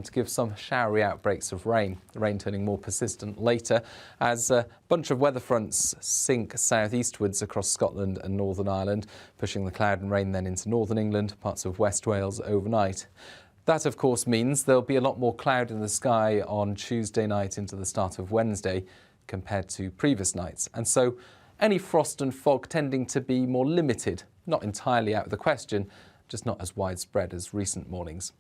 to give some showery outbreaks of rain. The rain turning more persistent later as a bunch of weather fronts sink southeastwards across Scotland and Northern Ireland, pushing the cloud and rain then into Northern England, parts of West Wales overnight. That, of course, means there'll be a lot more cloud in the sky on Tuesday night into the start of Wednesday compared to previous nights. And so any frost and fog tending to be more limited, not entirely out of the question, just not as widespread as recent mornings.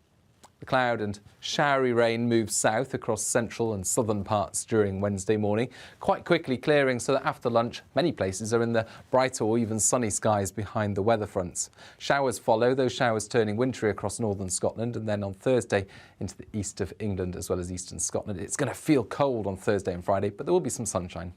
The cloud and showery rain moves south across central and southern parts during Wednesday morning, quite quickly clearing so that after lunch many places are in the bright or even sunny skies behind the weather fronts. Showers follow, those showers turning wintry across northern Scotland and then on Thursday into the east of England as well as eastern Scotland. It's going to feel cold on Thursday and Friday, but there will be some sunshine.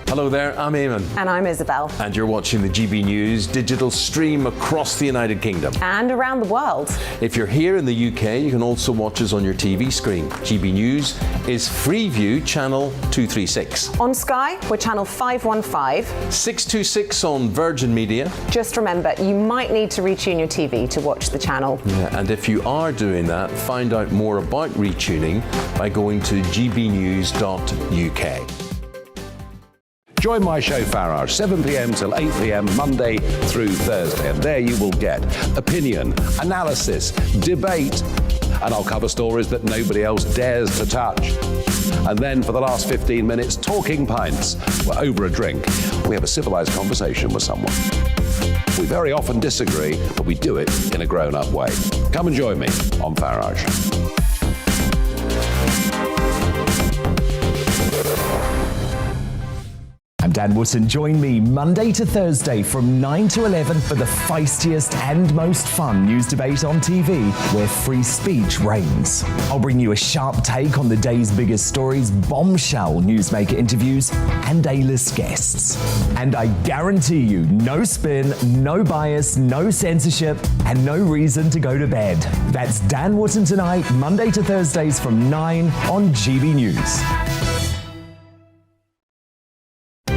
Hello there, I'm Eamonn. And I'm Isabel. And you're watching the GB News digital stream across the United Kingdom. And around the world. If you're here in the UK, you can also watch us on your TV screen. GB News is Freeview channel 236. On Sky, we're channel 515. 626 on Virgin Media. Just remember, you might need to retune your TV to watch the channel. Yeah, and if you are doing that, find out more about retuning by going to gbnews.uk. Join my show Farage, 7 p.m. till 8 p.m. Monday through Thursday. And there you will get opinion, analysis, debate, and I'll cover stories that nobody else dares to touch. And then for the last 15 minutes, talking pints. We're over a drink. We have a civilized conversation with someone. We very often disagree, but we do it in a grown-up way. Come and join me on Farage. I'm Dan Wootton. Join me Monday to Thursday from 9 to 11 for the feistiest and most fun news debate on TV, where free speech reigns. I'll bring you a sharp take on the day's biggest stories, bombshell newsmaker interviews, and A-list guests. And I guarantee you, no spin, no bias, no censorship, and no reason to go to bed. That's Dan Wootton tonight, Monday to Thursdays from 9 on GB News.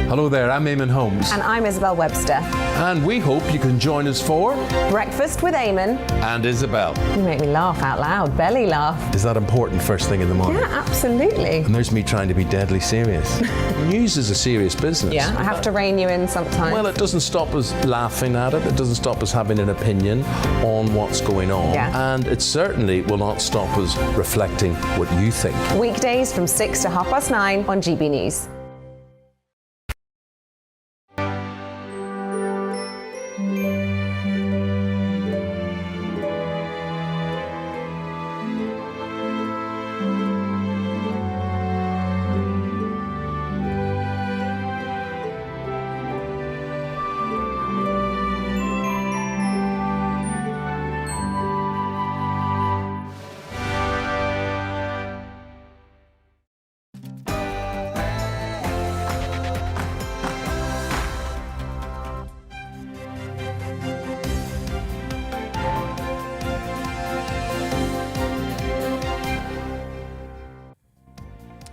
Hello there, I'm Eamonn Holmes. And I'm Isabel Webster. And we hope you can join us for Breakfast with Eamonn. And Isabel. You make me laugh out loud, belly laugh. Is that important first thing in the morning? Yeah, absolutely. And there's me trying to be deadly serious. News is a serious business. Yeah, I have to rein you in sometimes. Well, it doesn't stop us laughing at it. It doesn't stop us having an opinion on what's going on. Yeah. And it certainly will not stop us reflecting what you think. Weekdays from 6 to 9:30 on GB News.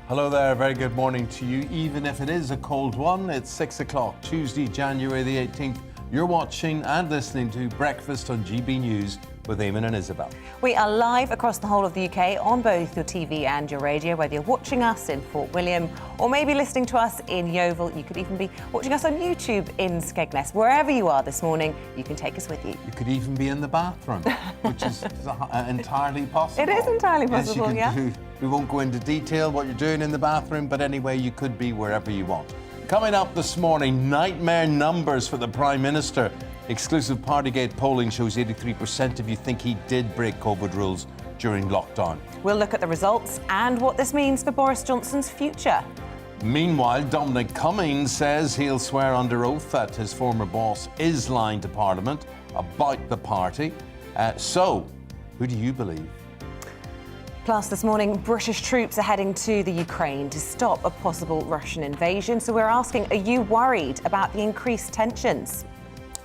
Hello there, very good morning to you. Even if it is a cold one, it's 6 o'clock, Tuesday, January the 18th. You're watching and listening to Breakfast on GB News with Eamonn and Isabel. We are live across the whole of the UK on both your TV and your radio, whether you're watching us in Fort William or maybe listening to us in Yeovil. You could even be watching us on YouTube in Skegness. Wherever you are this morning, you can take us with you. You could even be in the bathroom, which is entirely possible. It is entirely possible, yes, yeah. We won't go into detail what you're doing in the bathroom, but anyway, you could be wherever you want. Coming up this morning, nightmare numbers for the Prime Minister. Exclusive Partygate polling shows 83% of you think he did break COVID rules during lockdown. We'll look at the results and what this means for Boris Johnson's future. Meanwhile, Dominic Cummings says he'll swear under oath that his former boss is lying to Parliament about the party. So, who do you believe? Plus, this morning, British troops are heading to the Ukraine to stop a possible Russian invasion. So we're asking, are you worried about the increased tensions?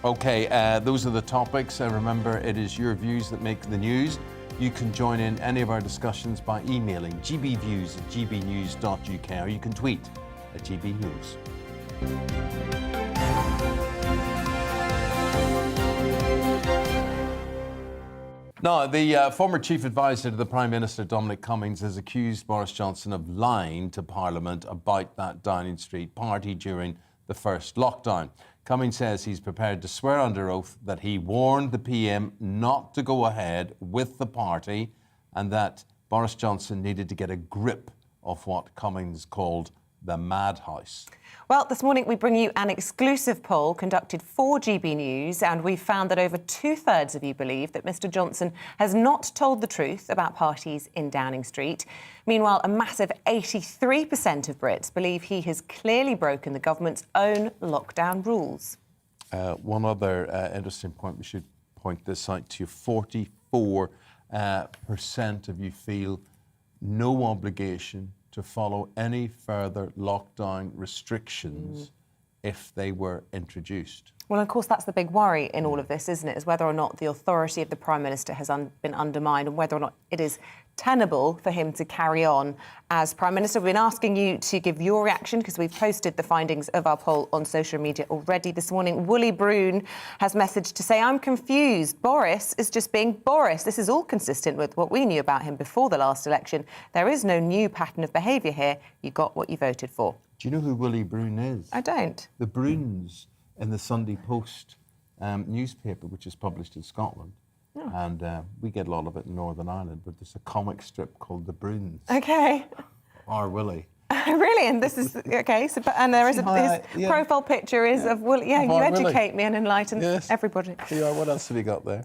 OK, those are the topics. Remember, it is your views that make the news. You can join in any of our discussions by emailing gbviews@gbnews.uk, or you can tweet at GBNews. No, the former chief advisor to the Prime Minister, Dominic Cummings, has accused Boris Johnson of lying to Parliament about that Downing Street party during the first lockdown. Cummings says he's prepared to swear under oath that he warned the PM not to go ahead with the party and that Boris Johnson needed to get a grip of what Cummings called the madhouse. Well, this morning we bring you an exclusive poll conducted for GB News, and we found that over 2/3 of you believe that Mr Johnson has not told the truth about parties in Downing Street. Meanwhile, a massive 83% of Brits believe he has clearly broken the government's own lockdown rules. One other interesting point, we should point this out to you, 44% of you feel no obligation to follow any further lockdown restrictions if they were introduced. Well, of course, that's the big worry in all of this, isn't it? Is whether or not the authority of the Prime Minister has been undermined and whether or not it is tenable for him to carry on as Prime Minister. We've been asking you to give your reaction because we've posted the findings of our poll on social media already this morning. Wooly Brune has messaged to say, I'm confused. Boris is just being Boris. This is all consistent with what we knew about him before the last election. There is no new pattern of behaviour here. You got what you voted for. Do you know who Willie Brune is? I don't. The Brunes in the Sunday Post newspaper, which is published in Scotland. Oh. And we get a lot of it in Northern Ireland, but there's a comic strip called The Brunes. OK. Or Willie. Really? And this is, OK, so, and there is his profile picture is of Willie. Yeah, you educate me and enlighten everybody. Yeah, what else have you got there?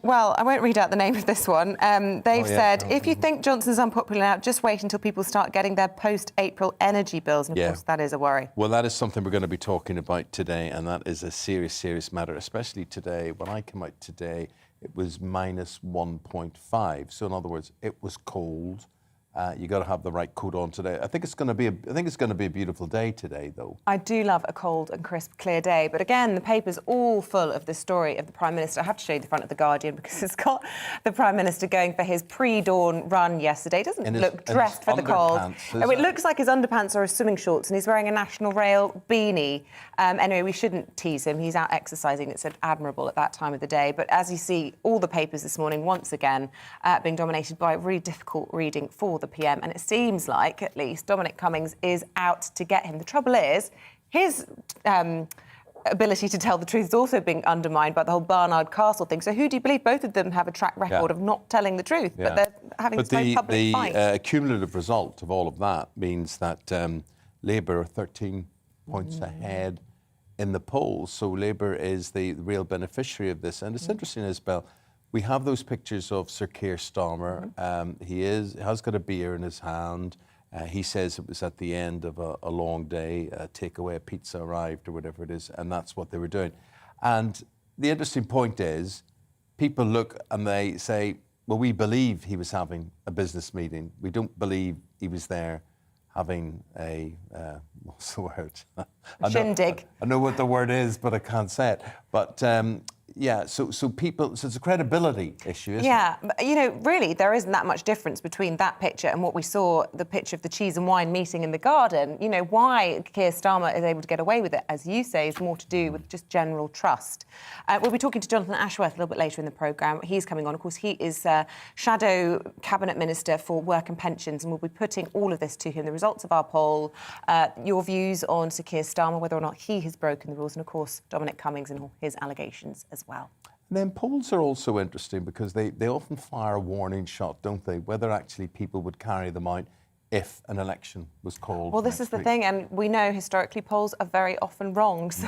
Well, I won't read out the name of this one. They've said, if you think Johnson's unpopular now, just wait until people start getting their post-April energy bills. And of course, that is a worry. Well, that is something we're going to be talking about today, and that is a serious, serious matter, especially today. When I came out today, it was -1.5. So in other words, it was cold. You got to have the right coat on today. I think it's going to be a beautiful day today, though. I do love a cold and crisp, clear day. But again, the paper's all full of the story of the Prime Minister. I have to show you the front of the Guardian because it's got the Prime Minister going for his pre-dawn run yesterday. He doesn't look dressed for the cold. Oh, it looks like his underpants are his swimming shorts, and he's wearing a National Rail beanie. Anyway, we shouldn't tease him. He's out exercising. It's admirable at that time of the day. But as you see, all the papers this morning, once again, being dominated by really difficult reading for the PM, and it seems like, at least, Dominic Cummings is out to get him. The trouble is, his ability to tell the truth is also being undermined by the whole Barnard Castle thing. So who do you believe? Both of them have a track record of not telling the truth, but they're having this very public fight. The cumulative result of all of that means that Labour are 13 points ahead in the polls. So Labour is the real beneficiary of this. And it's interesting, Isabel, we have those pictures of Sir Keir Starmer. He has got a beer in his hand. He says it was at the end of a long day, a takeaway, a pizza arrived or whatever it is, and that's what they were doing. And the interesting point is, people look and they say, well, we believe he was having a business meeting. We don't believe he was there having a, what's the word? Shindig. I know what the word is, but I can't say it. But so people, so it's a credibility issue, isn't it? Yeah, you know, really, there isn't that much difference between that picture and what we saw, the picture of the cheese and wine meeting in the garden. You know, why Keir Starmer is able to get away with it, as you say, is more to do with just general trust. We'll be talking to Jonathan Ashworth a little bit later in the programme. He's coming on. Of course, he is Shadow Cabinet Minister for Work and Pensions, and we'll be putting all of this to him, the results of our poll, your views on Sir Keir Starmer, whether or not he has broken the rules, and, of course, Dominic Cummings and all his allegations as well. And then polls are also interesting because they often fire a warning shot, don't they? Whether actually people would carry them out if an election was called. Well, this is the thing, and we know historically polls are very often wrong. So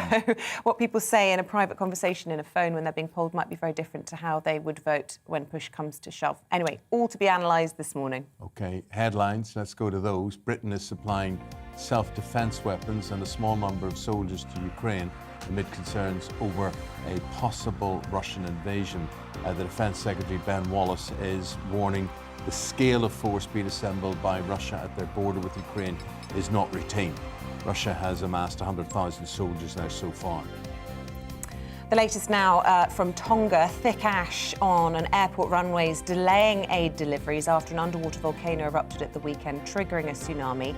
what people say in a private conversation in a phone when they're being polled might be very different to how they would vote when push comes to shove. Anyway, all to be analysed this morning. OK, headlines, let's go to those. Britain is supplying self-defence weapons and a small number of soldiers to Ukraine amid concerns over a possible Russian invasion. The Defence Secretary Ben Wallace is warning the scale of force being assembled by Russia at their border with Ukraine is not routine. Russia has amassed 100,000 soldiers now so far. The latest now from Tonga, thick ash on an airport runways delaying aid deliveries after an underwater volcano erupted at the weekend, triggering a tsunami.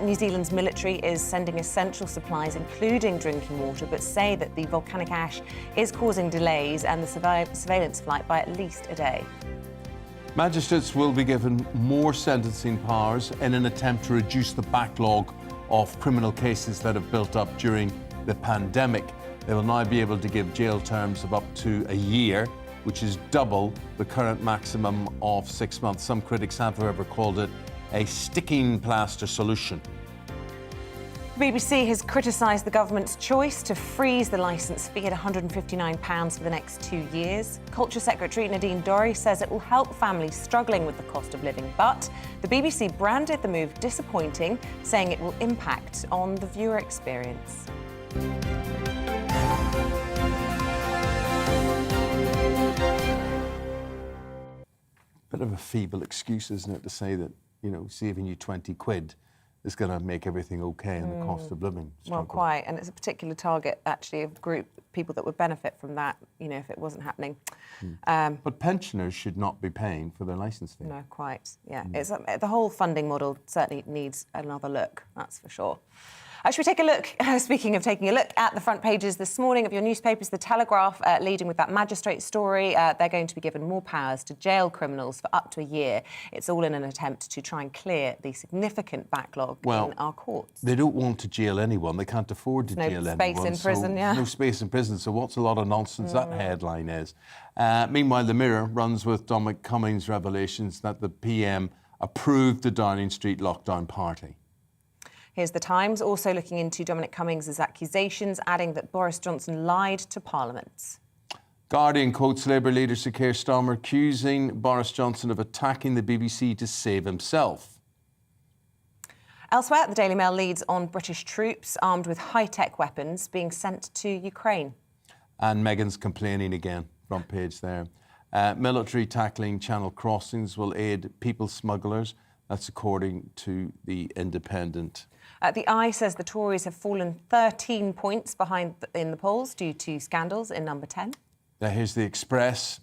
New Zealand's military is sending essential supplies, including drinking water, but say that the volcanic ash is causing delays and the surveillance flight by at least a day. Magistrates will be given more sentencing powers in an attempt to reduce the backlog of criminal cases that have built up during the pandemic. They will now be able to give jail terms of up to a year, which is double the current maximum of 6 months. Some critics have, however, called it a sticking plaster solution. The BBC has criticised the government's choice to freeze the licence fee at £159 for the next 2 years. Culture Secretary Nadine Dorry says it will help families struggling with the cost of living, but the BBC branded the move disappointing, saying it will impact on the viewer experience. Bit of a feeble excuse, isn't it, to say that, you know, saving you 20 quid is going to make everything okay in the cost of living struggle. Well, quite, and it's a particular target, actually, of group people that would benefit from that, you know, if it wasn't happening. But pensioners should not be paying for their licence fee. No, quite, yeah. It's the whole funding model certainly needs another look, that's for sure. Should we take a look, speaking of taking a look, at the front pages this morning of your newspapers? The Telegraph leading with that magistrate story. They're going to be given more powers to jail criminals for up to a year. It's all in an attempt to try and clear the significant backlog in our courts. They don't want to jail anyone. They can't afford to jail anyone. No space in prison, yeah. No space in prison. So what's a lot of nonsense that headline is. Meanwhile, the Mirror runs with Dominic Cummings' revelations that the PM approved the Downing Street lockdown party. Here's the Times, also looking into Dominic Cummings' accusations, adding that Boris Johnson lied to Parliament. Guardian quotes Labour leader Sir Keir Starmer accusing Boris Johnson of attacking the BBC to save himself. Elsewhere, the Daily Mail leads on British troops armed with high-tech weapons being sent to Ukraine. And Meghan's complaining again, front page there. Military tackling channel crossings will aid people smugglers. That's according to The Independent. The Eye says the Tories have fallen 13 points behind in the polls due to scandals in number 10. Now here's The Express.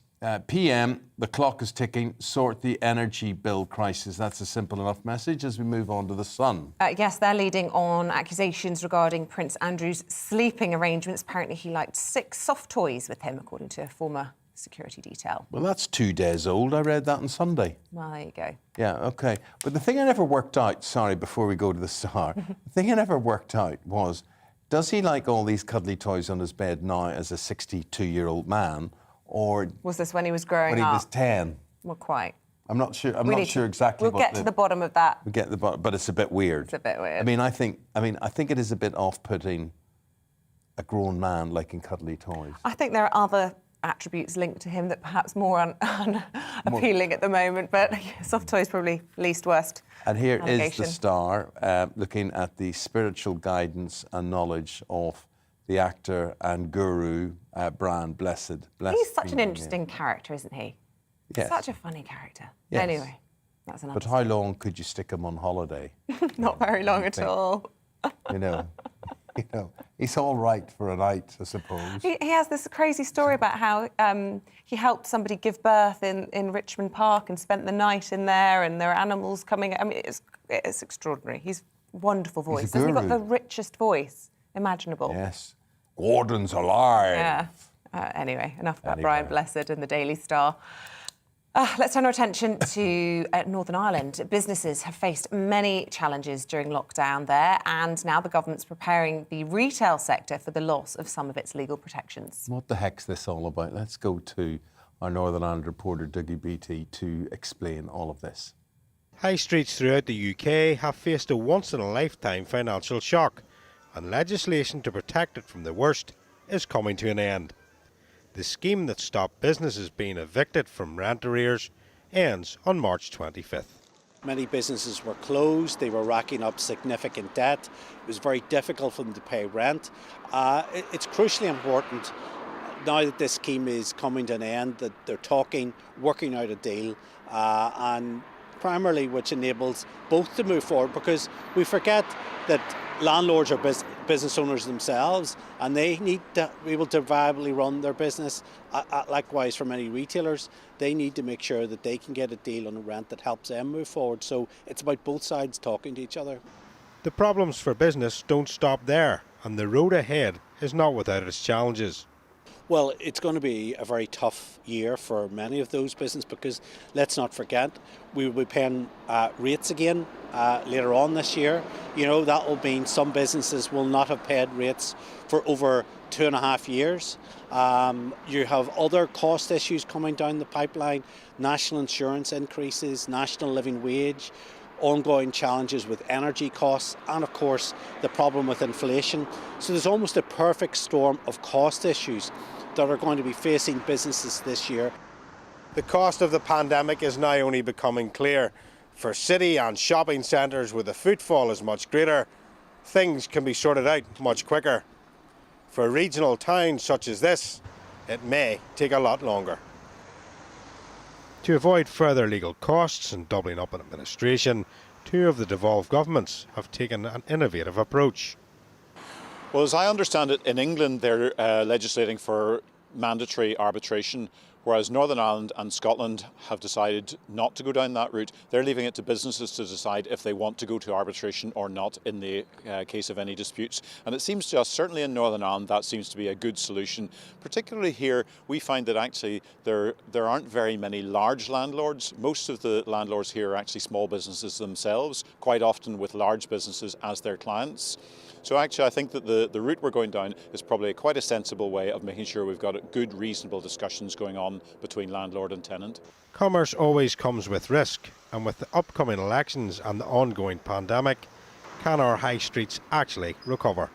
PM, the clock is ticking, sort the energy bill crisis. That's a simple enough message as we move on to The Sun. Yes, they're leading on accusations regarding Prince Andrew's sleeping arrangements. Apparently he liked 6 soft toys with him, according to a former security detail. Well, that's 2 days old. I read that on Sunday. Well, there you go. Yeah, OK. But the thing I never worked out, sorry, before we go to The Star, the thing I never worked out was, does he like all these cuddly toys on his bed now as a 62-year-old man, or... Was this when he was growing up? When he was 10. Well, quite. I'm not sure. I'm not sure exactly. We'll get to the bottom of that. We'll get to the bottom, but it's a bit weird. It's a bit weird. I think it is a bit off-putting, a grown man liking cuddly toys. I think there are other attributes linked to him that perhaps more appealing at the moment, but soft toys probably least worst. And here is The Star, looking at the spiritual guidance and knowledge of the actor and guru Brian Blessed. He's such an interesting character, isn't he? Yes. Such a funny character. Yes. Anyway, that's another. But how long could you stick him on holiday? Not very long at all. You know, he's all right for a night, I suppose. He has this crazy story about how he helped somebody give birth in Richmond Park and spent the night in there, and there are animals coming. I mean, it's extraordinary. He's a wonderful voice. Hasn't he got the richest voice imaginable? Yes. Gordon's alive. Yeah. Anyway, enough about Brian Blessed and the Daily Star. Let's turn our attention to Northern Ireland. Businesses have faced many challenges during lockdown there, and now the government's preparing the retail sector for the loss of some of its legal protections. What the heck's this all about? Let's go to our Northern Ireland reporter, Dougie Beattie, to explain all of this. High streets throughout the UK have faced a once-in-a-lifetime financial shock, and legislation to protect it from the worst is coming to an end. The scheme that stopped businesses being evicted from rent arrears ends on March 25th. Many businesses were closed, they were racking up significant debt. It was very difficult for them to pay rent. It's crucially important now that this scheme is coming to an end, that they're working out a deal, and primarily which enables both to move forward, because we forget that landlords are business owners themselves, and they need to be able to viably run their business. Likewise, for many retailers, they need to make sure that they can get a deal on a rent that helps them move forward. So it's about both sides talking to each other. The problems for business don't stop there, and the road ahead is not without its challenges. Well, it's going to be a very tough year for many of those businesses, because let's not forget, we will be paying rates again later on this year. You know, that will mean some businesses will not have paid rates for over 2.5 years. You have other cost issues coming down the pipeline, national insurance increases, national living wage, ongoing challenges with energy costs, and of course the problem with inflation. So there's almost a perfect storm of cost issues that are going to be facing businesses this year. The cost of the pandemic is now only becoming clear. For city and shopping centres where the footfall is much greater, things can be sorted out much quicker. For regional towns such as this, it may take a lot longer. To avoid further legal costs and doubling up on administration, 2 of the devolved governments have taken an innovative approach. Well, as I understand it, in England they're legislating for mandatory arbitration, whereas Northern Ireland and Scotland have decided not to go down that route. They're leaving it to businesses to decide if they want to go to arbitration or not in the case of any disputes. And it seems to us, certainly in Northern Ireland, that seems to be a good solution. Particularly here, we find that actually there aren't very many large landlords. Most of the landlords here are actually small businesses themselves, quite often with large businesses as their clients. So actually I think that the route we're going down is probably quite a sensible way of making sure we've got good, reasonable discussions going on between landlord and tenant. Commerce always comes with risk, and with the upcoming elections and the ongoing pandemic, can our high streets actually recover?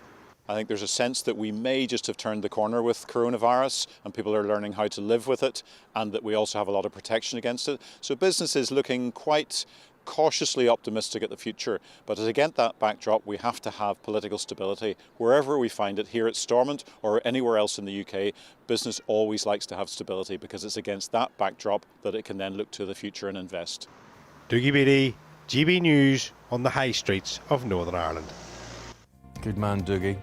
I think there's a sense that we may just have turned the corner with coronavirus and people are learning how to live with it, and that we also have a lot of protection against it. So businesses looking quite cautiously optimistic at the future, but as against that backdrop we have to have political stability. Wherever we find it, here at Stormont or anywhere else in the UK, business always likes to have stability, because it's against that backdrop that it can then look to the future and invest. Dougie Beattie, GB News on the high streets of Northern Ireland. Good man, Dougie.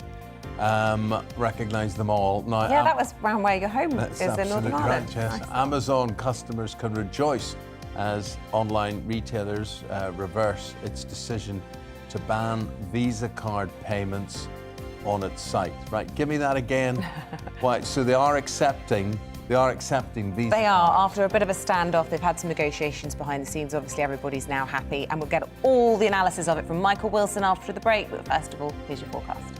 Recognise them all. Now, Yeah, that was round where your home that's is in Northern absolutely Ireland. correct, yes. Nice. Amazon customers can rejoice as online retailers reverse its decision to ban Visa card payments on its site. Right, give me that again. Why? So they are accepting Visa. They are. After a bit of a standoff, they've had some negotiations behind the scenes. Obviously, everybody's now happy, and we'll get all the analysis of it from Michael Wilson after the break. But first of all, here's your forecast.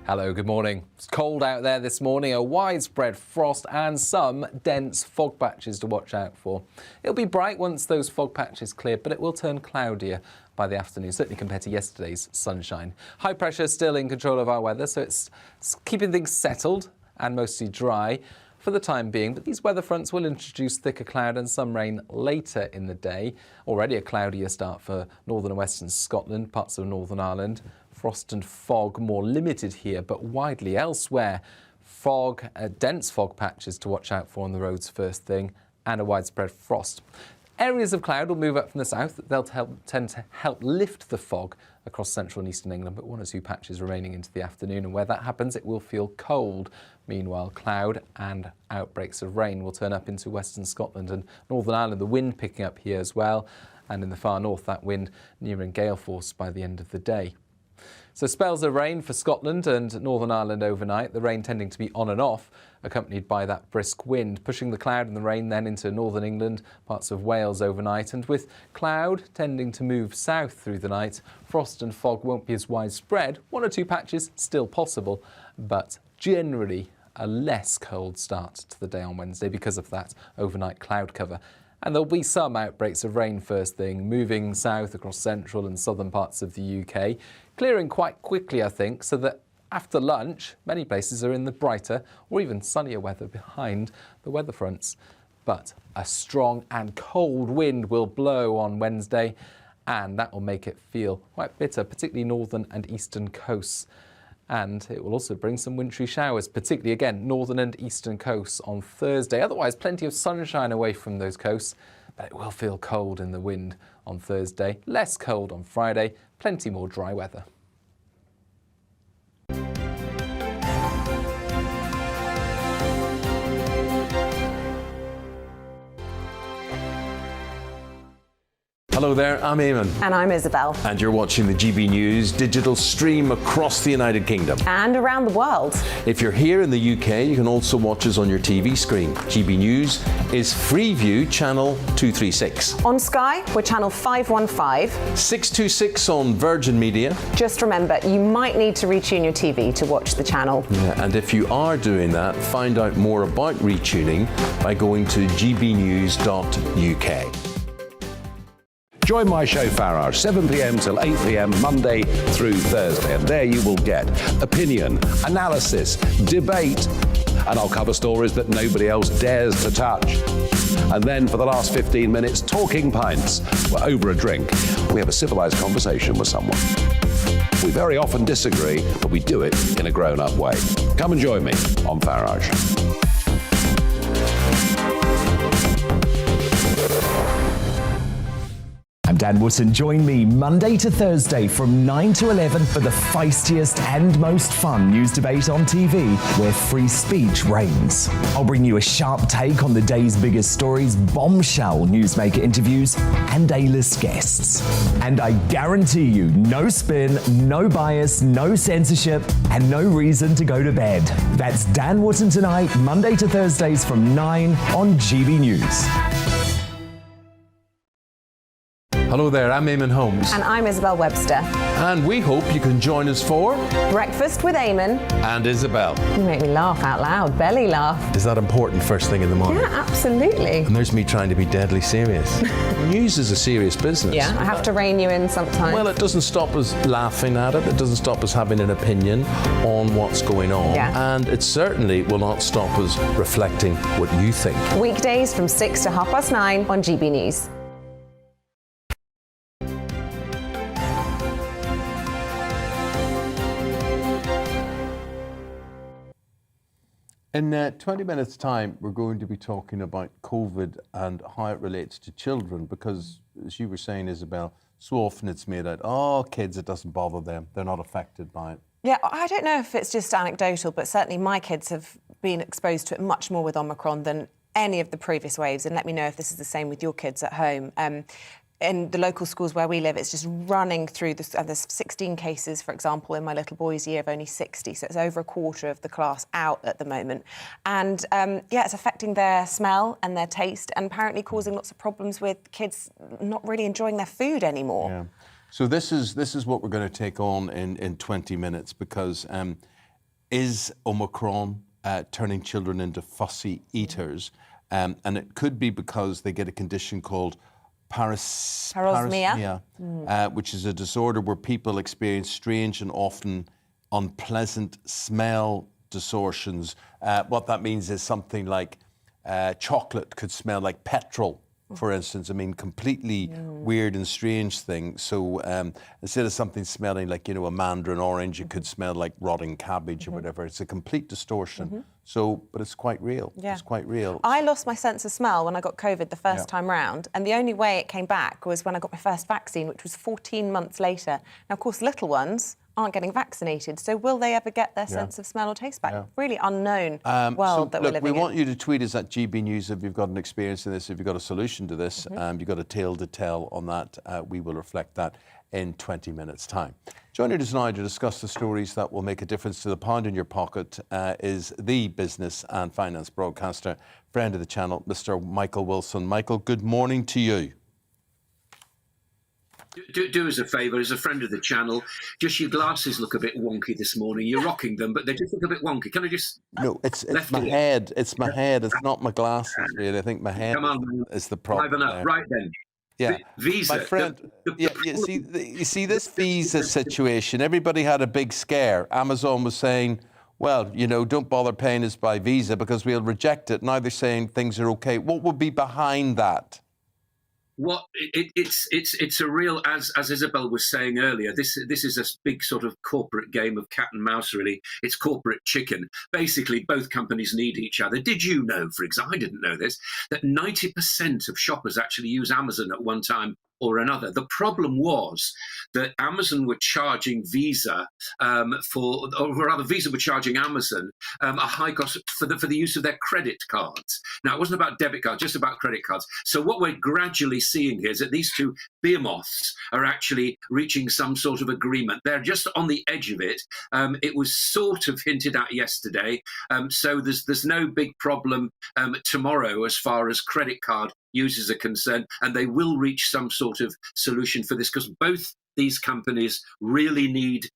Hello, good morning. It's cold out there this morning, a widespread frost and some dense fog patches to watch out for. It'll be bright once those fog patches clear, but it will turn cloudier by the afternoon, certainly compared to yesterday's sunshine. High pressure still in control of our weather, so it's keeping things settled and mostly dry for the time being, but these weather fronts will introduce thicker cloud and some rain later in the day. Already a cloudier start for northern and western Scotland, parts of Northern Ireland. Frost and fog more limited here, but widely elsewhere. Fog, dense fog patches to watch out for on the roads first thing, and a widespread frost. Areas of cloud will move up from the south. They'll tend to help lift the fog across central and eastern England, but 1 or 2 patches remaining into the afternoon. And where that happens, it will feel cold. Meanwhile, cloud and outbreaks of rain will turn up into western Scotland and Northern Ireland. The wind picking up here as well. And in the far north, that wind nearing gale force by the end of the day. So spells of rain for Scotland and Northern Ireland overnight, the rain tending to be on and off, accompanied by that brisk wind, pushing the cloud and the rain then into northern England, parts of Wales overnight, and with cloud tending to move south through the night, frost and fog won't be as widespread. 1 or 2 patches still possible, but generally a less cold start to the day on Wednesday because of that overnight cloud cover. And there'll be some outbreaks of rain first thing, moving south across central and southern parts of the UK, clearing quite quickly, I think, so that after lunch, many places are in the brighter or even sunnier weather behind the weather fronts. But a strong and cold wind will blow on Wednesday, and that will make it feel quite bitter, particularly northern and eastern coasts. And it will also bring some wintry showers, particularly, again, northern and eastern coasts on Thursday. Otherwise, plenty of sunshine away from those coasts, but it will feel cold in the wind on Thursday. Less cold on Friday, plenty more dry weather. Hello there, I'm Eamonn. And I'm Isabel. And you're watching the GB News digital stream across the United Kingdom. And around the world. If you're here in the UK, you can also watch us on your TV screen. GB News is Freeview channel 236. On Sky, we're channel 515. 626 on Virgin Media. Just remember, you might need to retune your TV to watch the channel. Yeah, and if you are doing that, find out more about retuning by going to gbnews.uk. Join my show Farage, 7 p.m. till 8 p.m. Monday through Thursday. And there you will get opinion, analysis, debate, and I'll cover stories that nobody else dares to touch. And then for the last 15 minutes, talking pints. We're over a drink. We have a civilized conversation with someone. We very often disagree, but we do it in a grown-up way. Come and join me on Farage. I'm Dan Wootton. Join me Monday to Thursday from 9 to 11 for the feistiest and most fun news debate on TV, where free speech reigns. I'll bring you a sharp take on the day's biggest stories, bombshell newsmaker interviews, and A-list guests. And I guarantee you, no spin, no bias, no censorship, and no reason to go to bed. That's Dan Wootton tonight, Monday to Thursdays from 9 on GB News. Hello there, I'm Eamonn Holmes. And I'm Isabel Webster. And we hope you can join us for Breakfast with Eamonn. And Isabel. You make me laugh out loud, belly laugh. Is that important first thing in the morning? Yeah, absolutely. And there's me trying to be deadly serious. News is a serious business. Yeah, I have to rein you in sometimes. Well, it doesn't stop us laughing at it. It doesn't stop us having an opinion on what's going on. Yeah. And it certainly will not stop us reflecting what you think. Weekdays from 6 to 9:30 on GB News. In 20 minutes' time, we're going to be talking about COVID and how it relates to children because, as you were saying, Isabel, so often it's made out, oh, kids, it doesn't bother them. They're not affected by it. Yeah, I don't know if it's just anecdotal, but certainly my kids have been exposed to it much more with Omicron than any of the previous waves. And let me know if this is the same with your kids at home. In the local schools where we live, it's just running through. There's 16 cases, for example, in my little boy's year of only 60. So it's over a quarter of the class out at the moment. And yeah, it's affecting their smell and their taste and apparently causing lots of problems with kids not really enjoying their food anymore. Yeah. So this is what we're going to take on in 20 minutes because is Omicron turning children into fussy eaters? And it could be because they get a condition called parosmia, which is a disorder where people experience strange and often unpleasant smell distortions. What that means is something like chocolate could smell like petrol, for instance. I mean, completely weird and strange thing. So instead of something smelling like, a mandarin orange, it could smell like rotting cabbage or whatever. It's a complete distortion. So, but it's quite real. Yeah. It's quite real. I lost my sense of smell when I got COVID the first time round, and the only way it came back was when I got my first vaccine, which was 14 months later. Now, of course, little ones aren't getting vaccinated, so will they ever get their sense of smell or taste back? Really unknown world that we're living in. We want you to tweet us at GB News if you've got an experience in this, if you've got a solution to this, you've got a tale to tell on that. We will reflect that in 20 minutes' time. Joining us now to discuss the stories that will make a difference to the pound in your pocket is the business and finance broadcaster, friend of the channel, Mr. Michael Wilson. Michael, good morning to you. Do us a favour, as a friend of the channel, just your glasses look a bit wonky this morning. You're rocking them, but they just look a bit wonky. Can I just... No, it's my head. It's my head. It's not my glasses, really. I think my head is the problem. Right then. Yeah, Visa. My friend, you see this visa situation, everybody had a big scare. Amazon was saying, well, don't bother paying us by Visa because we'll reject it. Now they're saying things are okay. What would be behind that? Well, it's a real, as Isabel was saying earlier, this is a big sort of corporate game of cat and mouse, really. It's corporate chicken. Basically, both companies need each other. Did you know, for example, I didn't know this, that 90% of shoppers actually use Amazon at one time or another. The problem was that Amazon were charging Visa Visa were charging Amazon a high cost for the use of their credit cards. Now, it wasn't about debit cards, just about credit cards. So what we're gradually seeing here is that these two behemoths are actually reaching some sort of agreement. They're just on the edge of it. It was sort of hinted at yesterday. So there's no big problem tomorrow as far as credit card users are concerned, and they will reach some sort of solution for this, because both these companies really need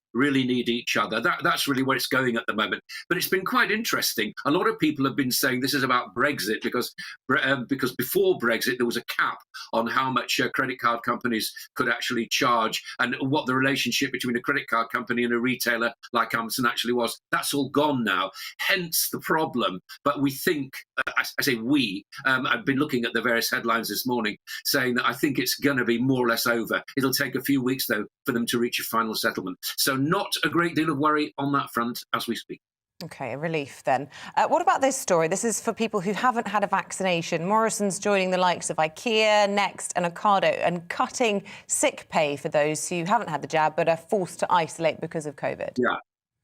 each other. That's really where it's going at the moment. But it's been quite interesting. A lot of people have been saying this is about Brexit because before Brexit there was a cap on how much credit card companies could actually charge, and what the relationship between a credit card company and a retailer like Amazon actually was. That's all gone now. Hence the problem. But we think, I say we, I've been looking at the various headlines this morning saying that I think it's going to be more or less over. It'll take a few weeks though for them to reach a final settlement. So not a great deal of worry on that front as we speak. OK, a relief then. What about this story? This is for people who haven't had a vaccination. Morrison's joining the likes of IKEA, Next and Ocado and cutting sick pay for those who haven't had the jab but are forced to isolate because of COVID. Yeah.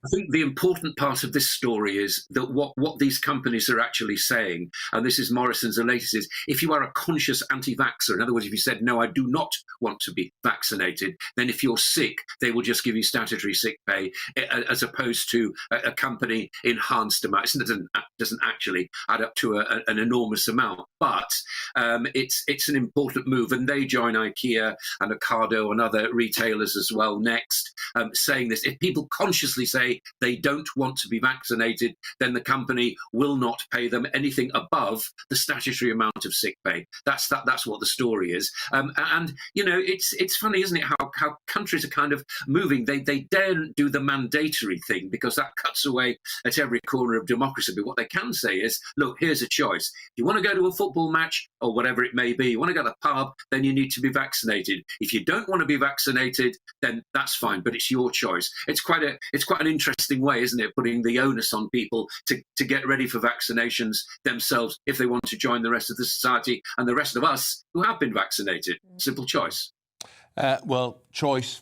I think the important part of this story is that what these companies are actually saying, and this is Morrison's latest, is if you are a conscious anti-vaxxer, in other words, if you said, no, I do not want to be vaccinated, then if you're sick, they will just give you statutory sick pay, as opposed to a company enhanced amount. It doesn't actually add up to an enormous amount, but it's an important move. And they join IKEA and Ocado and other retailers as well, Next, saying this. If people consciously say they don't want to be vaccinated, then the company will not pay them anything above the statutory amount of sick pay. That's what the story is. And you know, it's funny, isn't it, how countries are kind of moving. They daren't do the mandatory thing because that cuts away at every corner of democracy. But what they can say is, look, here's a choice. If you want to go to a football match or whatever it may be, you want to go to the pub, then you need to be vaccinated. If you don't want to be vaccinated, then that's fine, but it's your choice. It's quite an interesting way, isn't it, putting the onus on people to get ready for vaccinations themselves if they want to join the rest of the society and the rest of us who have been vaccinated. Simple choice. Well,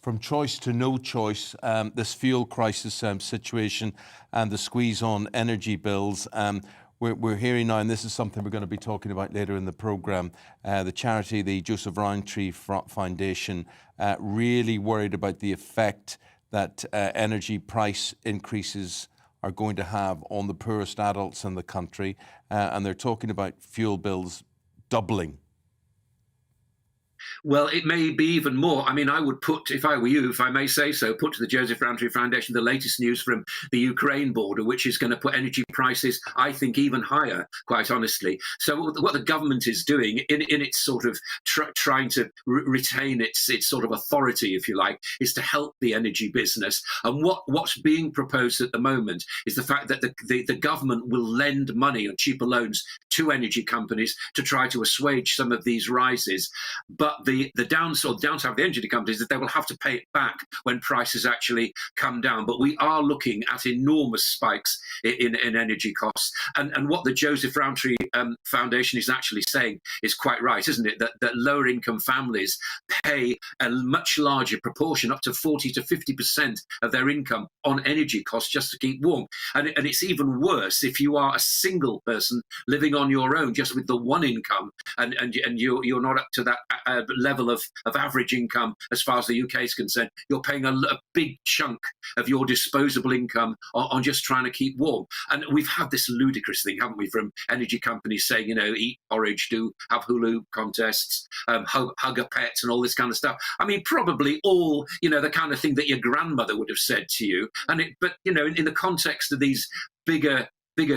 from choice to no choice, this fuel crisis situation and the squeeze on energy bills. We're hearing now, and this is something we're going to be talking about later in the programme, the charity, the Joseph Rowntree Foundation, really worried about the effect that energy price increases are going to have on the poorest adults in the country. And they're talking about fuel bills doubling. Well, it may be even more. I mean, I would put, if I were you, if I may say so, put to the Joseph Rowntree Foundation the latest news from the Ukraine border, which is going to put energy prices, I think, even higher, quite honestly. So what the government is doing in its sort of trying to retain its sort of authority, if you like, is to help the energy business. And what's being proposed at the moment is the fact that the government will lend money on cheaper loans to energy companies to try to assuage some of these rises. But the downside of the energy companies is that they will have to pay it back when prices actually come down. But we are looking at enormous spikes in energy costs. And what the Joseph Rowntree Foundation is actually saying is quite right, isn't it? That lower income families pay a much larger proportion, up to 40 to 50% of their income on energy costs just to keep warm. And it's even worse if you are a single person living on your own, just with the one income, and you're not up to that level of average income as far as the UK is concerned. You're paying a big chunk of your disposable income on just trying to keep warm. And we've had this ludicrous thing, haven't we, from energy companies saying, you know, eat porridge, have hula contests, hug a pet and all this kind of stuff. I mean, probably all, you know, the kind of thing that your grandmother would have said to you. But, you know, in the context of these bigger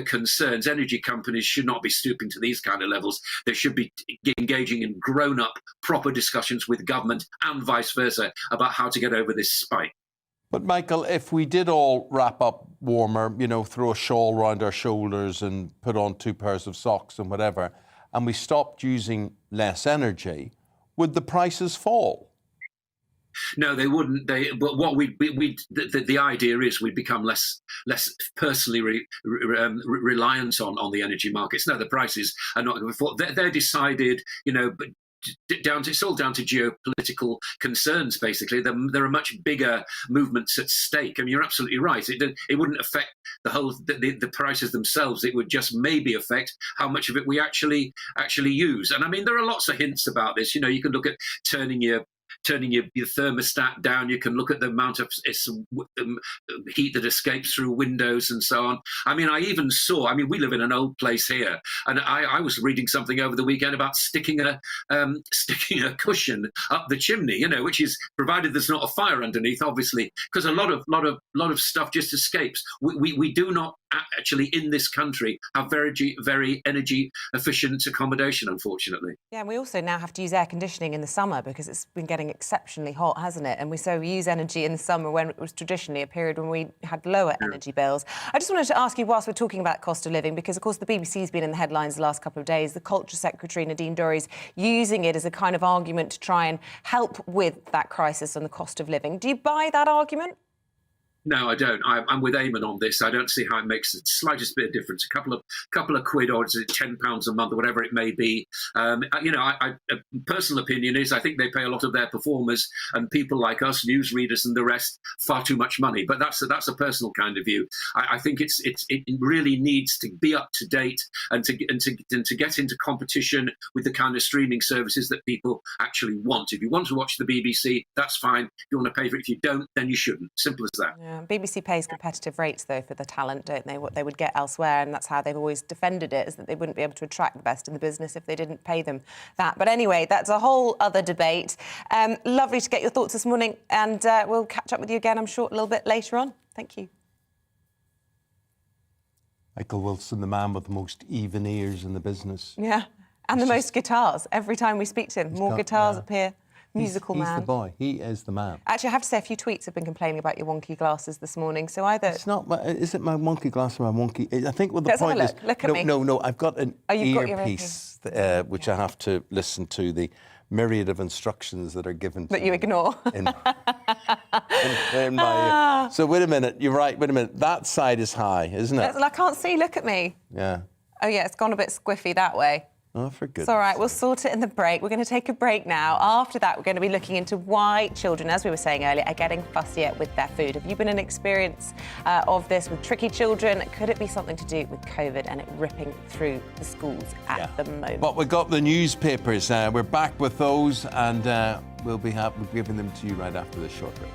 concerns, energy companies should not be stooping to these kind of levels. They should be engaging in grown-up, proper discussions with government and vice versa about how to get over this spike. But Michael, if we did all wrap up warmer, you know, throw a shawl around our shoulders and put on 2 pairs of socks and whatever, and we stopped using less energy, would the prices fall? No, they wouldn't. But what the idea is we'd become less personally reliant on the energy markets. No, the prices are not. They're decided, you know, it's all down to geopolitical concerns, basically. There are much bigger movements at stake. I mean, you're absolutely right. It wouldn't affect the prices themselves. It would just maybe affect how much of it we actually use. And I mean, there are lots of hints about this. You know, you can look at turning your thermostat down. You can look at the amount of heat that escapes through windows and so on. I mean, we live in an old place here, and I was reading something over the weekend about sticking a cushion up the chimney, you know, which is provided there's not a fire underneath, obviously, because a lot of stuff just escapes. We do not actually in this country have very energy efficient accommodation, unfortunately. Yeah, and we also now have to use air conditioning in the summer because it's been getting exceptionally hot, hasn't it? And we use energy in the summer when it was traditionally a period when we had lower energy bills. I just wanted to ask you, whilst we're talking about cost of living, because of course the BBC's been in the headlines the last couple of days, the Culture Secretary Nadine Dorries using it as a kind of argument to try and help with that crisis on the cost of living. Do you buy that argument? No, I don't. I'm with Eamonn on this. I don't see how it makes the slightest bit of difference. A couple of quid, or is it £10 a month, or whatever it may be. A personal opinion is I think they pay a lot of their performers and people like us, newsreaders and the rest, far too much money. But that's a personal kind of view. I think it really needs to be up to date and to get into competition with the kind of streaming services that people actually want. If you want to watch the BBC, that's fine. If you want to pay for it, if you don't, then you shouldn't. Simple as that. Yeah. BBC pays competitive rates, though, for the talent, don't they? What they would get elsewhere, and that's how they've always defended it, is that they wouldn't be able to attract the best in the business if they didn't pay them that. But anyway, that's a whole other debate. Lovely to get your thoughts this morning, and we'll catch up with you again, I'm sure, a little bit later on. Thank you. Michael Wilson, the man with the most even ears in the business. Yeah, and the most guitars. Every time we speak to him, more guitars appear. Musical man. He's the boy. He is the man. Actually, I have to say, a few tweets have been complaining about your wonky glasses this morning. So either it's not. Is it my wonky glass or my wonky? I think what the Let's point have a look. is. Look at me. No. I've got an earpiece, which I have to listen to the myriad of instructions that are given to that you ignore. in my, so wait a minute. You're right. Wait a minute. That side is high, isn't it? I can't see. Look at me. Yeah. Oh yeah, it's gone a bit squiffy that way. Oh, for goodness. It's all right, we'll sort it in the break. We're going to take a break now. After that, we're going to be looking into why children, as we were saying earlier, are getting fussier with their food. Have you been an experience of this with tricky children? Could it be something to do with COVID and it ripping through the schools at the moment? But we've got the newspapers. We're back with those, and we'll be giving them to you right after this short break.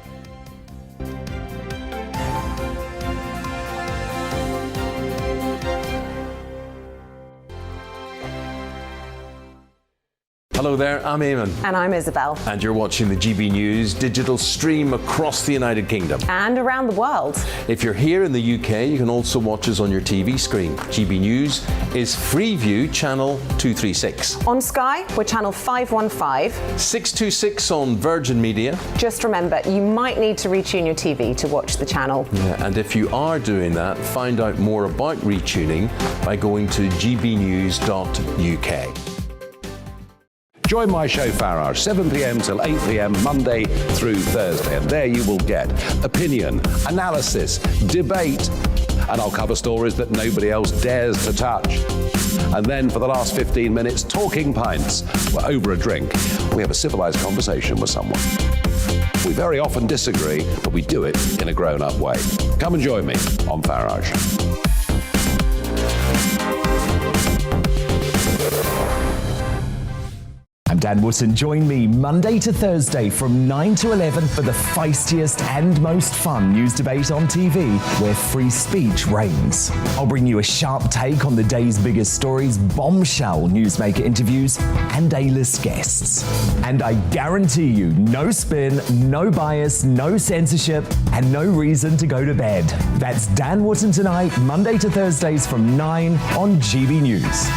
Hello there, I'm Eamonn. And I'm Isabel. And you're watching the GB News digital stream across the United Kingdom. And around the world. If you're here in the UK, you can also watch us on your TV screen. GB News is Freeview channel 236. On Sky, we're channel 515. 626 on Virgin Media. Just remember, you might need to retune your TV to watch the channel. Yeah, and if you are doing that, find out more about retuning by going to gbnews.uk. Join my show Farage, 7 p.m. till 8 p.m. Monday through Thursday. And there you will get opinion, analysis, debate, and I'll cover stories that nobody else dares to touch. And then for the last 15 minutes, talking pints. We're over a drink. We have a civilised conversation with someone. We very often disagree, but we do it in a grown-up way. Come and join me on Farage. I'm Dan Wootton. Join me Monday to Thursday from 9 to 11 for the feistiest and most fun news debate on TV, where free speech reigns. I'll bring you a sharp take on the day's biggest stories, bombshell newsmaker interviews, and A-list guests. And I guarantee you, no spin, no bias, no censorship, and no reason to go to bed. That's Dan Wootton tonight, Monday to Thursdays from 9 on GB News.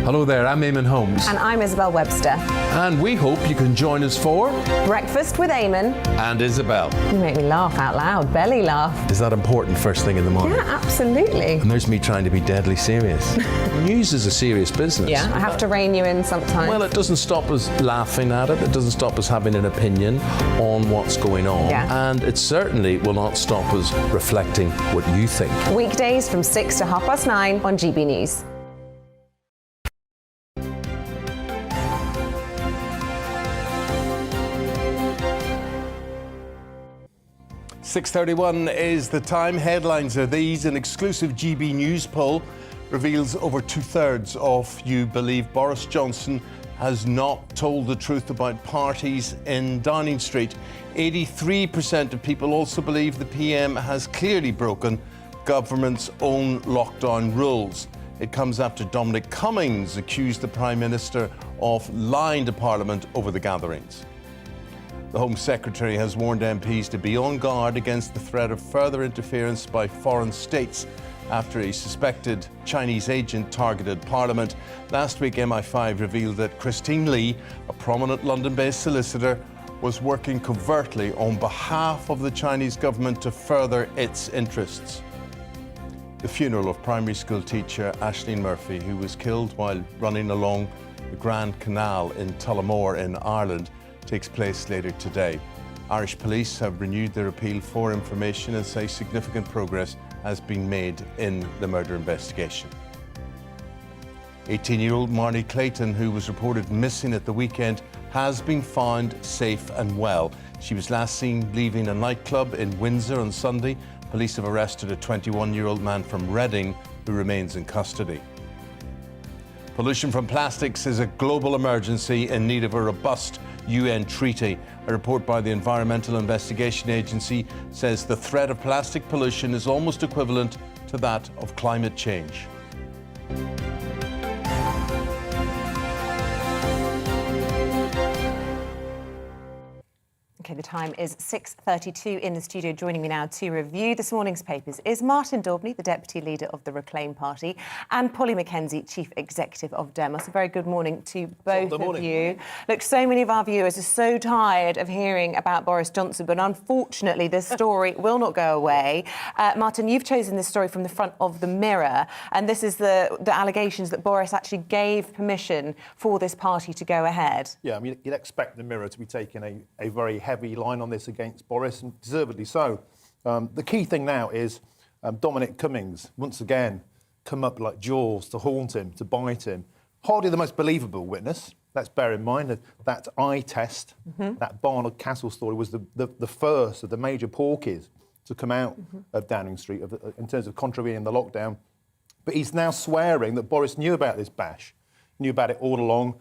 Hello there, I'm Eamonn Holmes. And I'm Isabel Webster. And we hope you can join us for Breakfast with Eamonn. And Isabel. You make me laugh out loud, belly laugh. Is that important first thing in the morning? Yeah, absolutely. And there's me trying to be deadly serious. News is a serious business. Yeah, I have to rein you in sometimes. Well, it doesn't stop us laughing at it. It doesn't stop us having an opinion on what's going on. Yeah. And it certainly will not stop us reflecting what you think. Weekdays from 6 to 9:30 on GB News. 6:31 is the time. Headlines are these. An exclusive GB News poll reveals over 2/3 of you believe Boris Johnson has not told the truth about parties in Downing Street. 83% of people also believe the PM has clearly broken government's own lockdown rules. It comes after Dominic Cummings accused the Prime Minister of lying to Parliament over the gatherings. The Home Secretary has warned MPs to be on guard against the threat of further interference by foreign states after a suspected Chinese agent targeted Parliament. Last week, MI5 revealed that Christine Lee, a prominent London-based solicitor, was working covertly on behalf of the Chinese government to further its interests. The funeral of primary school teacher Aisling Murphy, who was killed while running along the Grand Canal in Tullamore in Ireland, takes place later today. Irish police have renewed their appeal for information and say significant progress has been made in the murder investigation. 18-year-old Marnie Clayton, who was reported missing at the weekend, has been found safe and well. She was last seen leaving a nightclub in Windsor on Sunday. Police have arrested a 21-year-old man from Reading who remains in custody. Pollution from plastics is a global emergency in need of a robust UN treaty. A report by the Environmental Investigation Agency says the threat of plastic pollution is almost equivalent to that of climate change. Okay, the time is 6:32 in the studio. Joining me now to review this morning's papers is Martin Daubney, the Deputy Leader of the Reclaim Party, and Polly Mackenzie, Chief Executive of Demos. A very good morning to both of you. Look, so many of our viewers are so tired of hearing about Boris Johnson, but unfortunately this story will not go away. Martin, you've chosen this story from the front of the Mirror, and this is the allegations that Boris actually gave permission for this party to go ahead. Yeah, I mean, you'd expect the Mirror to be taking a very heavy line on this against Boris, and deservedly so. The key thing now is Dominic Cummings, once again, come up like jaws to haunt him, to bite him. Hardly the most believable witness. Let's bear in mind that eye test, that Barnard Castle story was the first of the major porkies to come out of Downing Street in terms of contravening the lockdown. But he's now swearing that Boris knew about this bash, knew about it all along.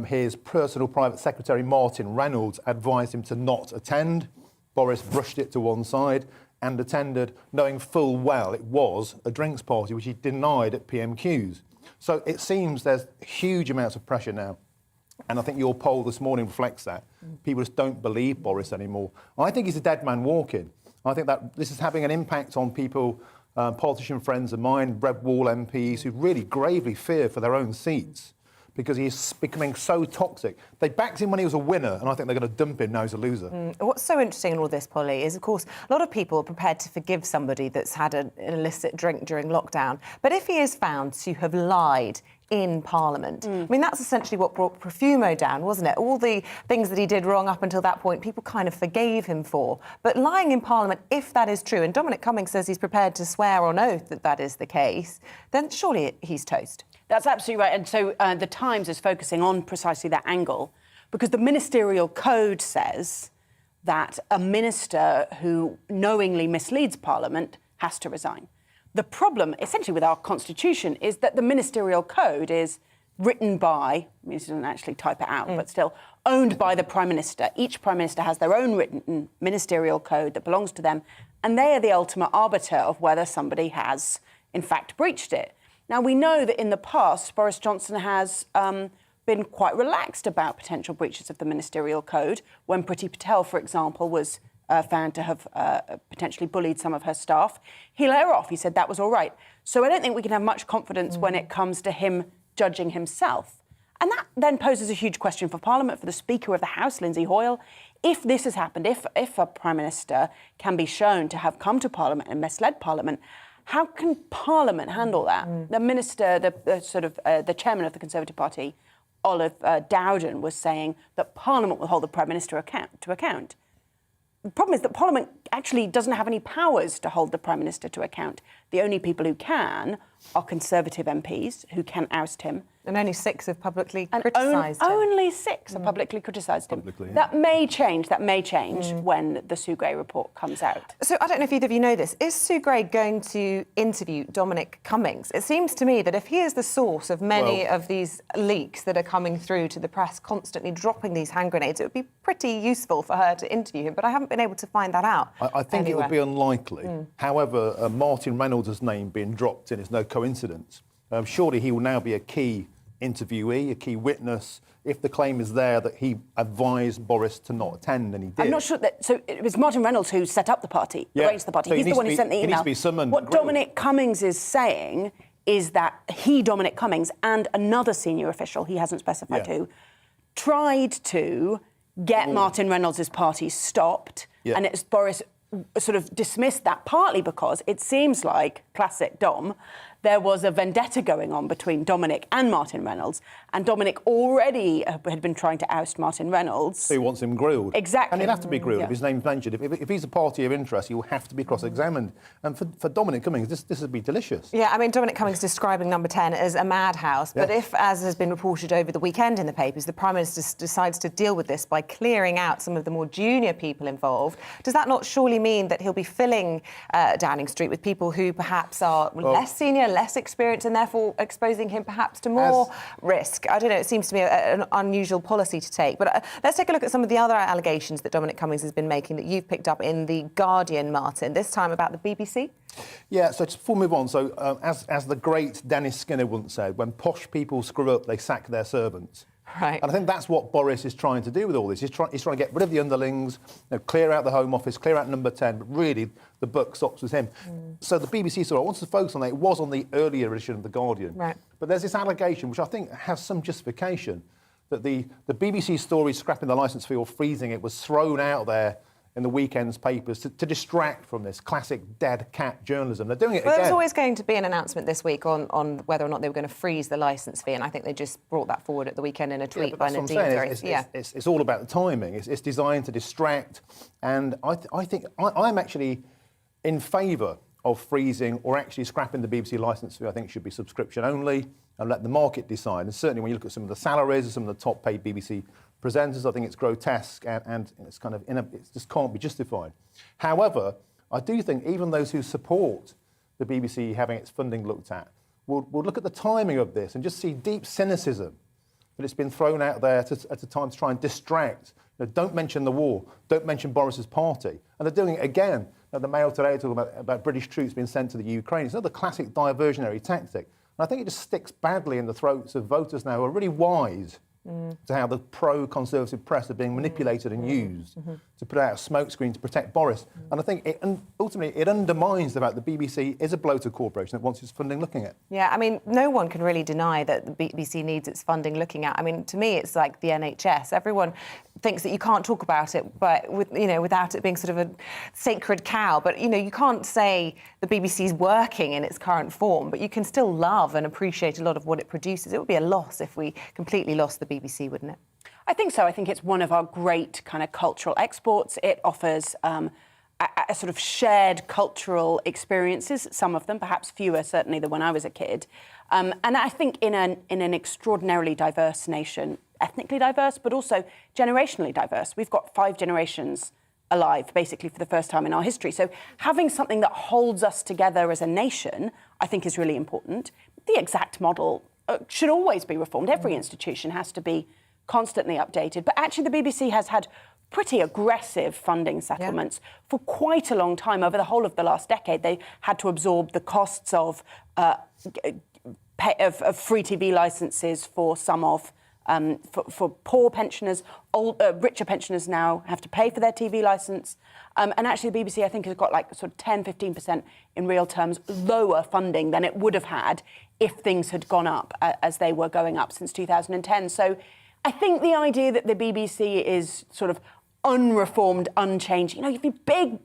His personal private secretary, Martin Reynolds, advised him to not attend. Boris brushed it to one side and attended, knowing full well it was a drinks party, which he denied at PMQs. So it seems there's huge amounts of pressure now. And I think your poll this morning reflects that. People just don't believe Boris anymore. I think he's a dead man walking. I think that this is having an impact on people, politician friends of mine, Red Wall MPs, who really gravely fear for their own seats, because he's becoming so toxic. They backed him when he was a winner, and I think they're going to dump him now he's a loser. What's so interesting in all this, Polly, is, of course, a lot of people are prepared to forgive somebody that's had an illicit drink during lockdown. But if he is found to have lied in Parliament, I mean, that's essentially what brought Profumo down, wasn't it? All the things that he did wrong up until that point, people kind of forgave him for. But lying in Parliament, if that is true, and Dominic Cummings says he's prepared to swear on oath that that is the case, then surely he's toast. That's absolutely right. And so the Times is focusing on precisely that angle, because the ministerial code says that a minister who knowingly misleads Parliament has to resign. The problem, essentially, with our constitution is that the ministerial code is written by, I mean, he doesn't actually type it out, but still, owned by the Prime Minister. Each Prime Minister has their own written ministerial code that belongs to them, and they are the ultimate arbiter of whether somebody has, in fact, breached it. Now, we know that in the past, Boris Johnson has been quite relaxed about potential breaches of the ministerial code. When Priti Patel, for example, was found to have potentially bullied some of her staff, he let her off. He said that was all right. So I don't think we can have much confidence when it comes to him judging himself. And that then poses a huge question for Parliament, for the Speaker of the House, Lindsay Hoyle. If this has happened, if a Prime Minister can be shown to have come to Parliament and misled Parliament, how can Parliament handle that? The minister, the chairman of the Conservative Party, Olive Dowden, was saying that Parliament will hold the Prime Minister to account. The problem is that Parliament actually doesn't have any powers to hold the Prime Minister to account. The only people who can are Conservative MPs who can oust him, And only 6 have publicly criticised him. Only 6 have publicly criticised him. Publicly, yeah. That may change. When the Sue Gray report comes out. So I don't know if either of you know this. Is Sue Gray going to interview Dominic Cummings? It seems to me that if he is the source of many of these leaks that are coming through to the press, constantly dropping these hand grenades, it would be pretty useful for her to interview him. But I haven't been able to find that out. I think it would be unlikely. However, Martin Reynolds' name being dropped in is no coincidence. Surely he will now be a key interviewee, a key witness, if the claim is there that he advised Boris to not attend, and he did. I'm not sure that... So it was Martin Reynolds who set up the party, arranged the party. So He's the one who sent the email. He needs to be summoned. What Dominic Cummings is saying is that he, Dominic Cummings, and another senior official, he hasn't specified who, tried to get Martin Reynolds' party stopped, and it's Boris sort of dismissed that, partly because it seems like, classic Dom, there was a vendetta going on between Dominic and Martin Reynolds, and Dominic already had been trying to oust Martin Reynolds. So he wants him grilled. Exactly. And he'll have to be grilled if his name's mentioned. If he's a party of interest, he will have to be cross-examined. And for Dominic Cummings, this would be delicious. Yeah, I mean, Dominic Cummings describing Number 10 as a madhouse. But if, as has been reported over the weekend in the papers, the Prime Minister decides to deal with this by clearing out some of the more junior people involved, does that not surely mean that he'll be filling Downing Street with people who perhaps are less senior, less experienced, and therefore exposing him perhaps to more risk? I don't know, it seems to be an unusual policy to take. But let's take a look at some of the other allegations that Dominic Cummings has been making that you've picked up in The Guardian, Martin, this time about the BBC. Yeah, so just before we move on, so as the great Dennis Skinner once said, when posh people screw up, they sack their servants. Right. And I think that's what Boris is trying to do with all this. He's trying to get rid of the underlings, clear out the Home Office, clear out Number 10, but really the buck stops with him. So the BBC story, I wanted to focus on that. It was on the earlier edition of The Guardian. Right. But there's this allegation, which I think has some justification, that the BBC story scrapping the licence fee or freezing it was thrown out there in the weekend's papers to distract from this classic dead cat journalism. They're doing it again. There was always going to be an announcement this week on whether or not they were going to freeze the licence fee, and I think they just brought that forward at the weekend in a tweet by Nadine. It's all about the timing. It's designed to distract, and I think I'm actually in favour of freezing or actually scrapping the BBC licence fee. I think it should be subscription only and let the market decide. And certainly when you look at some of the salaries of some of the top paid BBC presenters, I think it's grotesque and it's kind of it just can't be justified. However, I do think even those who support the BBC having its funding looked at will look at the timing of this and just see deep cynicism that it's been thrown out there at a time to try and distract. Don't mention the war, don't mention Boris's party. And they're doing it again. The Mail today talking about British troops being sent to the Ukraine. It's another classic diversionary tactic. And I think it just sticks badly in the throats of voters now who are really wise to how the pro-conservative press are being manipulated and used to put out a smokescreen to protect Boris. And I think ultimately it undermines the fact that the BBC is a bloated corporation that wants its funding looking at. Yeah, I mean, no one can really deny that the BBC needs its funding looking at. I mean, to me, it's like the NHS. Everyone thinks that you can't talk about it, but without it being sort of a sacred cow. But you can't say the BBC's working in its current form, but you can still love and appreciate a lot of what it produces. It would be a loss if we completely lost the BBC, wouldn't it? I think so. I think it's one of our great kind of cultural exports. It offers a sort of shared cultural experiences, some of them, perhaps fewer, certainly, than when I was a kid. And I think in an extraordinarily diverse nation, ethnically diverse, but also generationally diverse. We've got 5 generations alive, basically, for the first time in our history. So having something that holds us together as a nation, I think, is really important. The exact model should always be reformed. Every institution has to be constantly updated. But actually, the BBC has had pretty aggressive funding settlements for quite a long time. Over the whole of the last decade, they had to absorb the costs of free TV licences for some of for poor pensioners. Richer pensioners now have to pay for their TV licence. And actually, the BBC, I think, has got like sort of 10-15% in real terms lower funding than it would have had if things had gone up as they were going up since 2010. So I think the idea that the BBC is sort of unreformed, unchanged, you've big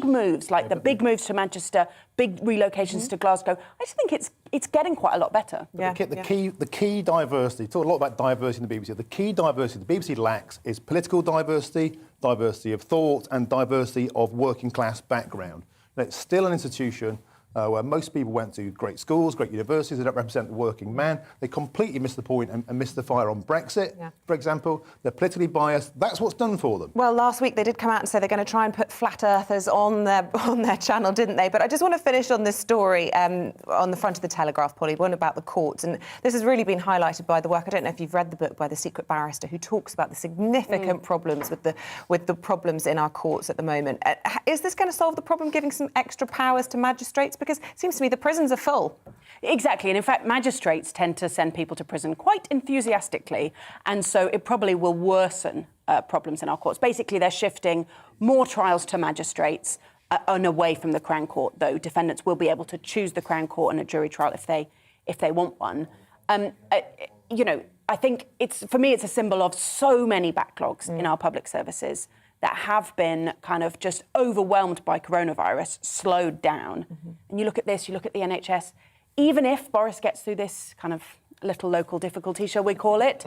moves, like the big moves to Manchester, big relocations to Glasgow. I just think it's getting quite a lot better. The key diversity, talk a lot about diversity in the BBC. The key diversity the BBC lacks is political diversity, diversity of thought, and diversity of working class background. It's still an institution where most people went to great schools, great universities, they don't represent the working man. They completely missed the point and missed the fire on Brexit, for example. They're politically biased. That's what's done for them. Well, last week they did come out and say they're going to try and put flat earthers on their channel, didn't they? But I just want to finish on this story on the front of the Telegraph, Polly, one about the courts. And this has really been highlighted by the work, I don't know if you've read the book, by the secret barrister who talks about the significant problems with the problems in our courts at the moment. Is this going to solve the problem, giving some extra powers to magistrates? Because it seems to me the prisons are full. Exactly. And in fact, magistrates tend to send people to prison quite enthusiastically. And so it probably will worsen problems in our courts. Basically, they're shifting more trials to magistrates and away from the Crown Court, though defendants will be able to choose the Crown Court and a jury trial if they want one. You know, I think for me, it's a symbol of so many backlogs in our public services that have been kind of just overwhelmed by coronavirus, slowed down. And you look at this, you look at the NHS, even if Boris gets through this kind of little local difficulty, shall we call it,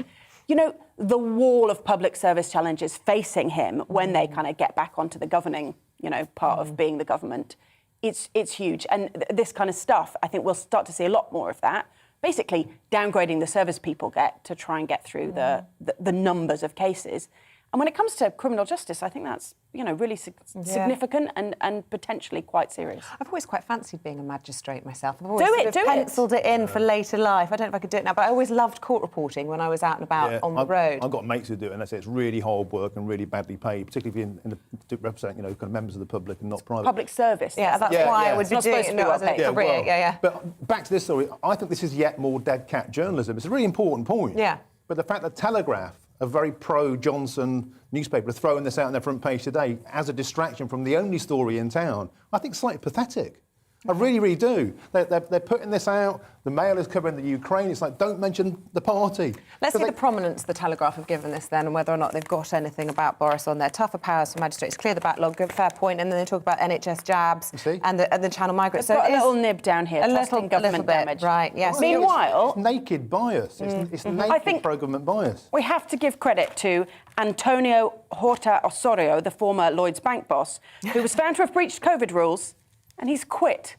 you know, the wall of public service challenges facing him when they kind of get back onto the governing, you know, part of being the government, it's huge. And this kind of stuff, I think we'll start to see a lot more of that. Basically downgrading the service people get to try and get through the numbers of cases. And when it comes to criminal justice, I think that's, you know, really significant and potentially quite serious. I've always quite fancied being a magistrate myself. I've always penciled it in for later life. I don't know if I could do it now, but I always loved court reporting when I was out and about on the road. I've got mates who do it, and they say it's really hard work and really badly paid, particularly if you're representing, you know, kind of members of the public and not private. Public service. Yeah, that's why I would be doing it as a career. But back to this story, I think this is yet more dead cat journalism. It's a really important point. Yeah. But the fact that Telegraph, a very pro-Johnson newspaper, are throwing this out on their front page today as a distraction from the only story in town, I think slightly pathetic. I really, really do. They're putting this out. The Mail is covering the Ukraine. It's like, don't mention the party. Let's see the prominence the Telegraph have given this then, and whether or not they've got anything about Boris on there. Tougher powers for magistrates, clear the backlog, good, fair point. And then they talk about NHS jabs and the Channel migrants. So a little nib down here, testing government damage. Right, yes. Meanwhile... It's naked bias. It's naked pro-government bias. We have to give credit to Antonio Horta Osorio, the former Lloyds Bank boss, who was found to have breached COVID rules, and he's quit.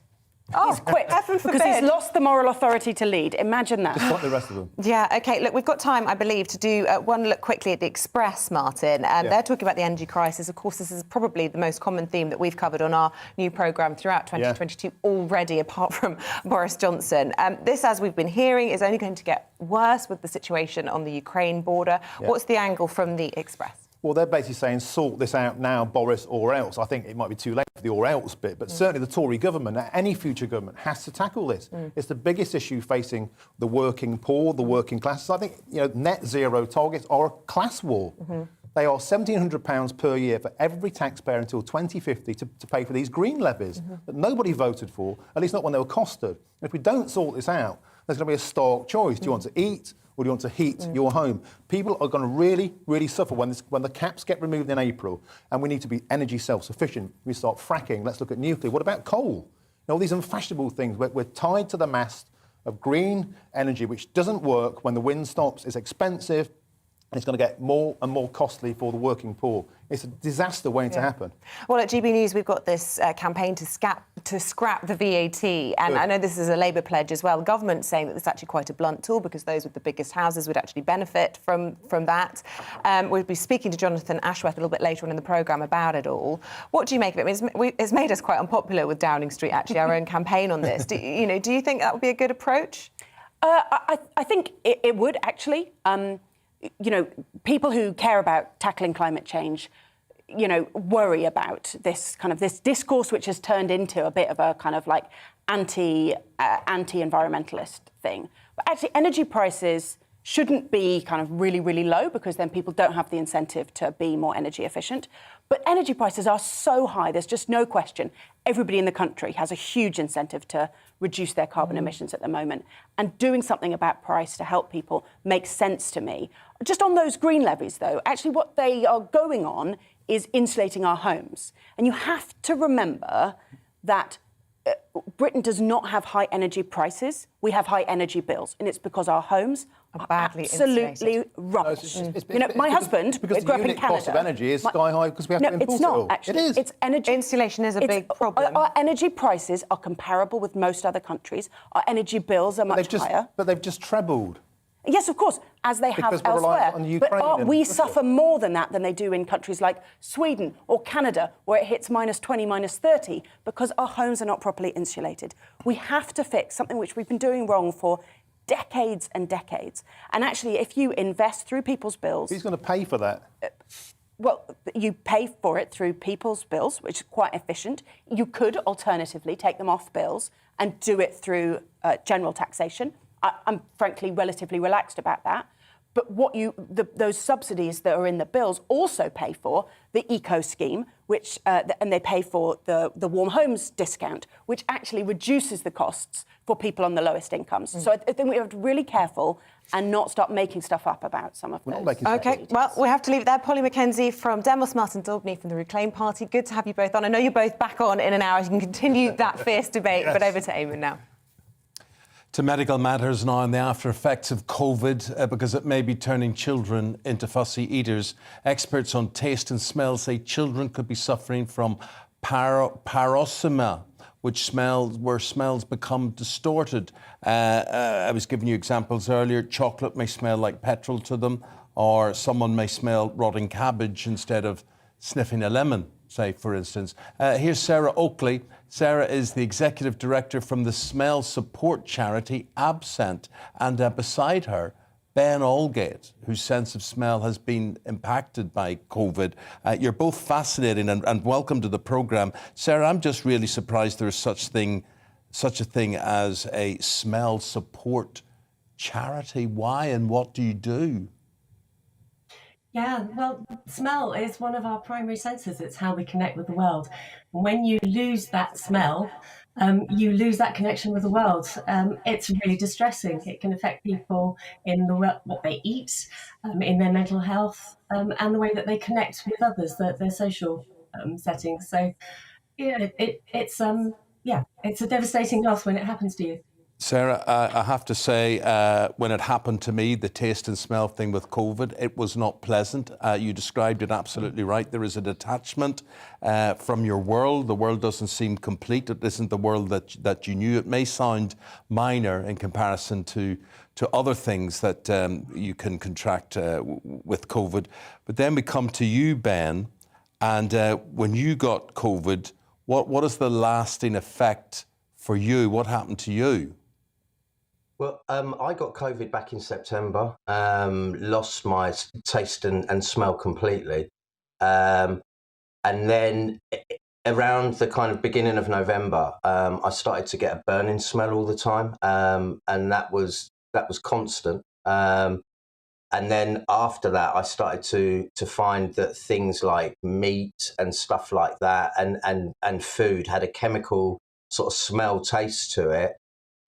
He's quit because he's lost the moral authority to lead. Imagine that. Just like the rest of them. Yeah, OK. Look, we've got time, I believe, to do one look quickly at the Express, Martin. They're talking about the energy crisis. Of course, this is probably the most common theme that we've covered on our new programme throughout 2022 already, apart from Boris Johnson. This, as we've been hearing, is only going to get worse with the situation on the Ukraine border. What's the angle from the Express? Well, they're basically saying, sort this out now, Boris, or else. I think it might be too late for the or else bit, but certainly the Tory government, any future government, has to tackle this. It's the biggest issue facing the working poor, the working classes. I think, you know, net zero targets are a class war. They are £1,700 per year for every taxpayer until 2050 to pay for these green levies that nobody voted for, at least not when they were costed. And if we don't sort this out, there's going to be a stark choice. Do you want to eat or do you want to heat your home? People are going to really, really suffer when the caps get removed in April, and we need to be energy self-sufficient. We start fracking. Let's look at nuclear. What about coal? You know, all these unfashionable things. We're tied to the mast of green energy, which doesn't work when the wind stops. It's expensive, and it's going to get more and more costly for the working poor. It's a disaster waiting to happen. Well, at GBNews, we've got this campaign to scrap the VAT. And I know this is a Labour pledge as well. The government's saying that it's actually quite a blunt tool because those with the biggest houses would actually benefit from that. We'll be speaking to Jonathan Ashworth a little bit later on in the programme about it all. What do you make of it? I mean, it's made us quite unpopular with Downing Street, actually, our own campaign on this. Do you think that would be a good approach? I think it would, actually. You know, people who care about tackling climate change, you know, worry about this discourse which has turned into a bit of a kind of like anti-environmentalist thing. But actually, energy prices shouldn't be kind of really, really low because then people don't have the incentive to be more energy efficient. But energy prices are so high, there's just no question. Everybody in the country has a huge incentive to reduce their carbon emissions at the moment. And doing something about price to help people makes sense to me. Just on those green levies, though, actually what they are going on is insulating our homes. And you have to remember that Britain does not have high energy prices. We have high energy bills, and it's because our homes are badly absolutely insulated. rubbish. It's My husband because grew the up in unit cost of Canada. energy is sky high because we have to import it's it not all. actually. It is. It's energy. Insulation is a big problem. Our energy prices are comparable with most other countries. Our energy bills are much higher. But they've just trebled. Yes, of course, as they have Because we're elsewhere. reliant on Ukraine But and we Russia. suffer more than that than they do in countries like Sweden or Canada, where it hits -20, -30, because our homes are not properly insulated. We have to fix something which we've been doing wrong for decades and decades. And actually, if you invest through people's bills... Who's going to pay for that? Well, you pay for it through people's bills, which is quite efficient. You could alternatively take them off bills and do it through general taxation. I'm frankly relatively relaxed about that. But those subsidies that are in the bills also pay for the eco scheme, which and they pay for the warm homes discount, which actually reduces the costs for people on the lowest incomes. So I think we have to be really careful and not start making stuff up about some of those. OK, well, we have to leave it there. Polly Mackenzie from Demos, Martin Daubney from the Reclaim Party. Good to have you both on. I know you're both back on in an hour. You can continue that fierce debate, but over to Eamonn now. To medical matters now and the after effects of COVID, because it may be turning children into fussy eaters. Experts on taste and smell say children could be suffering from parosmia, where smells become distorted. I was giving you examples earlier. Chocolate may smell like petrol to them, or someone may smell rotting cabbage instead of sniffing a lemon, say, for instance. Here's Sarah Oakley. Sarah is the executive director from the smell support charity Absent, and beside her, Ben Allgate, whose sense of smell has been impacted by COVID. You're both fascinating and welcome to the programme. Sarah, I'm just really surprised there is such a thing as a smell support charity. Why and what do you do? Yeah, well, smell is one of our primary senses. It's how we connect with the world. When you lose that smell, you lose that connection with the world. It's really distressing. It can affect people in what they eat, in their mental health, and the way that they connect with others, their social settings. So, yeah, it's a devastating loss when it happens to you. Sarah, I have to say, when it happened to me, the taste and smell thing with COVID, it was not pleasant. You described it absolutely right. There is a detachment from your world. The world doesn't seem complete. It isn't the world that you knew. It may sound minor in comparison to other things that you can contract with COVID. But then we come to you, Ben, and when you got COVID, what is the lasting effect for you? What happened to you? Well, I got COVID back in September, lost my taste and smell completely. And then around the kind of beginning of November, I started to get a burning smell all the time. And that was constant. And then after that, I started to find that things like meat and stuff like that and food had a chemical sort of smell taste to it.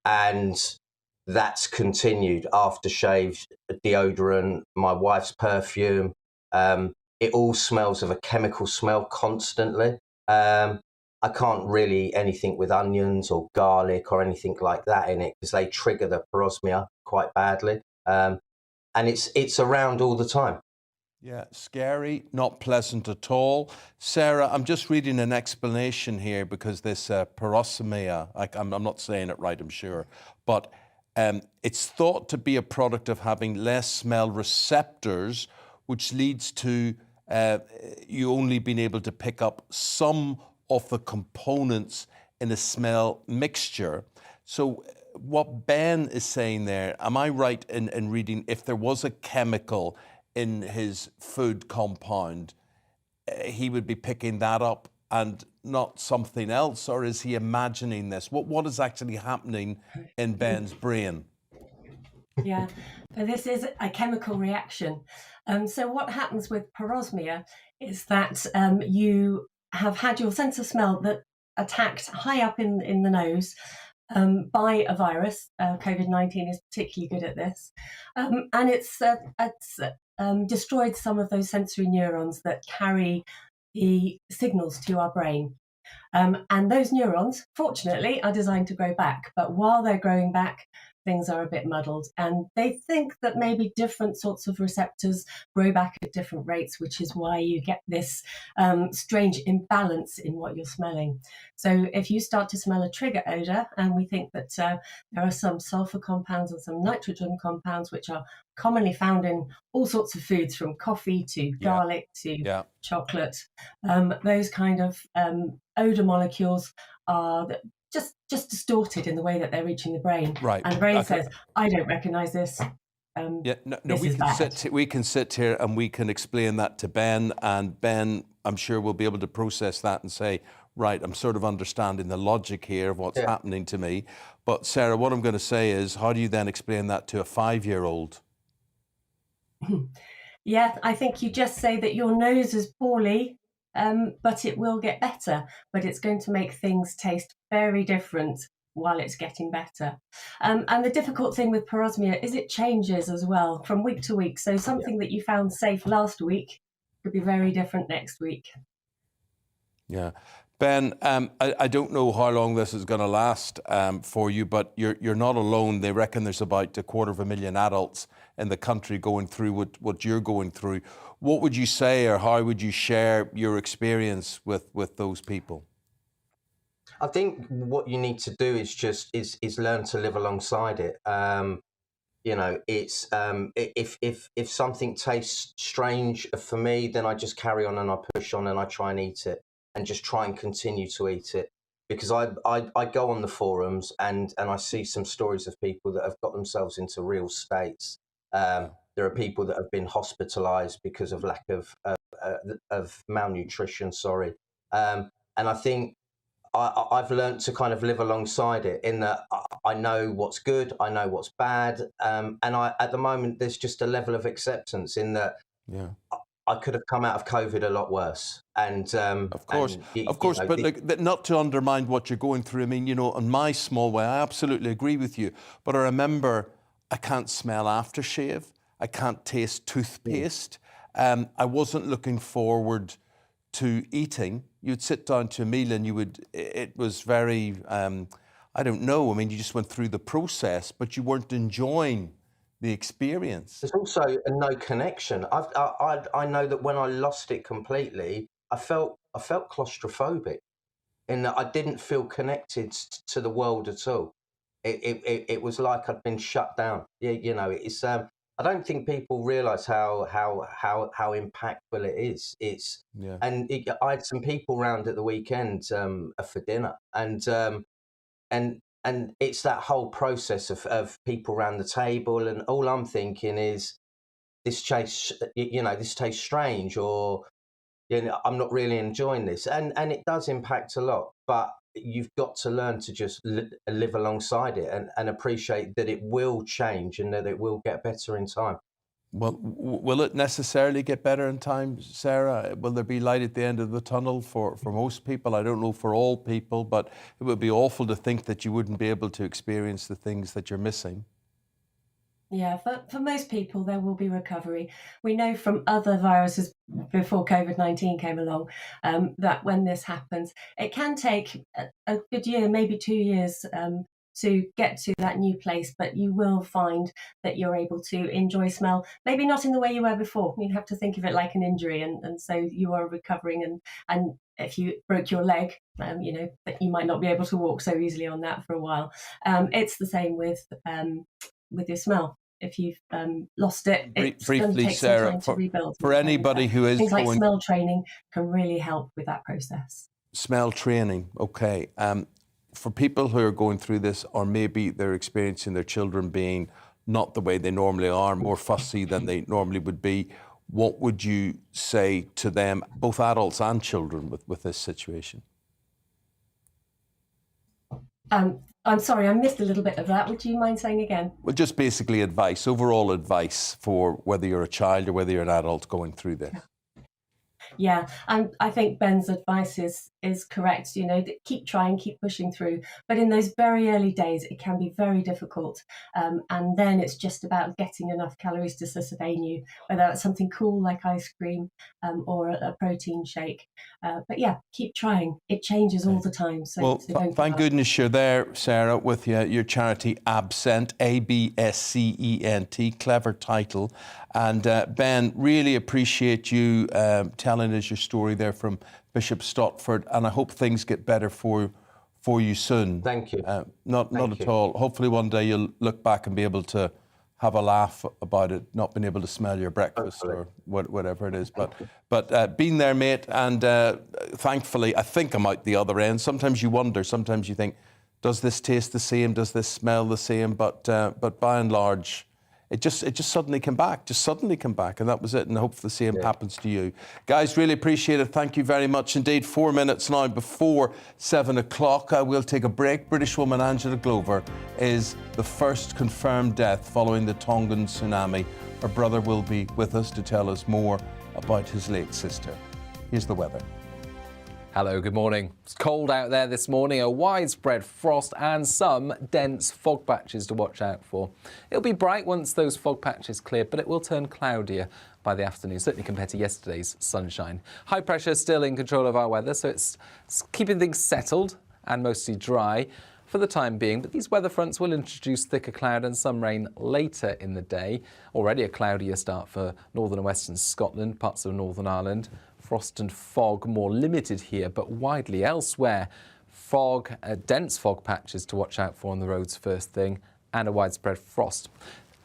And that's continued. Aftershave, deodorant, my wife's perfume. It all smells of a chemical smell constantly. I can't really anything with onions or garlic or anything like that in it because they trigger the parosmia quite badly. And it's around all the time. Yeah, scary, not pleasant at all. Sarah, I'm just reading an explanation here because this parosmia, I'm not saying it right, I'm sure, but it's thought to be a product of having less smell receptors, which leads to you only being able to pick up some of the components in a smell mixture. So what Ben is saying there, am I right in reading, if there was a chemical in his food compound, he would be picking that up and not something else, or is he imagining this? What is actually happening in Ben's brain? Yeah, but this is a chemical reaction. So what happens with parosmia is that you have had your sense of smell that attacked high up in the nose by a virus. COVID-19 is particularly good at this. And it's destroyed some of those sensory neurons that carry the signals to our brain. And those neurons, fortunately, are designed to grow back. But while they're growing back, things are a bit muddled. And they think that maybe different sorts of receptors grow back at different rates, which is why you get this strange imbalance in what you're smelling. So if you start to smell a trigger odour, and we think that there are some sulfur compounds and some nitrogen compounds, which are commonly found in all sorts of foods, from coffee to garlic to chocolate, those kind of odour molecules are just distorted in the way that they're reaching the brain. Right. And the brain says, I don't recognise this. We can sit here and we can explain that to Ben, and Ben, I'm sure, will be able to process that and say, right, I'm sort of understanding the logic here of what's happening to me. But Sarah, what I'm going to say is, how do you then explain that to a 5-year-old? Yeah, I think you just say that your nose is poorly, but it will get better. But it's going to make things taste very different while it's getting better. And the difficult thing with parosmia is it changes as well from week to week. So something that you found safe last week could be very different next week. Yeah. Ben, I don't know how long this is going to last for you, but you're not alone. They reckon there's about 250,000 adults in the country going through what you're going through. What would you say, or how would you share your experience with those people? I think what you need to do is learn to live alongside it. You know, it's if something tastes strange for me, then I just carry on and I push on and I try and eat it, and just try and continue to eat it. Because I go on the forums and I see some stories of people that have got themselves into real states. There are people that have been hospitalised because of lack of malnutrition. And I think I've learned to kind of live alongside it, in that I know what's good, I know what's bad, and at the moment there's just a level of acceptance in that. I could have come out of COVID a lot worse, and of course, but not to undermine what you're going through. I mean, you know, in my small way, I absolutely agree with you. But I remember, I can't smell aftershave, I can't taste toothpaste. I wasn't looking forward to eating. You'd sit down to a meal and it was very, I don't know, I mean, you just went through the process, but you weren't enjoying the experience. There's also a no connection. I know that when I lost it completely, I felt claustrophobic, in that I didn't feel connected to the world at all. It was like I'd been shut down. You know, it's I don't think people realise how impactful it is. I had some people round at the weekend for dinner, and it's that whole process of people around the table, and all I'm thinking is, this tastes strange, or I'm not really enjoying this, and it does impact a lot. But you've got to learn to just live alongside it and appreciate that it will change and that it will get better in time. Well, will it necessarily get better in time, Sarah? Will there be light at the end of the tunnel for most people? I don't know for all people, but it would be awful to think that you wouldn't be able to experience the things that you're missing. Yeah, for most people, there will be recovery. We know from other viruses before COVID-19 came along that when this happens, it can take a good year, maybe 2 years to get to that new place, but you will find that you're able to enjoy smell, maybe not in the way you were before. You have to think of it like an injury, and so you are recovering, and if you broke your leg, you know, that you might not be able to walk so easily on that for a while. It's the same with your smell. If you've lost it, it's going to take Sarah, some time to rebuild. For anybody who is things like smell training can really help with that process. Smell training, okay. For people who are going through this, or maybe they're experiencing their children being not the way they normally are, more fussy than they normally would be, what would you say to them, both adults and children, with this situation? I'm sorry, I missed a little bit of that. Would you mind saying again? Well, just basically advice, overall advice for whether you're a child or whether you're an adult going through this. Yeah, I think Ben's advice is is correct. You know, keep trying, keep pushing through. But in those very early days, it can be very difficult. And then it's just about getting enough calories to sustain you, whether that's something cool like ice cream or a protein shake. But yeah, keep trying. It changes all the time. So, Well, so don't give thank up. goodness you're there, Sarah, with your charity Absent, ABSCENT, clever title. And Ben, really appreciate you telling us your story there from Bishop Stotford, and I hope things get better for you soon. Thank you. Not at all. Hopefully one day you'll look back and be able to have a laugh about it, not being able to smell your breakfast or whatever it is. But being there, mate, and thankfully I think I'm out the other end. Sometimes you wonder, sometimes you think, does this taste the same? Does this smell the same? But by and large, it just suddenly came back, and that was it, and I hope the same happens to you. Guys, really appreciate it. Thank you very much indeed. 4 minutes now before 7 o'clock. We'll take a break. British woman Angela Glover is the first confirmed death following the Tongan tsunami. Her brother will be with us to tell us more about his late sister. Here's the weather. Hello, good morning. It's cold out there this morning, a widespread frost and some dense fog patches to watch out for. It'll be bright once those fog patches clear, but it will turn cloudier by the afternoon, certainly compared to yesterday's sunshine. High pressure still in control of our weather, so it's keeping things settled and mostly dry for the time being, but these weather fronts will introduce thicker cloud and some rain later in the day. Already a cloudier start for northern and western Scotland, parts of Northern Ireland. Frost and fog more limited here, but widely elsewhere. Fog, dense fog patches to watch out for on the roads first thing, and a widespread frost.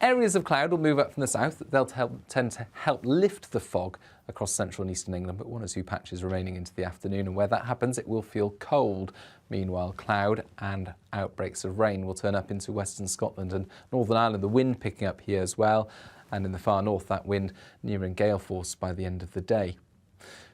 Areas of cloud will move up from the south. They'll tend to help lift the fog across central and eastern England, but 1 or 2 patches remaining into the afternoon. And where that happens, it will feel cold. Meanwhile, cloud and outbreaks of rain will turn up into western Scotland and Northern Ireland. The wind picking up here as well. And in the far north, that wind nearing gale force by the end of the day.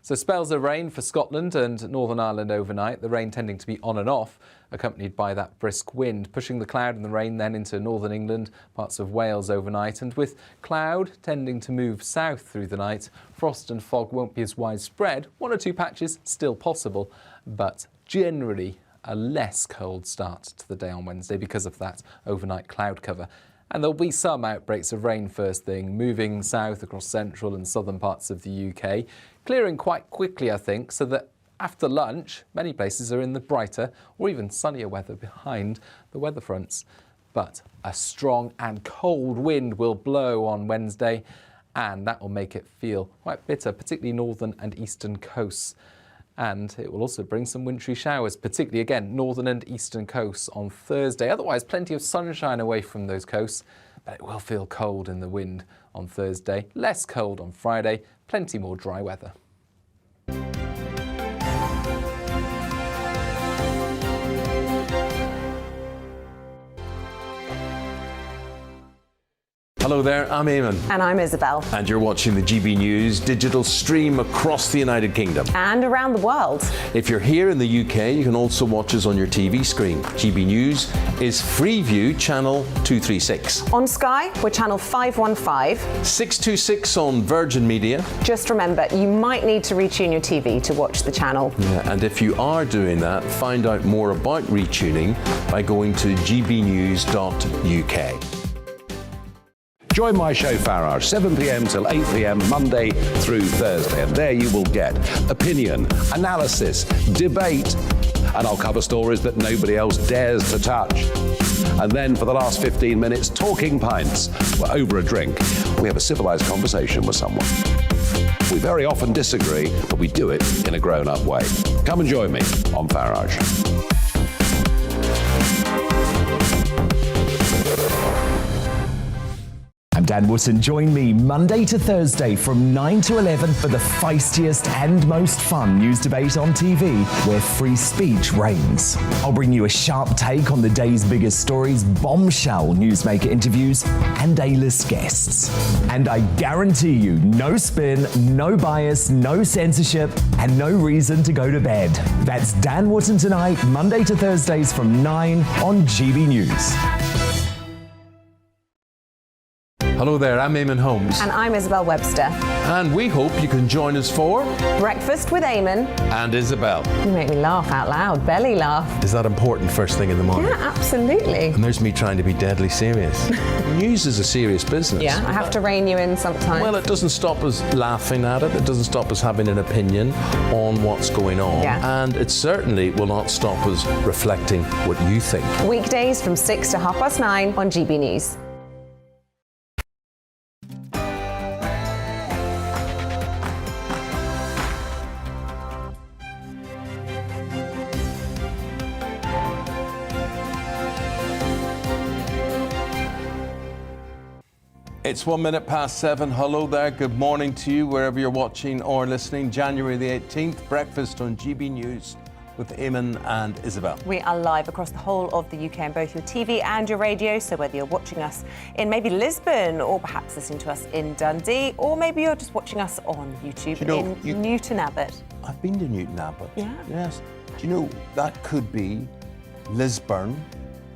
So spells of rain for Scotland and Northern Ireland overnight, the rain tending to be on and off, accompanied by that brisk wind, pushing the cloud and the rain then into northern England, parts of Wales overnight, and with cloud tending to move south through the night, frost and fog won't be as widespread. 1 or 2 patches still possible, but generally a less cold start to the day on Wednesday because of that overnight cloud cover. And there'll be some outbreaks of rain first thing, moving south across central and southern parts of the UK, clearing quite quickly, I think, so that after lunch, many places are in the brighter or even sunnier weather behind the weather fronts. But a strong and cold wind will blow on Wednesday, and that will make it feel quite bitter, particularly northern and eastern coasts. And it will also bring some wintry showers, particularly, again, northern and eastern coasts on Thursday. Otherwise, plenty of sunshine away from those coasts, but it will feel cold in the wind on Thursday. Less cold on Friday, plenty more dry weather. Hello there, I'm Eamonn. And I'm Isabel. And you're watching the GB News digital stream across the United Kingdom. And around the world. If you're here in the UK, you can also watch us on your TV screen. GB News is Freeview channel 236. On Sky, we're channel 515. 626 on Virgin Media. Just remember, you might need to retune your TV to watch the channel. Yeah, and if you are doing that, find out more about retuning by going to gbnews.uk. Join my show Farage, 7 p.m. till 8 p.m. Monday through Thursday. And there you will get opinion, analysis, debate, and I'll cover stories that nobody else dares to touch. And then for the last 15 minutes, talking pints. We're over a drink. We have a civilized conversation with someone. We very often disagree, but we do it in a grown-up way. Come and join me on Farage. I'm Dan Wootton. Join me Monday to Thursday from 9 to 11 for the feistiest and most fun news debate on TV, where free speech reigns. I'll bring you a sharp take on the day's biggest stories, bombshell newsmaker interviews, and A-list guests. And I guarantee you, no spin, no bias, no censorship, and no reason to go to bed. That's Dan Wootton tonight, Monday to Thursdays from 9 on GB News. Hello there, I'm Eamonn Holmes. And I'm Isabel Webster. And we hope you can join us for Breakfast with Eamonn and Isabel. You make me laugh out loud, belly laugh. Is that important first thing in the morning? Yeah, absolutely. And there's me trying to be deadly serious. News is a serious business. Yeah, I have to rein you in sometimes. Well, it doesn't stop us laughing at it. It doesn't stop us having an opinion on what's going on. Yeah. And it certainly will not stop us reflecting what you think. Weekdays from 6 to 9:30 on GB News. It's 7:01. Hello there. Good morning to you, wherever you're watching or listening. January the 18th, breakfast on GB News with Eamonn and Isabel. We are live across the whole of the UK on both your TV and your radio. So whether you're watching us in maybe Lisbon or perhaps listening to us in Dundee, or maybe you're just watching us on YouTube in Newton Abbot. I've been to Newton Abbot. Yeah. Yes. Do you know, that could be Lisburn,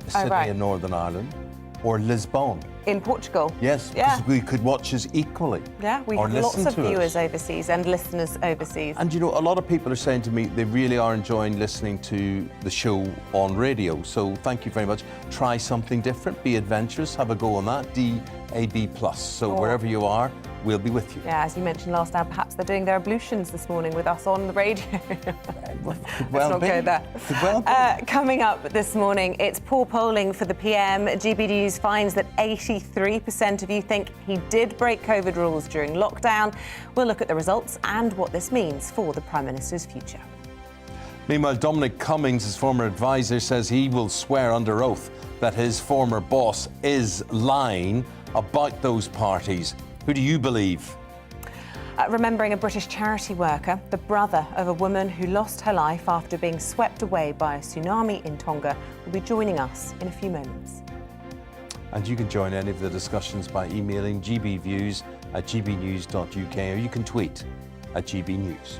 a city in Northern Ireland, or Lisbon. In Portugal. Yes, Yeah. because we could watch us equally. Yeah, we or have lots listen of to us. viewers overseas and listeners overseas. And you know, a lot of people are saying to me they really are enjoying listening to the show on radio. So thank you very much. Try something different, be adventurous, have a go on that. DAB+. So wherever you are, we'll be with you. Yeah, as you mentioned last hour, perhaps they're doing their ablutions this morning with us on the radio. Could Let's well not be. go there. Could well be. Coming up this morning, it's poor polling for the PM. GB News finds that 83% of you think he did break COVID rules during lockdown. We'll look at the results and what this means for the Prime Minister's future. Meanwhile, Dominic Cummings, his former advisor, says he will swear under oath that his former boss is lying about those parties. Who do you believe? Remembering a British charity worker, the brother of a woman who lost her life after being swept away by a tsunami in Tonga, will be joining us in a few moments. And you can join any of the discussions by emailing gbviews@gbnews.uk, or you can tweet @gbnews.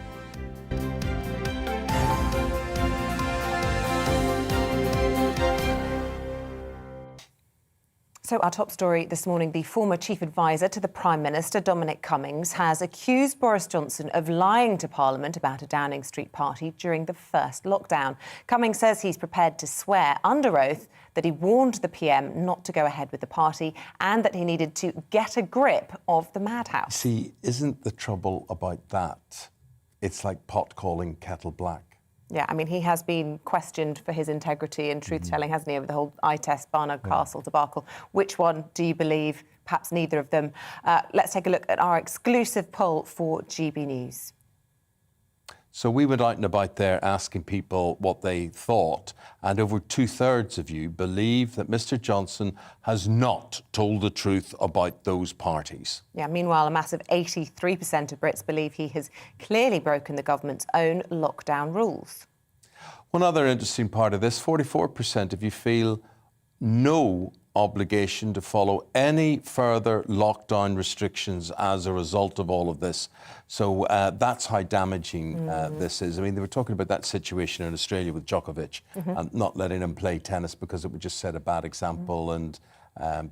So our top story this morning, the former chief advisor to the Prime Minister, Dominic Cummings, has accused Boris Johnson of lying to Parliament about a Downing Street party during the first lockdown. Cummings says he's prepared to swear under oath that he warned the PM not to go ahead with the party and that he needed to get a grip of the madhouse. See, isn't the trouble about that? It's like pot calling kettle black. Yeah, I mean, he has been questioned for his integrity and truth-telling, hasn't he, over the whole eye test Barnard Castle debacle. Which one do you believe? Perhaps neither of them. Let's take a look at our exclusive poll for GB News. So we went out and about there asking people what they thought, and over 2/3 of you believe that Mr Johnson has not told the truth about those parties. Yeah, meanwhile, a massive 83% of Brits believe he has clearly broken the government's own lockdown rules. One other interesting part of this, 44% of you feel no obligation to follow any further lockdown restrictions as a result of all of this. So that's how damaging this is. I mean, they were talking about that situation in Australia with Djokovic and not letting him play tennis because it would just set a bad example and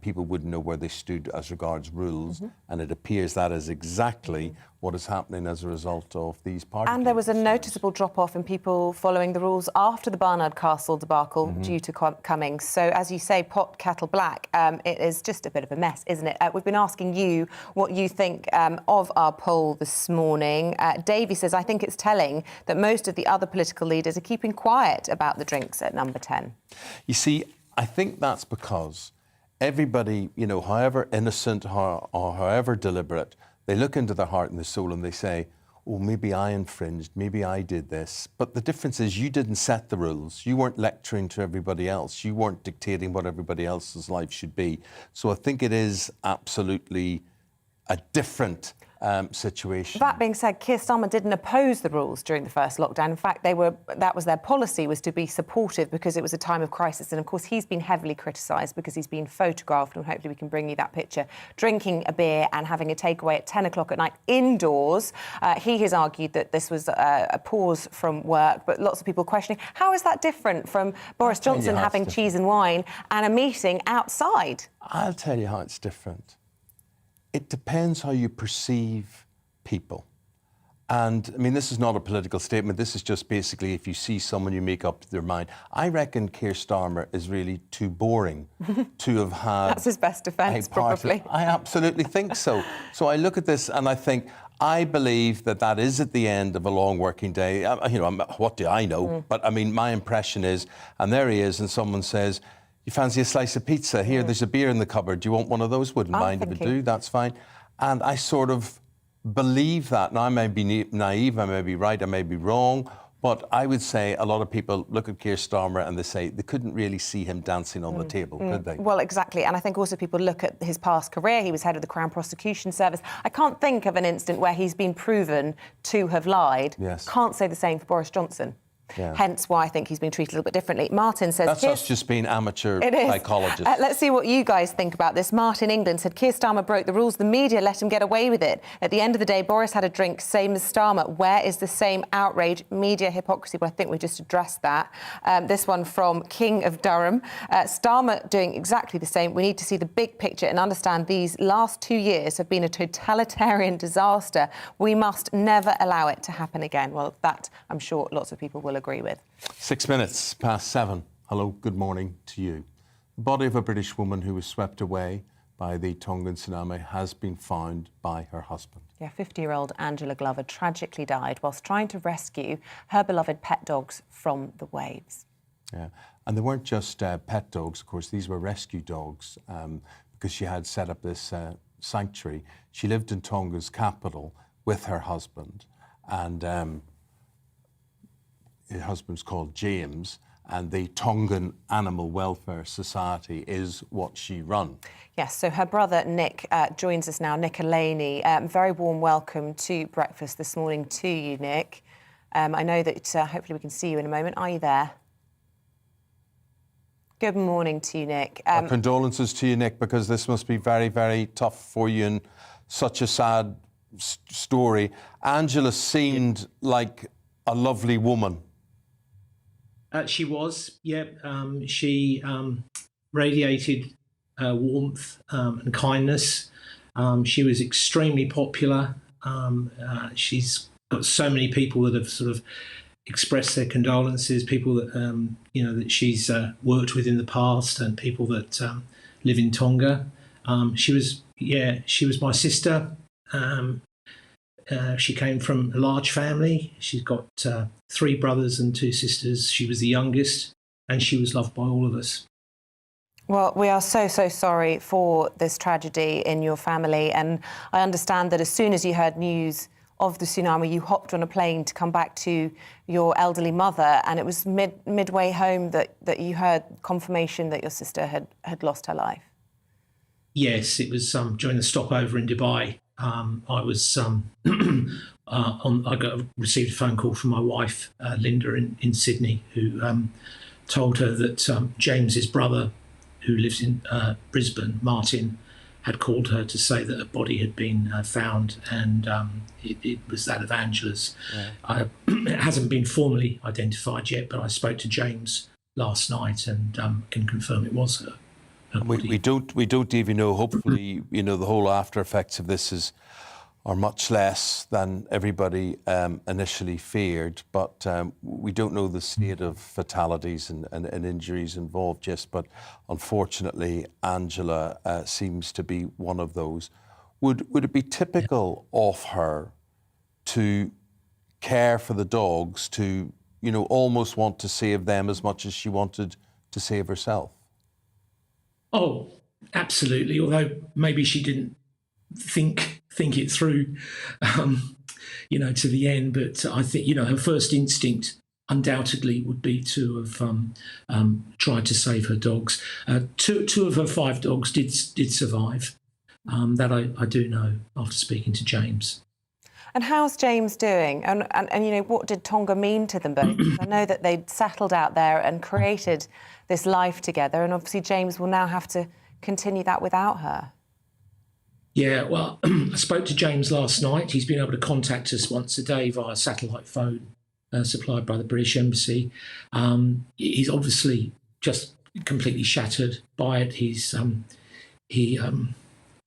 people wouldn't know where they stood as regards rules. And it appears that is exactly what is happening as a result of these parties. And there was a noticeable drop-off in people following the rules after the Barnard Castle debacle due to Cummings. So, as you say, pot, kettle black, it is just a bit of a mess, isn't it? We've been asking you what you think of our poll this morning. Davey says, I think it's telling that most of the other political leaders are keeping quiet about the drinks at number 10. You see, I think that's because everybody, you know, however innocent or however deliberate, they look into their heart and their soul and they say, oh, maybe I infringed, maybe I did this. But the difference is you didn't set the rules. You weren't lecturing to everybody else. You weren't dictating what everybody else's life should be. So I think it is absolutely a different situation. That being said, Keir Starmer didn't oppose the rules during the first lockdown. In fact, that was their policy, was to be supportive because it was a time of crisis. And of course, he's been heavily criticised because he's been photographed, and hopefully we can bring you that picture, drinking a beer and having a takeaway at 10 o'clock at night indoors. He has argued that this was a pause from work, but lots of people questioning, how is that different from Boris Johnson having cheese and wine and a meeting outside? I'll tell you how it's different. it depends how you perceive people. And I mean, this is not a political statement. This is just basically if you see someone, you make up their mind. I reckon Keir Starmer is really too boring to have had. That's his best defence, probably. I absolutely think so. So I look at this and I think, I believe that that is at the end of a long working day. You know, what do I know? But I mean, my impression is, and there he is, and someone says, you fancy a slice of pizza? Here, there's a beer in the cupboard. Do you want one of those? Wouldn't mind if I do. That's fine. And I sort of believe that. Now, I may be naive, I may be right, I may be wrong, but I would say a lot of people look at Keir Starmer and they say they couldn't really see him dancing on the table, could they? Well, exactly. And I think also people look at his past career. He was head of the Crown Prosecution Service. I can't think of an instant where he's been proven to have lied. Yes. Can't say the same for Boris Johnson. Yeah. Hence why I think he's been treated a little bit differently. Martin says... That's us just being amateur psychologists. Let's see what you guys think about this. Martin England said, Keir Starmer broke the rules. The media let him get away with it. At the end of the day, Boris had a drink, same as Starmer. Where is the same outrage? Media hypocrisy. Well, I think we just addressed that. This one from King of Durham. Starmer doing exactly the same. We need to see the big picture and understand these last 2 years have been a totalitarian disaster. We must never allow it to happen again. Well, that, I'm sure, lots of people will agree with. 6 minutes past 7. Hello, good morning to you. The body of a British woman who was swept away by the Tongan tsunami has been found by her husband. Yeah, 50-year-old Angela Glover tragically died whilst trying to rescue her beloved pet dogs from the waves. Yeah, and they weren't just pet dogs, of course. These were rescue dogs because she had set up this sanctuary. She lived in Tonga's capital with her husband, and her husband's called James, and the Tongan Animal Welfare Society is what she runs. Yes, so her brother Nick joins us now, Nick Alaney. Very warm welcome to breakfast this morning to you, Nick. I know that hopefully we can see you in a moment. Are you there? Good morning to you, Nick. Our condolences to you, Nick, because this must be very, very tough for you and such a sad story. Angela seemed like a lovely woman. She was, yeah. She radiated warmth and kindness. She was extremely popular. She's got so many people that have sort of expressed their condolences, people that, that she's worked with in the past, and people that live in Tonga. She was my sister. She came from a large family. She's got 3 brothers and 2 sisters. She was the youngest, and she was loved by all of us. Well, we are so sorry for this tragedy in your family, and I understand that as soon as you heard news of the tsunami, you hopped on a plane to come back to your elderly mother, and it was midway home that you heard confirmation that your sister had lost her life. Yes, it was during the stopover in Dubai. I was received a phone call from my wife, Linda, in Sydney, who told her that James's brother, who lives in Brisbane, Martin, had called her to say that a body had been found, and it was that of Angela's. Yeah. It hasn't been formally identified yet, but I spoke to James last night and can confirm it was her. We don't even know. Hopefully, the whole after effects of this are much less than everybody initially feared. But we don't know the state of fatalities and injuries involved. Just, but unfortunately, Angela seems to be one of those. Would it be typical of her to care for the dogs, to almost want to save them as much as she wanted to save herself? Oh, absolutely. Although maybe she didn't think it through, to the end. But I think, her first instinct undoubtedly would be to have tried to save her dogs. Two of her 5 dogs did survive. That I do know after speaking to James. And how's James doing? And what did Tonga mean to them both? I know that they'd settled out there and created this life together, and obviously James will now have to continue that without her. Yeah, well, I spoke to James last night. He's been able to contact us once a day via satellite phone supplied by the British Embassy. He's obviously just completely shattered by it. He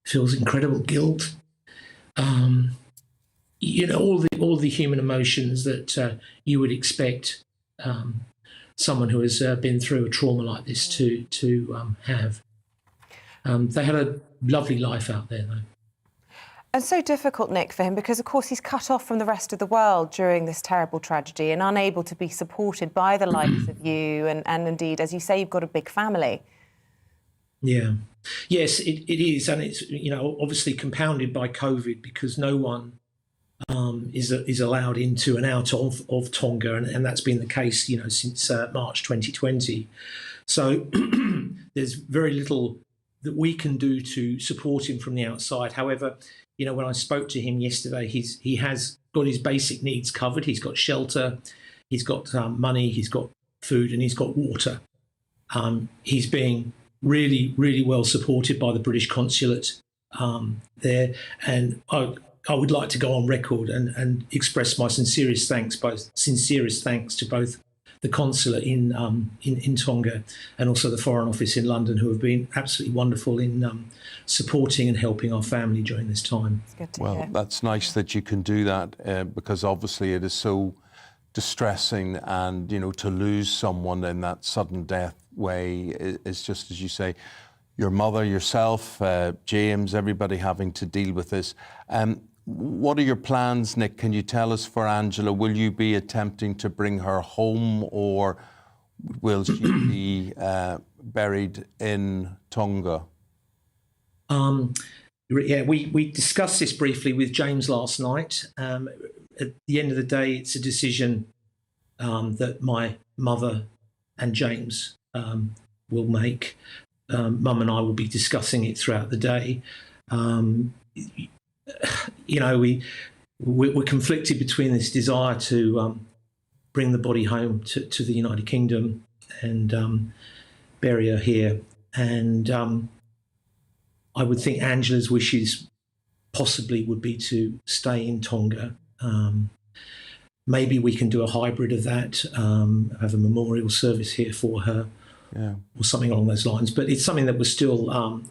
feels incredible guilt. All the human emotions that you would expect someone who has been through a trauma like this to have. They had a lovely life out there, though. And so difficult, Nick, for him, because, of course, he's cut off from the rest of the world during this terrible tragedy and unable to be supported by the likes of you. And indeed, as you say, you've got a big family. Yeah. Yes, it is. And it's, obviously compounded by COVID, because no one is allowed into and out of Tonga. And that's been the case, since March 2020. So there's very little that we can do to support him from the outside. However, when I spoke to him yesterday, he has got his basic needs covered. He's got shelter, he's got money, he's got food, and he's got water. He's being really, really well supported by the British consulate there. And I would like to go on record and express my sincerest thanks to both the consulate in Tonga and also the Foreign Office in London, who have been absolutely wonderful in supporting and helping our family during this time. Well, that's nice that you can do that, because obviously it is so distressing, and to lose someone in that sudden death way is just, as you say, your mother, yourself, James, everybody having to deal with this. What are your plans, Nick? Can you tell us for Angela? Will you be attempting to bring her home, or will she be buried in Tonga? We discussed this briefly with James last night. At the end of the day, it's a decision that my mother and James will make. Mum and I will be discussing it throughout the day. We're conflicted between this desire to bring the body home to the United Kingdom and bury her here. And I would think Angela's wishes possibly would be to stay in Tonga. Maybe we can do a hybrid of that, have a memorial service here for her, or something along those lines. But it's something that we're still,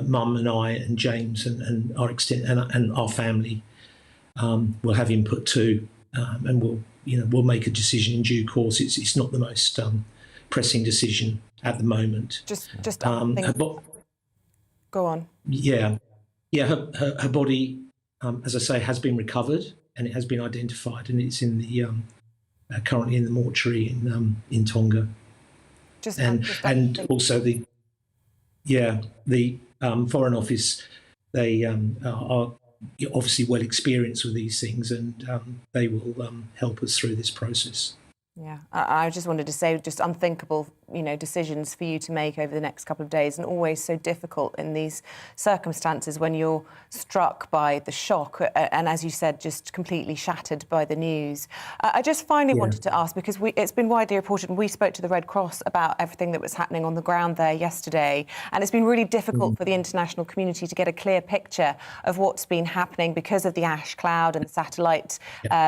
Mum and I and James and our and our family will have input to, and we'll make a decision in due course. It's not the most pressing decision at the moment. Go on. Yeah. Her body, as I say, has been recovered and it has been identified, and it's in the currently in the mortuary in Tonga. Also the Foreign Office, they are obviously well experienced with these things, and they will help us through this process. Yeah, I just wanted to say, just unthinkable, decisions for you to make over the next couple of days, and always so difficult in these circumstances when you're struck by the shock and, as you said, just completely shattered by the news. I just finally wanted to ask, because it's been widely reported, and we spoke to the Red Cross about everything that was happening on the ground there yesterday, and it's been really difficult for the international community to get a clear picture of what's been happening because of the ash cloud and the satellite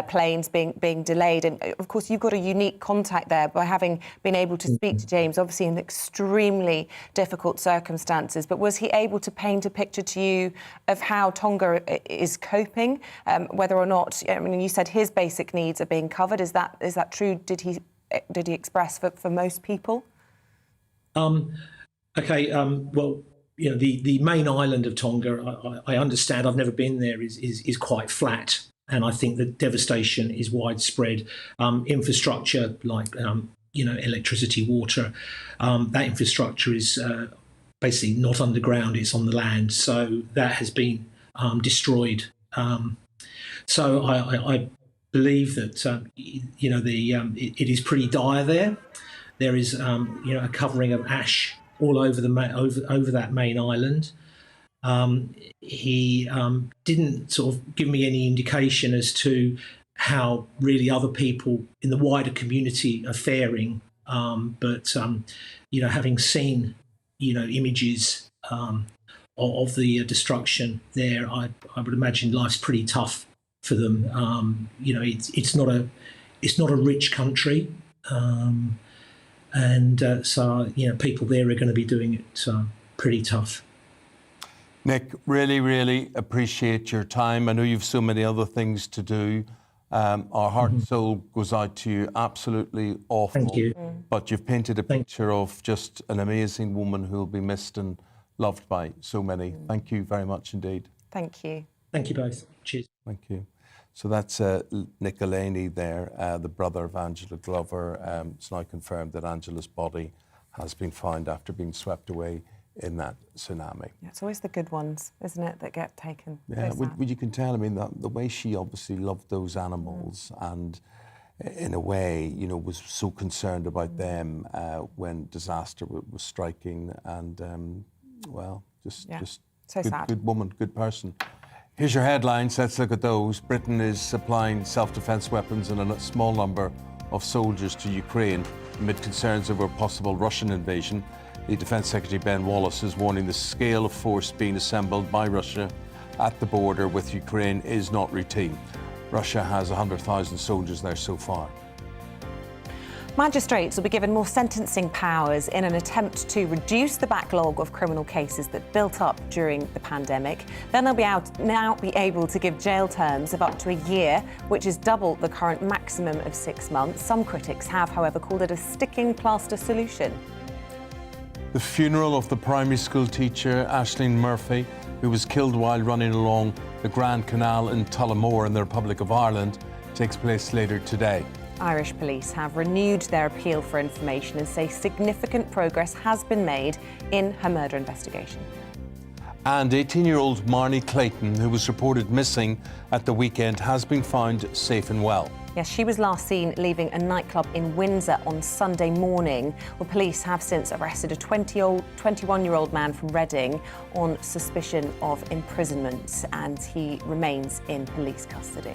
planes being delayed. And of course, you've got a unique contact there by having been able to speak to James, obviously in extremely difficult circumstances. But was he able to paint a picture to you of how Tonga is coping, whether or not, you said his basic needs are being covered. Is that true? Did he express for most people? Well, the main island of Tonga, I understand, I've never been there, is quite flat. And I think the devastation is widespread. Infrastructure like, electricity, water, that infrastructure is basically not underground, it's on the land. So that has been destroyed. So I believe that, it is pretty dire there. There is, a covering of ash all over over that main island. He didn't sort of give me any indication as to how really other people in the wider community are faring. But having seen, images of the destruction there, I would imagine life's pretty tough for them. It's not a rich country, and so people there are going to be doing it pretty tough. Nick, really, really appreciate your time. I know you've so many other things to do. Our heart and soul goes out to you. Absolutely awful. Thank you. But you've painted a picture of just an amazing woman who will be missed and loved by so many. Thank you very much indeed. Thank you. Thank you both. Cheers. Thank you. So that's Nick Elaney there, the brother of Angela Glover. It's now confirmed that Angela's body has been found after being swept away in that tsunami. Yeah, it's always the good ones, isn't it, that get taken? Yeah, you can tell, I mean, the way she obviously loved those animals and in a way, you know, was so concerned about them when disaster was striking and, well, just so sad. Good woman, good person. Here's your headlines. Let's look at those. Britain is supplying self-defense weapons and a small number of soldiers to Ukraine amid concerns over a possible Russian invasion. The Defence Secretary Ben Wallace is warning the scale of force being assembled by Russia at the border with Ukraine is not routine. Russia has 100,000 soldiers there so far. Magistrates will be given more sentencing powers in an attempt to reduce the backlog of criminal cases that built up during the pandemic. Then they'll now be able to give jail terms of up to a year, which is double the current maximum of 6 months. Some critics have, however, called it a sticking plaster solution. The funeral of the primary school teacher, Aisling Murphy, who was killed while running along the Grand Canal in Tullamore in the Republic of Ireland, takes place later today. Irish police have renewed their appeal for information and say significant progress has been made in her murder investigation. And 18-year-old Marnie Clayton, who was reported missing at the weekend, has been found safe and well. Yes, she was last seen leaving a nightclub in Windsor on Sunday morning. Well, police have since arrested a 21-year-old man from Reading on suspicion of imprisonment, and he remains in police custody.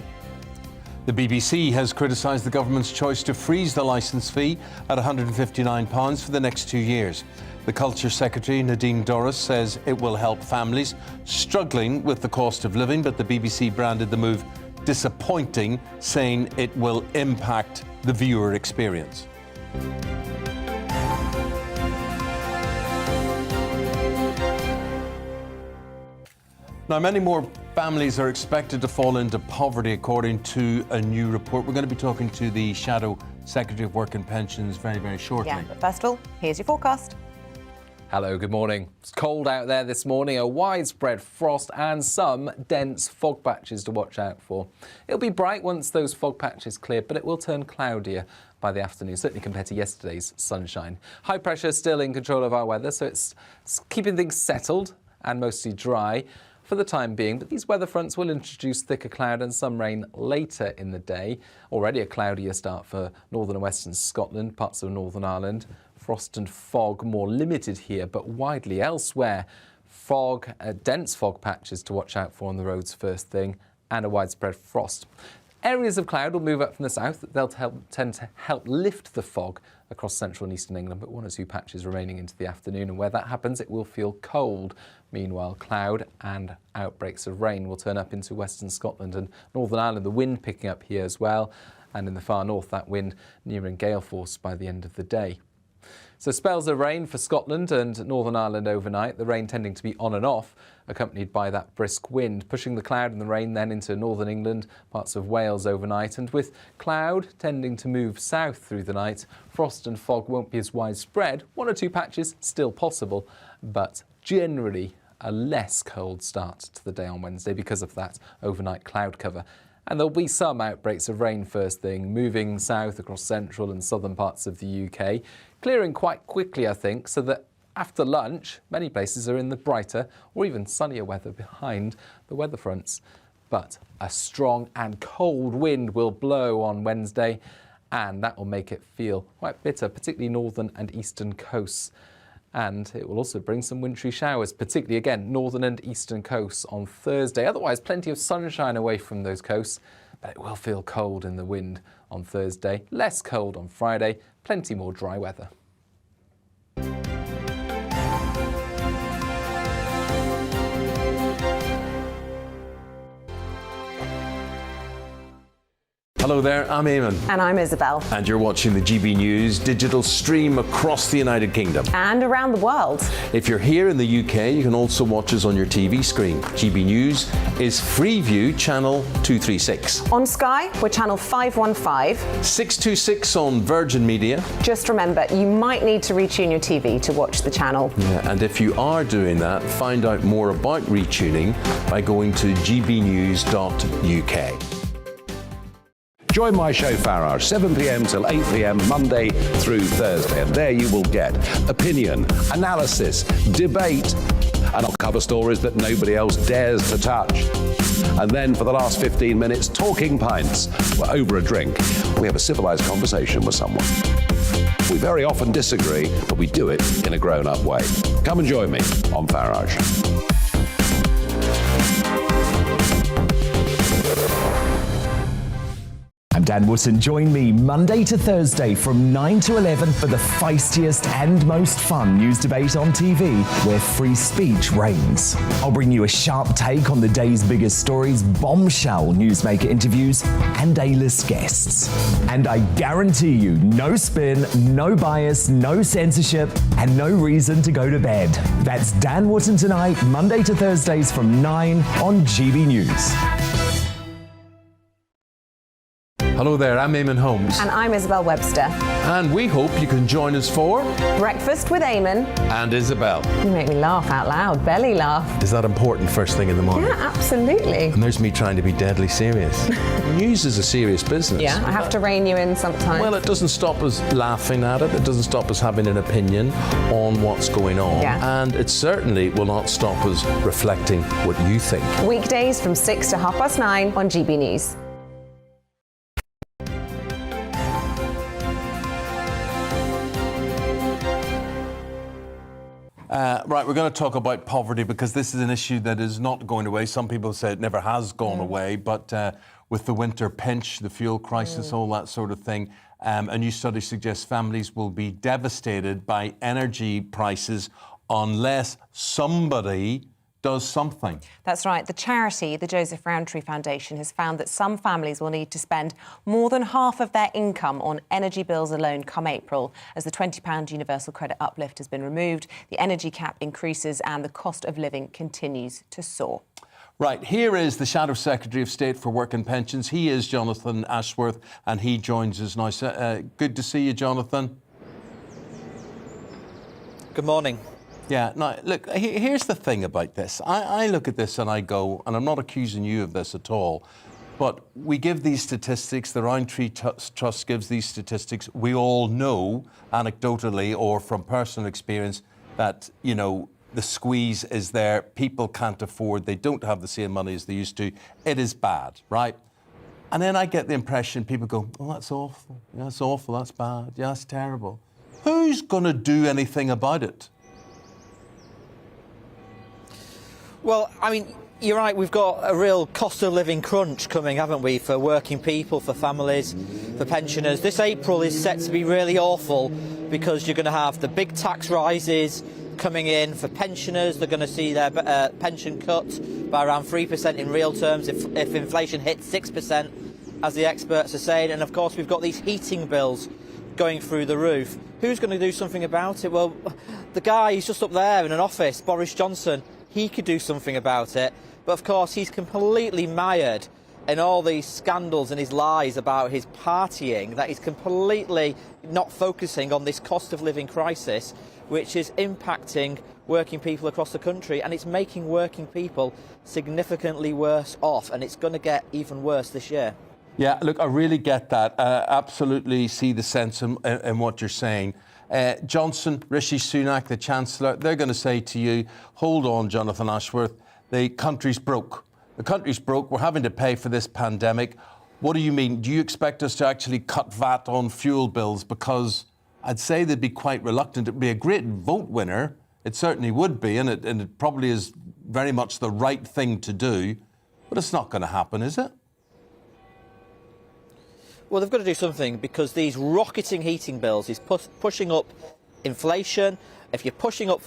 The BBC has criticised the government's choice to freeze the licence fee at £159 for the next 2 years. The Culture Secretary, Nadine Dorris, says it will help families struggling with the cost of living, but the BBC branded the move disappointing, saying it will impact the viewer experience. Now, many more families are expected to fall into poverty, according to a new report. We're going to be talking to the Shadow Secretary of Work and Pensions very, very shortly. Yeah, but first of all, here's your forecast. Hello, good morning. It's cold out there this morning, a widespread frost and some dense fog patches to watch out for. It'll be bright once those fog patches clear, but it will turn cloudier by the afternoon, certainly compared to yesterday's sunshine. High pressure still in control of our weather, so it's keeping things settled and mostly dry for the time being, but these weather fronts will introduce thicker cloud and some rain later in the day. Already a cloudier start for northern and western Scotland, parts of Northern Ireland. Frost and fog more limited here, but widely elsewhere. Fog, dense fog patches to watch out for on the roads first thing, and a widespread frost. Areas of cloud will move up from the south. They'll tend to help lift the fog across central and eastern England, but 1 or 2 patches remaining into the afternoon. And where that happens, it will feel cold. Meanwhile, cloud and outbreaks of rain will turn up into western Scotland and Northern Ireland. The wind picking up here as well. And in the far north, that wind nearing gale force by the end of the day. So spells of rain for Scotland and Northern Ireland overnight, the rain tending to be on and off, accompanied by that brisk wind, pushing the cloud and the rain then into northern England, parts of Wales overnight, and with cloud tending to move south through the night, frost and fog won't be as widespread. 1 or 2 patches still possible, but generally a less cold start to the day on Wednesday because of that overnight cloud cover. And there'll be some outbreaks of rain first thing, moving south across central and southern parts of the UK, clearing quite quickly, I think, so that after lunch, many places are in the brighter or even sunnier weather behind the weather fronts. But a strong and cold wind will blow on Wednesday, and that will make it feel quite bitter, particularly northern and eastern coasts. And it will also bring some wintry showers, particularly, again, northern and eastern coasts on Thursday. Otherwise, plenty of sunshine away from those coasts, but it will feel cold in the wind on Thursday. Less cold on Friday, plenty more dry weather. Hello there, I'm Eamonn. And I'm Isabel. And you're watching the GB News digital stream across the United Kingdom. And around the world. If you're here in the UK, you can also watch us on your TV screen. GB News is Freeview channel 236. On Sky, we're channel 515. 626 on Virgin Media. Just remember, you might need to retune your TV to watch the channel. Yeah, and if you are doing that, find out more about retuning by going to gbnews.uk. Join my show Farage, 7 p.m. till 8 p.m. Monday through Thursday. And there you will get opinion, analysis, debate, and I'll cover stories that nobody else dares to touch. And then for the last 15 minutes, talking pints. We're over a drink. We have a civilised conversation with someone. We very often disagree, but we do it in a grown-up way. Come and join me on Farage. I'm Dan Wootton. Join me Monday to Thursday from 9 to 11 for the feistiest and most fun news debate on TV, where free speech reigns. I'll bring you a sharp take on the day's biggest stories, bombshell newsmaker interviews, and A-list guests. And I guarantee you, no spin, no bias, no censorship, and no reason to go to bed. That's Dan Wootton tonight, Monday to Thursdays from 9 on GB News. Hello there, I'm Eamonn Holmes. And I'm Isabel Webster. And we hope you can join us for Breakfast with Eamonn and Isabel. You make me laugh out loud, belly laugh. Is that important first thing in the morning? Yeah, absolutely. And there's me trying to be deadly serious. News is a serious business. Yeah, I have to rein you in sometimes. Well, it doesn't stop us laughing at it. It doesn't stop us having an opinion on what's going on. Yeah. And it certainly will not stop us reflecting what you think. Weekdays from 6 to 9:30 on GB News. Right, we're going to talk about poverty because this is an issue that is not going away. Some people say it never has gone away, but with the winter pinch, the fuel crisis, all that sort of thing, a new study suggests families will be devastated by energy prices unless somebody does something. That's right. The charity, the Joseph Rowntree Foundation, has found that some families will need to spend more than half of their income on energy bills alone come April. As the £20 universal credit uplift has been removed, the energy cap increases and the cost of living continues to soar. Right, here is the Shadow Secretary of State for Work and Pensions. He is Jonathan Ashworth, and he joins us now. Good to see you, Jonathan. Good morning. Yeah, now, look, here's the thing about this. I look at this and I go, and I'm not accusing you of this at all, but we give these statistics, the Rowntree Trust gives these statistics. We all know, anecdotally or from personal experience, that, you know, the squeeze is there. People can't afford, they don't have the same money as they used to. It is bad, right? And then I get the impression people go, oh, that's awful. Yeah, that's awful, that's bad. Yeah, that's terrible. Who's going to do anything about it? Well, I mean, you're right, we've got a real cost of living crunch coming, haven't we, for working people, for families, for pensioners. This April is set to be really awful because you're going to have the big tax rises coming in for pensioners. They're going to see their pension cut by around 3% in real terms if inflation hits 6%, as the experts are saying. And of course, we've got these heating bills going through the roof. Who's going to do something about it? Well, the guy who's just up there in an office, Boris Johnson, he could do something about it, but of course he's completely mired in all these scandals and his lies about his partying, that he's completely not focusing on this cost of living crisis, which is impacting working people across the country, and it's making working people significantly worse off, and it's going to get even worse this year. Yeah, look, I really get that. Absolutely see the sense in what you're saying. Johnson, Rishi Sunak, the Chancellor, they're going to say to you, hold on, Jonathan Ashworth, the country's broke. The country's broke. We're having to pay for this pandemic. What do you mean? Do you expect us to actually cut VAT on fuel bills? Because I'd say they'd be quite reluctant. It would be a great vote winner. It certainly would be, and it probably is very much the right thing to do. But it's not going to happen, is it? Well, they've got to do something because these rocketing heating bills is pushing up inflation. If you're pushing up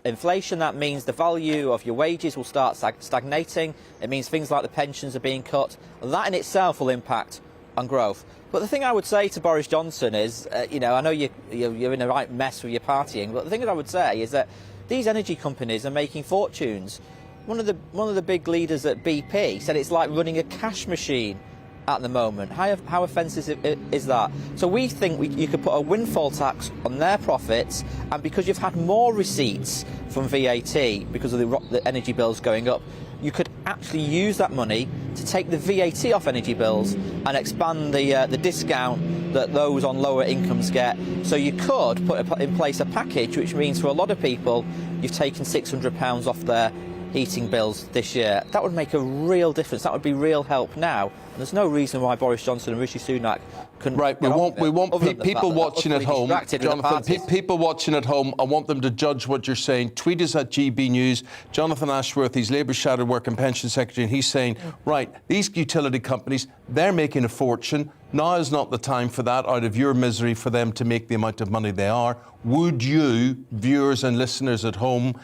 inflation, that means the value of your wages will start stagnating. It means things like the pensions are being cut. That in itself will impact on growth. But the thing I would say to Boris Johnson is, you know, I know you're in a right mess with your partying, but the thing that I would say is that these energy companies are making fortunes. One of the big leaders at BP said it's like running a cash machine at the moment. How offensive is that? So we think you could put a windfall tax on their profits, and because you've had more receipts from VAT because of the energy bills going up, you could actually use that money to take the VAT off energy bills and expand the discount that those on lower incomes get. So you could put in place a package which means for a lot of people you've taken £600 off their heating bills this year. That would make a real difference. That would be real help now. And there's no reason why Boris Johnson and Rishi Sunak couldn't. Right, we want people watching at home, Jonathan, people watching at home, I want them to judge what you're saying. Tweet us at GBNews. Jonathan Ashworth, he's Labour Shadow Work and Pension Secretary, and he's saying, right, these utility companies, they're making a fortune. Now is not the time for that, out of your misery, for them to make the amount of money they are. Would you, viewers and listeners at home,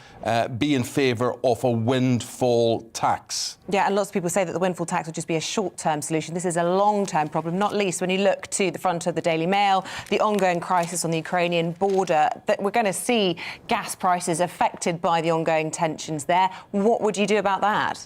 be in favour of a windfall tax? Yeah, and lots of people say that the windfall tax would just be a short-term solution. This is a long-term problem, not least when you look to the front of the Daily Mail, the ongoing crisis on the Ukrainian border, that we're going to see gas prices affected by the ongoing tensions there. What would you do about that?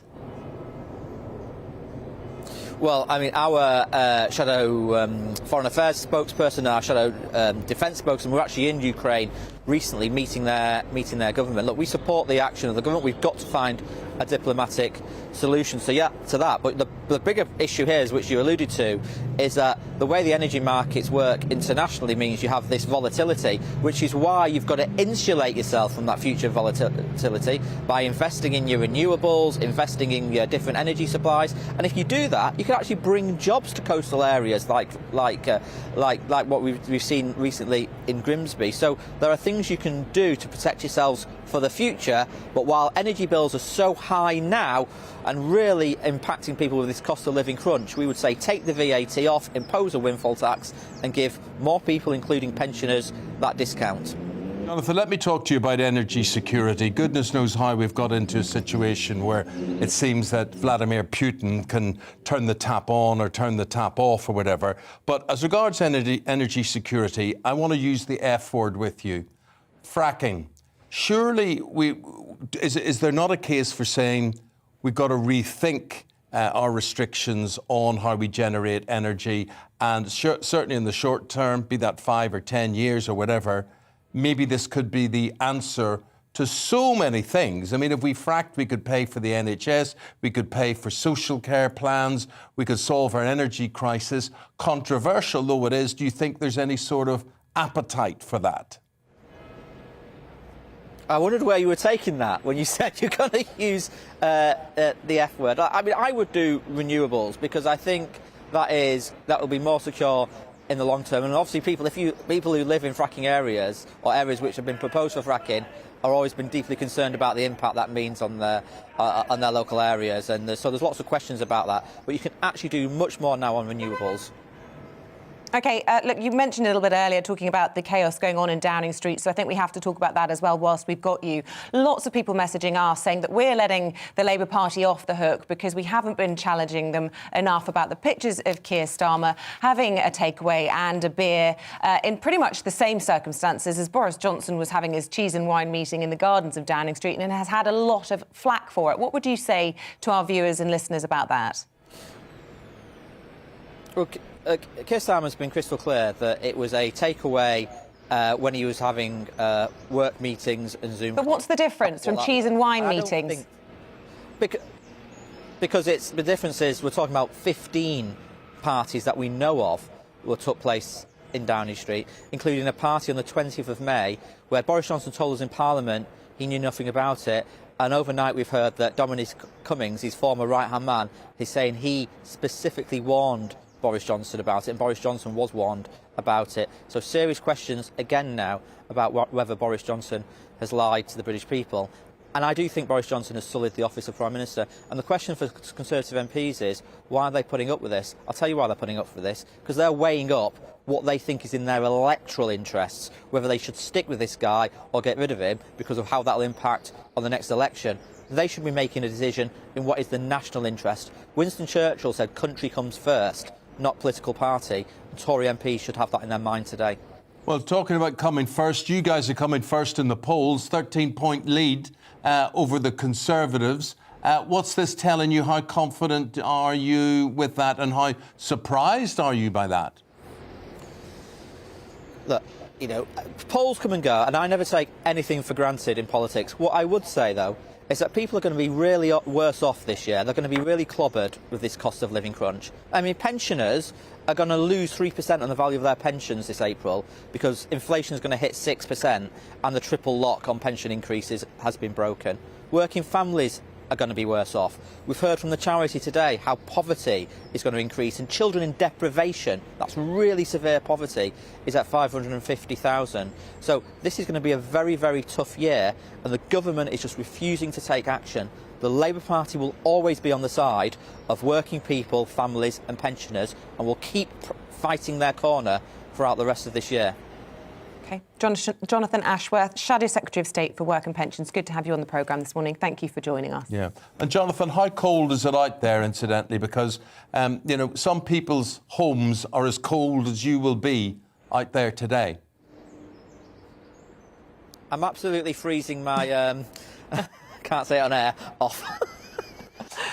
Well, I mean, our shadow foreign affairs spokesperson, our shadow defence spokesman, were actually in Ukraine recently, meeting their government. Look, we support the action of the government. We've got to find a diplomatic solution to that. But the bigger issue here, which you alluded to, is that the way the energy markets work internationally means you have this volatility, which is why you've got to insulate yourself from that future volatility by investing in your renewables, investing in your different energy supplies. And if you do that, you can actually bring jobs to coastal areas like what we've seen recently in Grimsby. So there are things you can do to protect yourselves for the future. But while energy bills are so high now and really impacting people with this cost of living crunch, we would say take the VAT off, impose a windfall tax and give more people, including pensioners, that discount. Jonathan, let me talk to you about energy security. Goodness knows how we've got into a situation where it seems that Vladimir Putin can turn the tap on or turn the tap off or whatever. But as regards energy security, I want to use the F word with you. Fracking. Surely, is there not a case for saying we've got to rethink our restrictions on how we generate energy, and certainly in the short term, be that 5 or 10 years or whatever, maybe this could be the answer to so many things. I mean, if we fracked, we could pay for the NHS, we could pay for social care plans, we could solve our energy crisis. Controversial though it is, do you think there's any sort of appetite for that? I wondered where you were taking that when you said you're going to use the F word. I mean, I would do renewables because I think that will be more secure in the long term. And obviously, people who live in fracking areas or areas which have been proposed for fracking are always been deeply concerned about the impact that means on their local areas. And so there's lots of questions about that. But you can actually do much more now on renewables. OK, look, you mentioned a little bit earlier talking about the chaos going on in Downing Street, so I think we have to talk about that as well whilst we've got you. Lots of people messaging us saying that we're letting the Labour Party off the hook because we haven't been challenging them enough about the pictures of Keir Starmer having a takeaway and a beer in pretty much the same circumstances as Boris Johnson was having his cheese and wine meeting in the gardens of Downing Street, and has had a lot of flack for it. What would you say to our viewers and listeners about that? Look, Keir Starmer's been crystal clear that it was a takeaway when he was having work meetings and Zoom. But what's the difference from cheese and wine meetings? Because the difference is we're talking about 15 parties that we know of that took place in Downing Street, including a party on the 20th of May where Boris Johnson told us in Parliament he knew nothing about it. And overnight we've heard that Dominic Cummings, his former right-hand man, is saying he specifically warned Boris Johnson about it, and Boris Johnson was warned about it. So serious questions again now about whether Boris Johnson has lied to the British people. And I do think Boris Johnson has sullied the office of Prime Minister. And the question for Conservative MPs is, why are they putting up with this? I'll tell you why they're putting up with this. Because they're weighing up what they think is in their electoral interests, whether they should stick with this guy or get rid of him because of how that will impact on the next election. They should be making a decision in what is the national interest. Winston Churchill said country comes first. not political party. Tory MPs should have that in their mind today. Well, talking about coming first, you guys are coming first in the polls, 13-point lead over the Conservatives. What's this telling you? How confident are you with that, and how surprised are you by that? Look, you know, polls come and go, and I never take anything for granted in politics. What I would say, though, is that people are going to be really worse off this year. They're going to be really clobbered with this cost of living crunch. I mean, pensioners are going to lose 3% on the value of their pensions this April because inflation is going to hit 6% and the triple lock on pension increases has been broken. Working families are going to be worse off. We've heard from the charity today how poverty is going to increase, and children in deprivation, that's really severe poverty, is at 550,000. So this is going to be a very, very tough year, and the government is just refusing to take action. The Labour Party will always be on the side of working people, families and pensioners, and will keep fighting their corner throughout the rest of this year. OK. Jonathan Ashworth, Shadow Secretary of State for Work and Pensions. Good to have you on the programme this morning. Thank you for joining us. Yeah. And Jonathan, how cold is it out there, incidentally? Because, you know, some people's homes are as cold as you will be out there today. I'm absolutely freezing my, can't say it on air, off.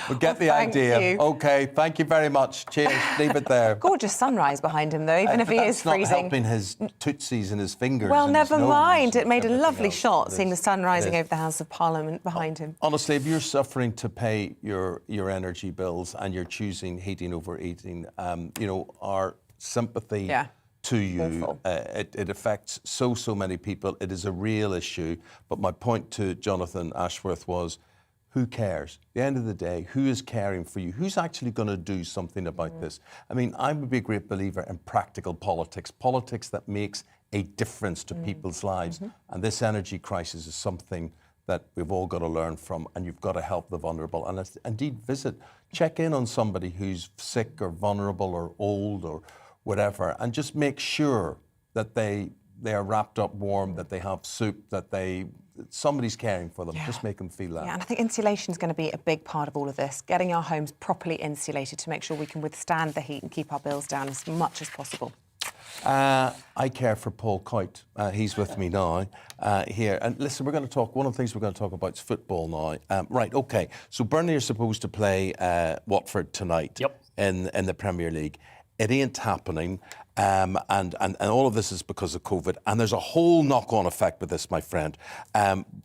We get the idea. OK, thank you very much. Cheers. Leave it there. Gorgeous sunrise behind him, though, even if he is freezing. That's not helping his tootsies and his fingers. Well, and never his nose mind. and It made a lovely else. shot, seeing the sun rising over the House of Parliament behind him. Honestly, if you're suffering to pay your energy bills and you're choosing heating over eating, you know, our sympathy to you. It affects so many people. It is a real issue. But my point to Jonathan Ashworth was, who cares? At the end of the day, who is caring for you? Who's actually going to do something about this? I mean, I would be a great believer in practical politics, politics that makes a difference to people's lives. And this energy crisis is something that we've all got to learn from, and you've got to help the vulnerable. And indeed, check in on somebody who's sick or vulnerable or old or whatever, and just make sure that they are wrapped up warm, that they have soup, that somebody's caring for them. Just make them feel that. Yeah, and I think insulation is going to be a big part of all of this, getting our homes properly insulated to make sure we can withstand the heat and keep our bills down as much as possible. I care for Paul Coyte. He's with me now here. And listen, one of the things we're going to talk about is football now. Right, OK. So Burnley are supposed to play Watford tonight in the Premier League. It ain't happening. And all of this is because of COVID. And there's a whole knock-on effect with this, my friend.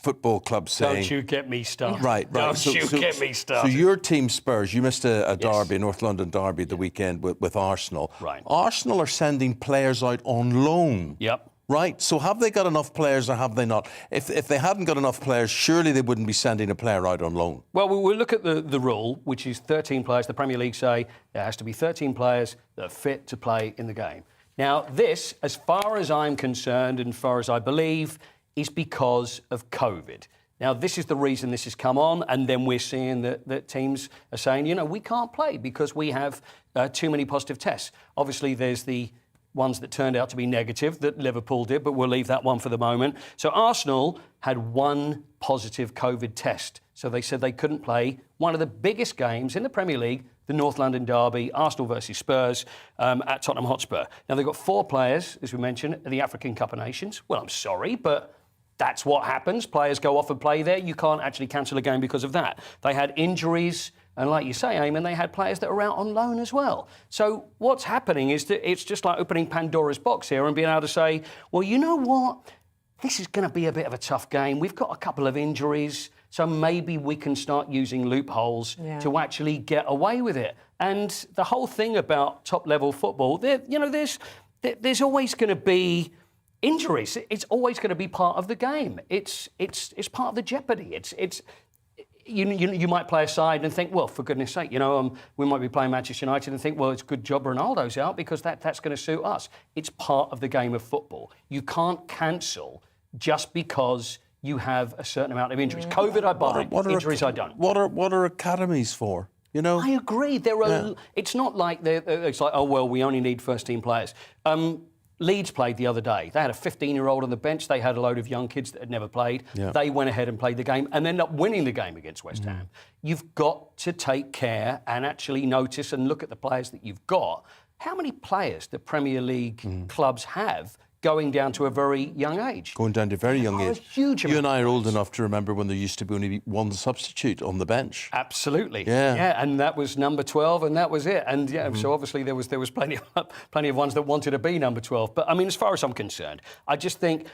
Football clubs saying... Don't you get me started. Right. Don't you get me started. So your team, Spurs, you missed a derby, a North London derby the weekend with Arsenal. Right. Arsenal are sending players out on loan. Yep. Right, so have they got enough players or have they not? If they hadn't got enough players, surely they wouldn't be sending a player out on loan. Well, we'll look at the rule, which is 13 players. The Premier League say there has to be 13 players that are fit to play in the game. Now, this, as far as I'm concerned and as far as I believe, is because of COVID. Now, this is the reason this has come on, and then we're seeing that teams are saying, you know, we can't play because we have too many positive tests. Obviously, there's the ones that turned out to be negative that Liverpool did, but we'll leave that one for the moment. So Arsenal had one positive COVID test. So they said they couldn't play one of the biggest games in the Premier League, the North London derby, Arsenal versus Spurs at Tottenham Hotspur. Now, they've got 4 players, as we mentioned, at the African Cup of Nations. Well, I'm sorry, but that's what happens. Players go off and play there. You can't actually cancel a game because of that. They had injuries. And like you say, Eamonn, they had players that are out on loan as well. So what's happening is that it's just like opening Pandora's box here and being able to say, well, you know what? This is going to be a bit of a tough game. We've got a couple of injuries, so maybe we can start using loopholes to actually get away with it. And the whole thing about top-level football, there's always going to be injuries. It's always going to be part of the game. It's part of the jeopardy. You might play a side and think, well, for goodness sake, we might be playing Manchester United and think, well, it's a good job Ronaldo's out because that's going to suit us. It's part of the game of football. You can't cancel just because you have a certain amount of injuries. COVID, I buy. Injuries, I don't. What are academies for? You know, I agree. It's not like it's like, oh well, we only need first-team players. Leeds played the other day. They had a 15-year-old on the bench. They had a load of young kids that had never played. Yeah. They went ahead and played the game and ended up winning the game against West Ham. You've got to take care and actually notice and look at the players that you've got how many players the Premier League clubs have going down to a very young age? Going down to a very young age. Huge You and I are old enough to remember when there used to be only one substitute on the bench. Absolutely. Yeah. And that was number 12, and that was it. And so obviously there was plenty of ones that wanted to be number 12. But I mean, as far as I'm concerned, I just think.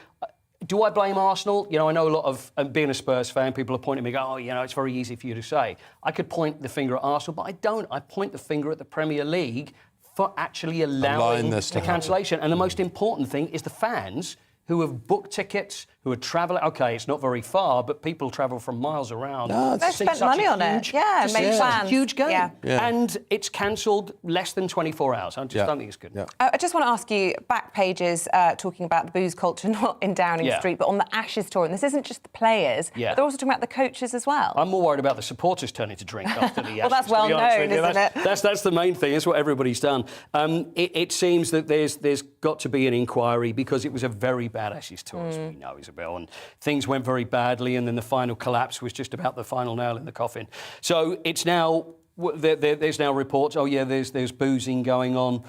Do I blame Arsenal? You know, I know a lot of, being a Spurs fan, people are pointing at me, go, oh, you know, it's very easy for you to say. I could point the finger at Arsenal, but I don't. I point the finger at the Premier League for actually allowing this to the cancellation. And the most important thing is the fans who have booked tickets, who are travelling. OK, it's not very far, but people travel from miles around. No, they've spent money on it. Yeah, made plans. A huge game. Yeah. And it's cancelled less than 24 hours. I just don't think it's good. Yeah. I just want to ask you, back pages talking about the booze culture, not in Downing Street, but on the Ashes tour. And this isn't just the players, but they're also talking about the coaches as well. I'm more worried about the supporters turning to drink after the Ashes. Well, that's well known, isn't it? That's the main thing. That's what everybody's done. It seems that there's got to be an inquiry because it was a very bad Ashes tour, as we know, Isabel, and things went very badly, and then the final collapse was just about the final nail in the coffin. So it's now there's now reports. Oh yeah, there's boozing going on.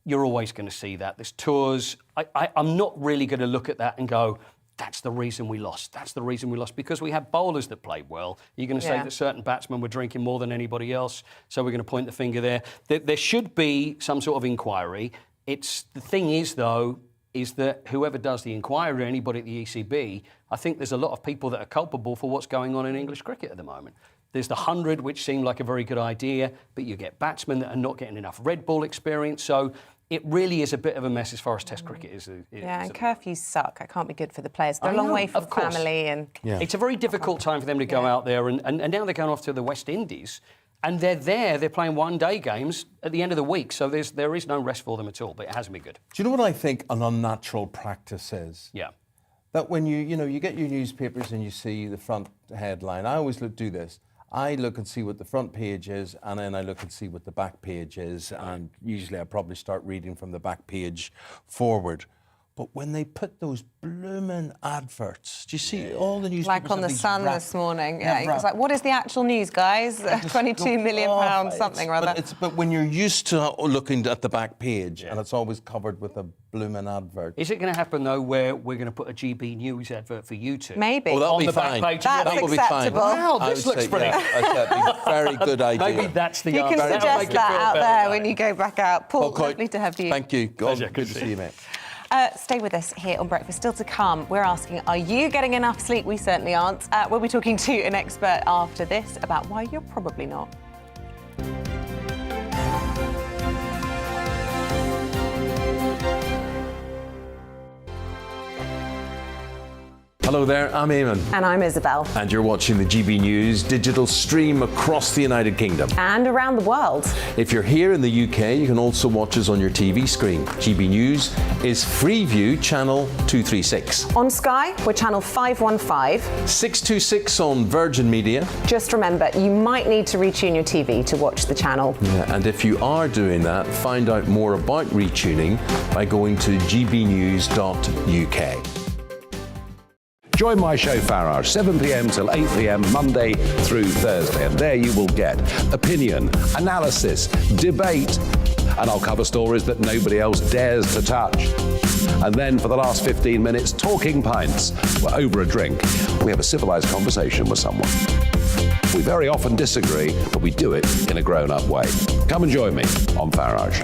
You're always going to see that. There's tours. I'm not really going to look at that and go, that's the reason we lost. That's the reason we lost, because we had bowlers that played well. You're going to say that certain batsmen were drinking more than anybody else, so we're going to point the finger there. There should be some sort of inquiry. The thing is, though, is that whoever does the inquiry, anybody at the ECB, I think there's a lot of people that are culpable for what's going on in English cricket at the moment. There's the 100, which seemed like a very good idea, but you get batsmen that are not getting enough red ball experience. So it really is a bit of a mess as far as Test cricket is. Yeah, and curfews suck. It can't be good for the players. They're a long way from family. And it's a very difficult time for them to go out there. And now they're going off to the West Indies. And they're playing one-day games at the end of the week, so there is no rest for them at all, but it hasn't been good. Do you know what I think an unnatural practice is? Yeah. That when you get your newspapers and you see the front headline, I always do this. I look and see what the front page is, and then I look and see what the back page is, and usually I probably start reading from the back page forward. But when they put those blooming adverts, do you see all the newspapers? Like on the Sun this morning. Yeah, it's like, what is the actual news, guys? £22 million, something or other. But when you're used to looking at the back page, and it's always covered with a blooming advert. Is it going to happen, though, where we're going to put a GB News advert for you two? Maybe. Oh, that'll on be the fine. Back page, that's acceptable. Wow, this looks brilliant. That'd be a very good idea. Maybe that's the You can suggest that out there when you go back out. Paul, lovely to have you. Thank you. Pleasure. Good to see you, mate. Stay with us here on Breakfast. Still to come, we're asking, are you getting enough sleep? We certainly aren't. We'll be talking to an expert after this about why you're probably not. Hello there, I'm Eamonn. And I'm Isabel. And you're watching the GB News digital stream across the United Kingdom. And around the world. If you're here in the UK, you can also watch us on your TV screen. GB News is Freeview channel 236. On Sky, we're channel 515. 626 on Virgin Media. Just remember, you might need to retune your TV to watch the channel. Yeah, and if you are doing that, find out more about retuning by going to gbnews.uk. Join my show Farage, 7 p.m. till 8 p.m. Monday through Thursday. And there you will get opinion, analysis, debate, and I'll cover stories that nobody else dares to touch. And then for the last 15 minutes, talking pints. We're over a drink. We have a civilized conversation with someone. We very often disagree, but we do it in a grown-up way. Come and join me on Farage.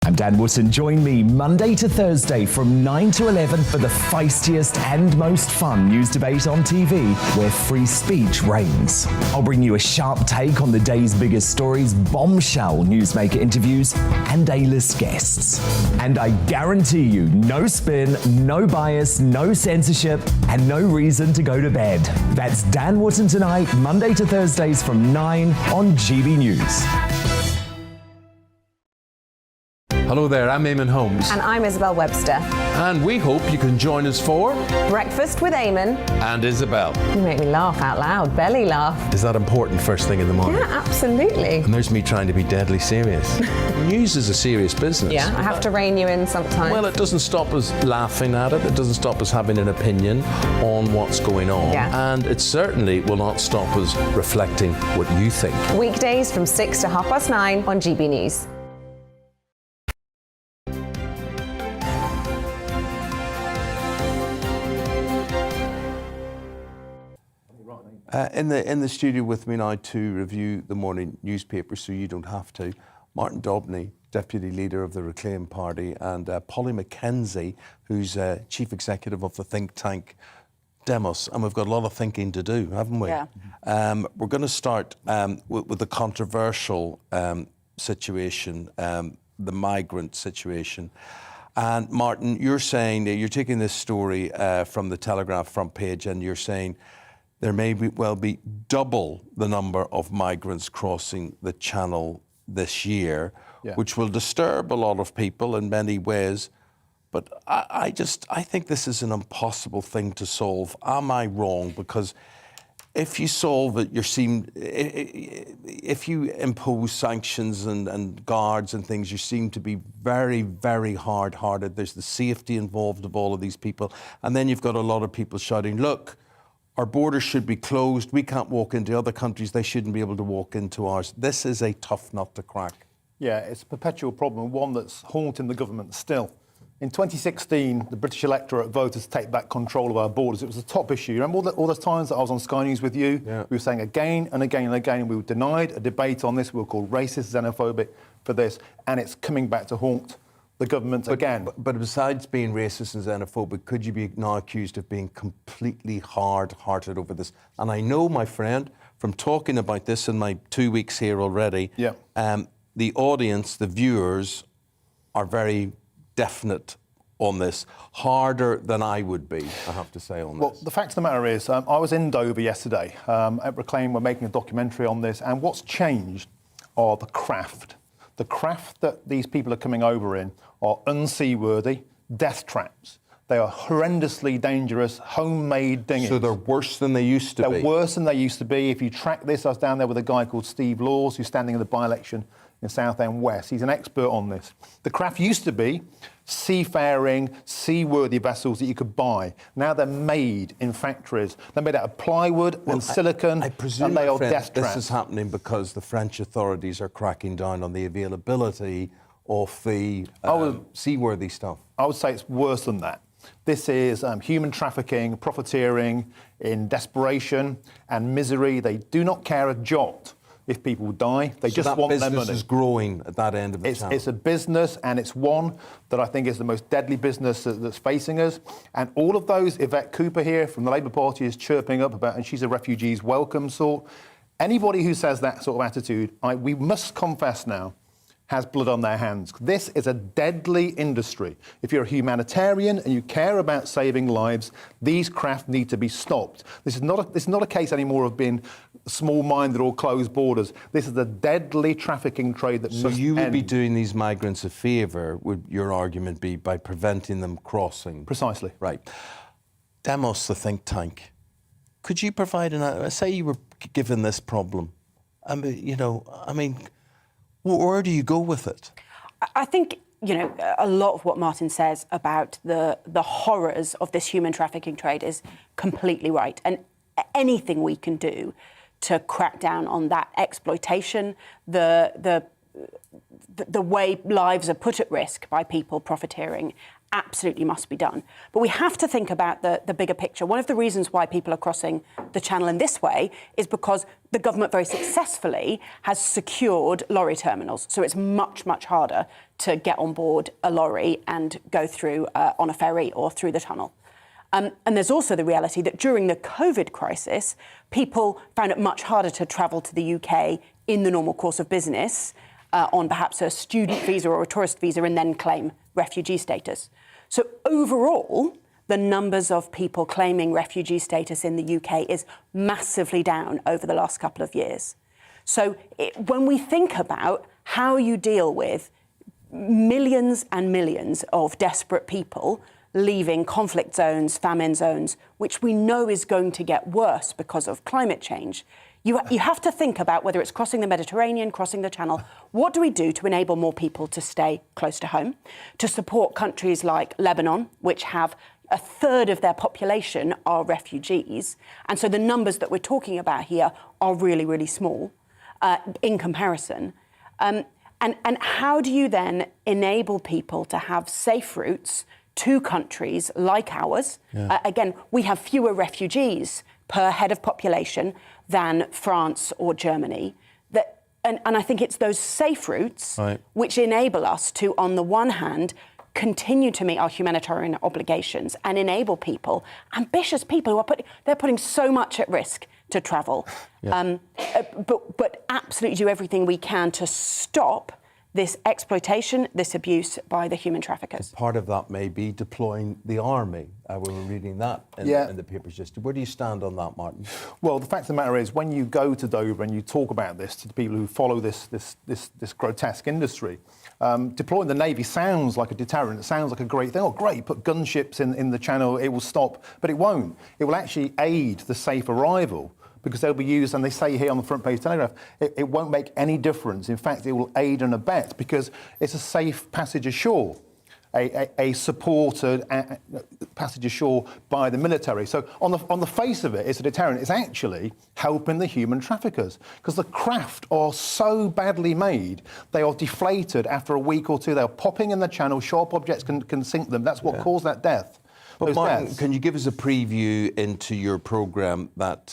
I'm Dan Wootton. Join me Monday to Thursday from 9 to 11 for the feistiest and most fun news debate on TV, where free speech reigns. I'll bring you a sharp take on the day's biggest stories, bombshell newsmaker interviews, and A-list guests. And I guarantee you, no spin, no bias, no censorship, and no reason to go to bed. That's Dan Wootton tonight, Monday to Thursdays from 9 on GB News. Hello there, I'm Eamonn Holmes. And I'm Isabel Webster. And we hope you can join us for Breakfast with Eamonn and Isabel. You make me laugh out loud, belly laugh. Is that important first thing in the morning? Yeah, absolutely. And there's me trying to be deadly serious. News is a serious business. Yeah, I have to rein you in sometimes. Well, it doesn't stop us laughing at it. It doesn't stop us having an opinion on what's going on. Yeah. And it certainly will not stop us reflecting what you think. Weekdays from 6 to 9:30 on GB News. In the studio with me now to review the morning newspaper, so you don't have to, Martin Dobney, Deputy Leader of the Reclaim Party, and Polly Mackenzie, who's Chief Executive of the think tank Demos. And we've got a lot of thinking to do, haven't we? Yeah. We're going to start with the controversial situation, the migrant situation. And Martin, you're saying that you're taking this story from the Telegraph front page, and you're saying there may well be double the number of migrants crossing the Channel this year, which will disturb a lot of people in many ways. But I think this is an impossible thing to solve. Am I wrong? Because if you solve it, if you impose sanctions and guards and things, you seem to be very, very hard-hearted. There's the safety involved of all of these people. And then you've got a lot of people shouting, look, our borders should be closed. We can't walk into other countries. They shouldn't be able to walk into ours. This is a tough nut to crack. Yeah, it's a perpetual problem, one that's haunting the government still. In 2016, the British electorate voted to take back control of our borders. It was a top issue. Remember all those times that I was on Sky News with you? Yeah. We were saying again and again and again, we were denied a debate on this. We were called racist, xenophobic for this, and it's coming back to haunt the government again. But besides being racist and xenophobic, could you be now accused of being completely hard-hearted over this? And I know, my friend, from talking about this in my 2 weeks here already, the audience, the viewers, are very definite on this, harder than I would be, I have to say, on this. Well, the fact of the matter is, I was in Dover yesterday. At Reclaim, we're making a documentary on this, and what's changed are the craft. The craft that these people are coming over in are unseaworthy, death traps. They are horrendously dangerous, homemade dinghies. So they're worse than they used to be? They're worse than they used to be. If you track this, I was down there with a guy called Steve Laws, who's standing in the by-election in Southend West. He's an expert on this. The craft used to be seafaring, seaworthy vessels that you could buy. Now they're made in factories. They're made out of plywood and silicon, I presume, and they are death traps. This is happening because the French authorities are cracking down on the availability of the seaworthy stuff. I would say it's worse than that. This is human trafficking, profiteering in desperation and misery. They do not care a jot if people die. They just want their money. So that business is growing at that end of the channel. It's a business, and it's one that I think is the most deadly business that's facing us. And all of those, Yvette Cooper here from the Labour Party is chirping up about, and she's a refugees welcome sort. Anybody who says that sort of attitude, we must confess now, has blood on their hands. This is a deadly industry. If you're a humanitarian and you care about saving lives, these craft need to be stopped. This is not a case anymore of being small-minded or closed borders. This is a deadly trafficking trade that must end. So you would be doing these migrants a favour, would your argument be, by preventing them crossing? Precisely. Right. Demos, the think tank. Could you provide say you were given this problem? Where do you go with it? I think, a lot of what Martin says about the horrors of this human trafficking trade is completely right. And anything we can do to crack down on that exploitation, the way lives are put at risk by people profiteering, absolutely must be done. But we have to think about the bigger picture. One of the reasons why people are crossing the Channel in this way is because the government very successfully has secured lorry terminals. So it's much, much harder to get on board a lorry and go through on a ferry or through the tunnel. And there's also the reality that during the COVID crisis, people found it much harder to travel to the UK in the normal course of business on perhaps a student visa or a tourist visa and then claim refugee status. So overall, the numbers of people claiming refugee status in the UK is massively down over the last couple of years. So when we think about how you deal with millions and millions of desperate people leaving conflict zones, famine zones, which we know is going to get worse because of climate change. You have to think about whether it's crossing the Mediterranean, crossing the Channel. What do we do to enable more people to stay close to home, to support countries like Lebanon, which have a third of their population are refugees? And so the numbers that we're talking about here are really, really small in comparison. And how do you then enable people to have safe routes to countries like ours? Again, we have fewer refugees per head of population than France or Germany. And I think it's those safe routes which enable us to, on the one hand, continue to meet our humanitarian obligations and enable people, ambitious people who are they're putting so much at risk to travel, but absolutely do everything we can to stop this exploitation, this abuse by the human traffickers. Part of that may be deploying the army. We were reading that in the papers just. Where do you stand on that, Martin? Well, the fact of the matter is, when you go to Dover and you talk about this to the people who follow this grotesque industry, deploying the Navy sounds like a deterrent. It sounds like a great thing. Oh, great, put gunships in the Channel, it will stop. But it won't. It will actually aid the safe arrival, because they'll be used, and they say here on the front page Telegraph, it won't make any difference. In fact, it will aid and abet, because it's a safe passage ashore, a supported passage ashore by the military. So on the face of it, it's a deterrent. It's actually helping the human traffickers, because the craft are so badly made, they are deflated after a week or two. They're popping in the Channel, sharp objects can sink them. That's what caused that death. But Martin, can you give us a preview into your programme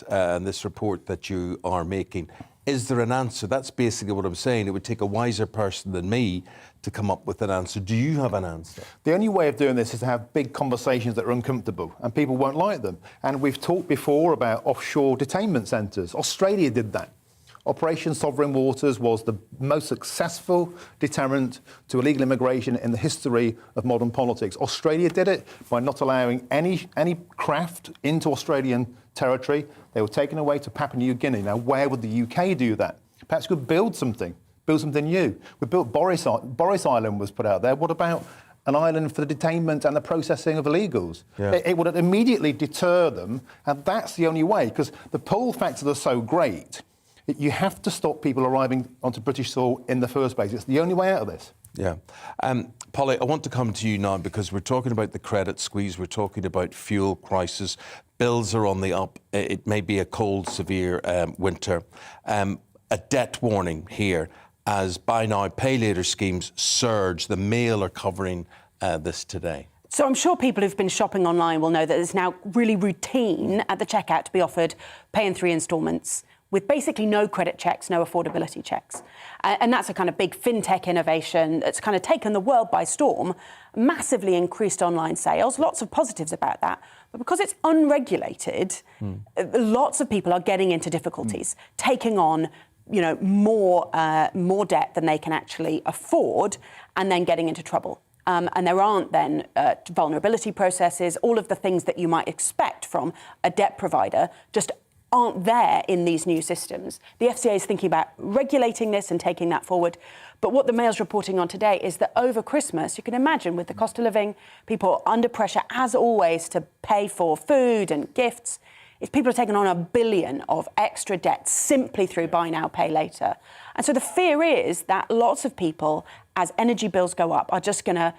and this report that you are making? Is there an answer? That's basically what I'm saying. It would take a wiser person than me to come up with an answer. Do you have an answer? The only way of doing this is to have big conversations that are uncomfortable, and people won't like them. And we've talked before about offshore detainment centres. Australia did that. Operation Sovereign Waters was the most successful deterrent to illegal immigration in the history of modern politics. Australia did it by not allowing any craft into Australian territory. They were taken away to Papua New Guinea. Now, where would the UK do that? Perhaps we could build something new. We built Boris Island was put out there. What about an island for the detainment and the processing of illegals? It would immediately deter them, and that's the only way, because the pull factors are so great. You have to stop people arriving onto British soil in the first place. It's the only way out of this. Yeah. Polly, I want to come to you now, because we're talking about the credit squeeze, we're talking about fuel crisis, bills are on the up, it may be a cold, severe winter. A debt warning here as buy now, pay later schemes surge. The Mail are covering this today. So I'm sure people who've been shopping online will know that it's now really routine at the checkout to be offered pay in 3 instalments, with basically no credit checks, no affordability checks. And that's a kind of big fintech innovation that's kind of taken the world by storm, massively increased online sales, lots of positives about that. But because it's unregulated, lots of people are getting into difficulties, taking on more debt than they can actually afford, and then getting into trouble. And there aren't then vulnerability processes, all of the things that you might expect from a debt provider just aren't there in these new systems. The FCA is thinking about regulating this and taking that forward. But what the Mail's reporting on today is that over Christmas, you can imagine with the cost of living, people are under pressure, as always, to pay for food and gifts. If people are taking on $1 billion of extra debt simply through buy now, pay later. And so the fear is that lots of people, as energy bills go up, are just going to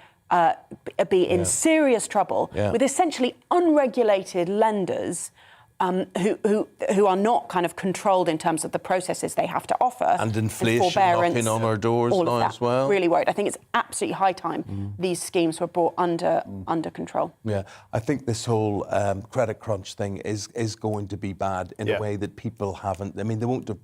be in serious trouble with essentially unregulated lenders who are not kind of controlled in terms of the processes they have to offer. And inflation knocking on our doors now as well. Really worried. I think it's absolutely high time these schemes were brought under control. Yeah, I think this whole credit crunch thing is going to be bad in a way that people haven't. I mean, they won't have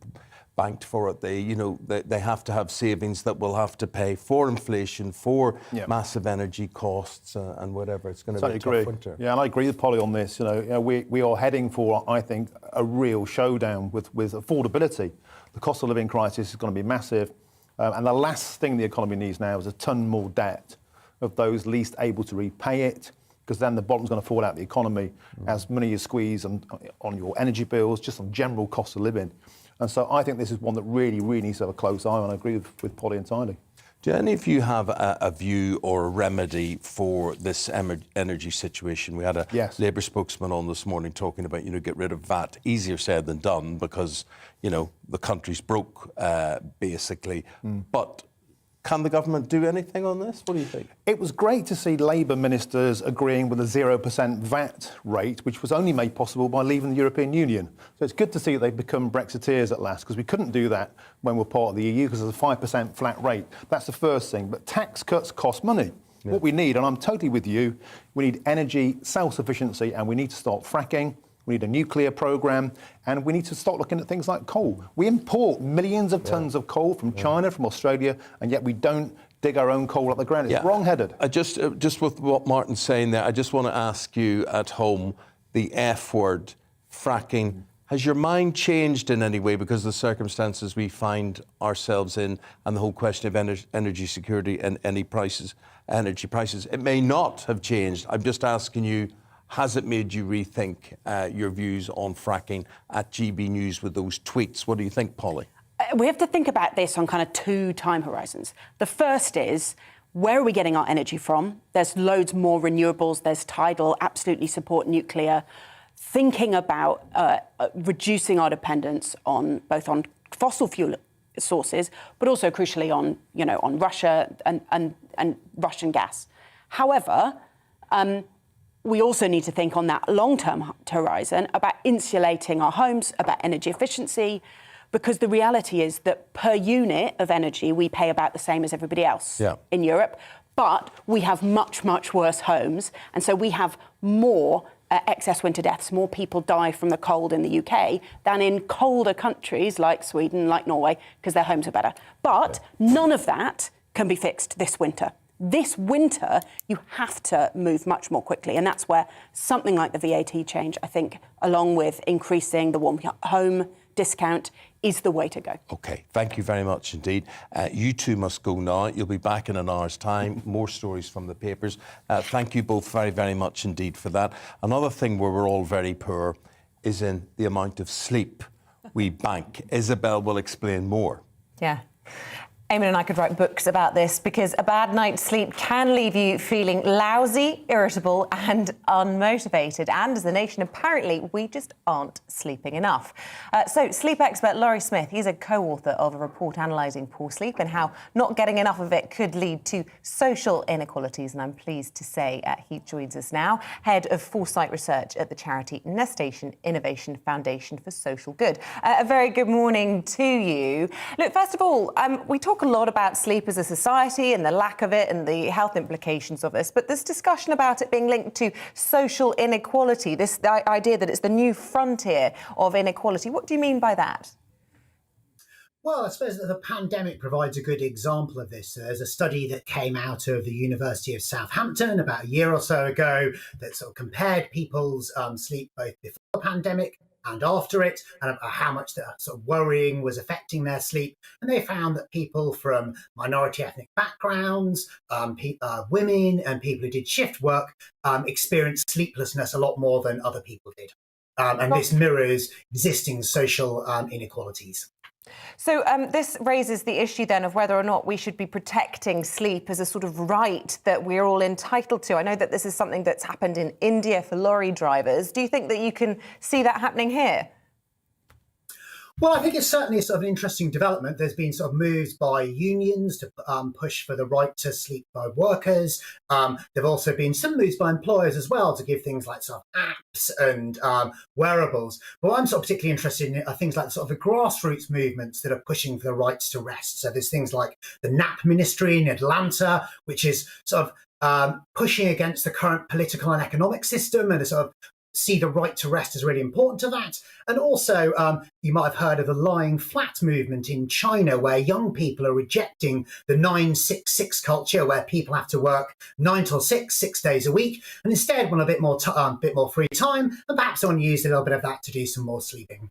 banked for it. They have to have savings that will have to pay for inflation, for massive energy costs and whatever. It's going to be a tough winter. Yeah, and I agree with Polly on this. We are heading for, I think, a real showdown with affordability. The cost of living crisis is going to be massive, and the last thing the economy needs now is a ton more debt of those least able to repay it, because then the bottom's going to fall out of the economy as money is squeezed on your energy bills, just on general cost of living. And so I think this is one that really, really needs to have a close eye on. I agree with Polly entirely. Do any of you have a view or a remedy for this energy situation? We had a Labour spokesman on this morning talking about, get rid of VAT. Easier said than done because, the country's broke, basically. But can the government do anything on this? What do you think? It was great to see Labour ministers agreeing with a 0% VAT rate, which was only made possible by leaving the European Union. So it's good to see that they've become Brexiteers at last, because we couldn't do that when we're part of the EU because there's a 5% flat rate. That's the first thing. But tax cuts cost money. Yeah. What we need, and I'm totally with you, we need energy self-sufficiency, and we need to stop fracking. We need a nuclear programme, and we need to start looking at things like coal. We import millions of tonnes of coal from China, from Australia, and yet we don't dig our own coal up the ground. It's wrong-headed. Just with what Martin's saying there, I just want to ask you at home, the F word, fracking. Has your mind changed in any way because of the circumstances we find ourselves in and the whole question of energy security and energy prices? It may not have changed. I'm just asking you, has it made you rethink your views on fracking at GB News with those tweets? What do you think, Polly? We have to think about this on kind of 2 time horizons. The first is, where are we getting our energy from? There's loads more renewables. There's tidal, absolutely support nuclear. Thinking about reducing our dependence on both on fossil fuel sources, but also crucially on Russia and Russian gas. However, we also need to think on that long-term horizon about insulating our homes, about energy efficiency, because the reality is that per unit of energy, we pay about the same as everybody else in Europe, but we have much, much worse homes. And so we have more excess winter deaths, more people die from the cold in the UK than in colder countries like Sweden, like Norway, because their homes are better. But none of that can be fixed this winter. This winter, you have to move much more quickly, and that's where something like the VAT change, I think, along with increasing the warm home discount, is the way to go. OK, thank you very much indeed. You two must go now. You'll be back in an hour's time. More stories from the papers. Thank you both very, very much indeed for that. Another thing where we're all very poor is in the amount of sleep we bank. Isabel will explain more. Yeah. Eamonn and I could write books about this, because a bad night's sleep can leave you feeling lousy, irritable and unmotivated. And as a nation, apparently, we just aren't sleeping enough. So sleep expert Laurie Smith, he's a co-author of a report analysing poor sleep and how not getting enough of it could lead to social inequalities. And I'm pleased to say he joins us now, head of foresight research at the charity Nestation Innovation Foundation for Social Good. A very good morning to you. Look, first of all, we talk a lot about sleep as a society and the lack of it and the health implications of this, but this discussion about it being linked to social inequality, this idea that it's the new frontier of inequality, what do you mean by that? Well, I suppose that the pandemic provides a good example of this. There's a study that came out of the University of Southampton about a year or so ago that sort of compared people's sleep both before the pandemic and after it, and how much that sort of worrying was affecting their sleep. And they found that people from minority ethnic backgrounds, women and people who did shift work experienced sleeplessness a lot more than other people did. And this mirrors existing social inequalities. So this raises the issue then of whether or not we should be protecting sleep as a sort of right that we're all entitled to. I know that this is something that's happened in India for lorry drivers. Do you think that you can see that happening here? Well, I think it's certainly sort of an interesting development. There's been sort of moves by unions to push for the right to sleep by workers. There've also been some moves by employers as well to give things like sort of apps and wearables. But what I'm sort of particularly interested in are things like sort of the grassroots movements that are pushing for the rights to rest. So there's things like the Nap Ministry in Atlanta, which is sort of pushing against the current political and economic system and sort of see the right to rest as really important to that. And also, you might have heard of the lying flat movement in China, where young people are rejecting the 9-6-6 culture, where people have to work 9 till 6 days a week, and instead want a bit more free time, and perhaps want to use a little bit of that to do some more sleeping.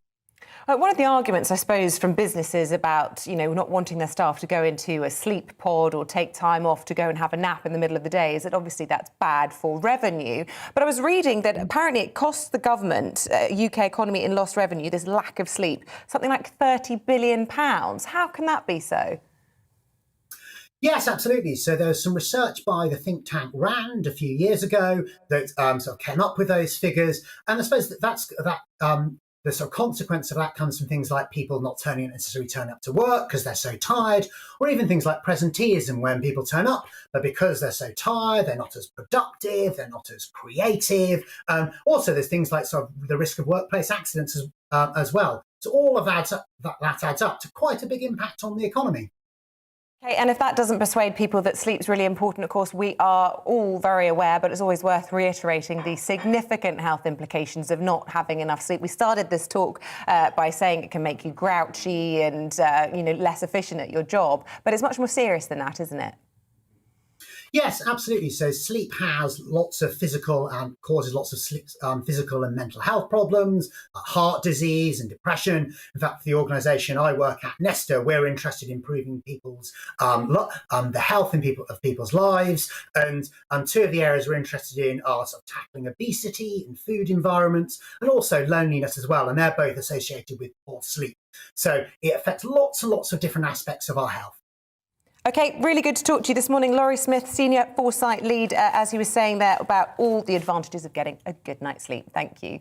One of the arguments, I suppose, from businesses about, not wanting their staff to go into a sleep pod or take time off to go and have a nap in the middle of the day is that obviously that's bad for revenue. But I was reading that apparently it costs the government, UK economy in lost revenue, this lack of sleep, something like £30 billion. How can that be so? Yes, absolutely. So there was some research by the think tank RAND a few years ago that sort of came up with those figures, and I suppose the sort of consequence of that comes from things like people not necessarily turning up to work because they're so tired, or even things like presenteeism when people turn up, but because they're so tired, they're not as productive, they're not as creative. Also, there's things like sort of the risk of workplace accidents as well. So all of that adds up to quite a big impact on the economy. Okay, and if that doesn't persuade people that sleep's really important, of course, we are all very aware, but it's always worth reiterating the significant health implications of not having enough sleep. We started this talk by saying it can make you grouchy and, less efficient at your job, but it's much more serious than that, isn't it? Yes, absolutely. So sleep has lots of causes lots of physical and mental health problems, heart disease and depression. In fact, the organisation I work at, Nesta, we're interested in improving people's the health of people's lives. And two of the areas we're interested in are sort of tackling obesity and food environments, and also loneliness as well. And they're both associated with poor sleep. So it affects lots and lots of different aspects of our health. OK, really good to talk to you this morning. Laurie Smith, Senior Foresight Lead, as he was saying there, about all the advantages of getting a good night's sleep. Thank you.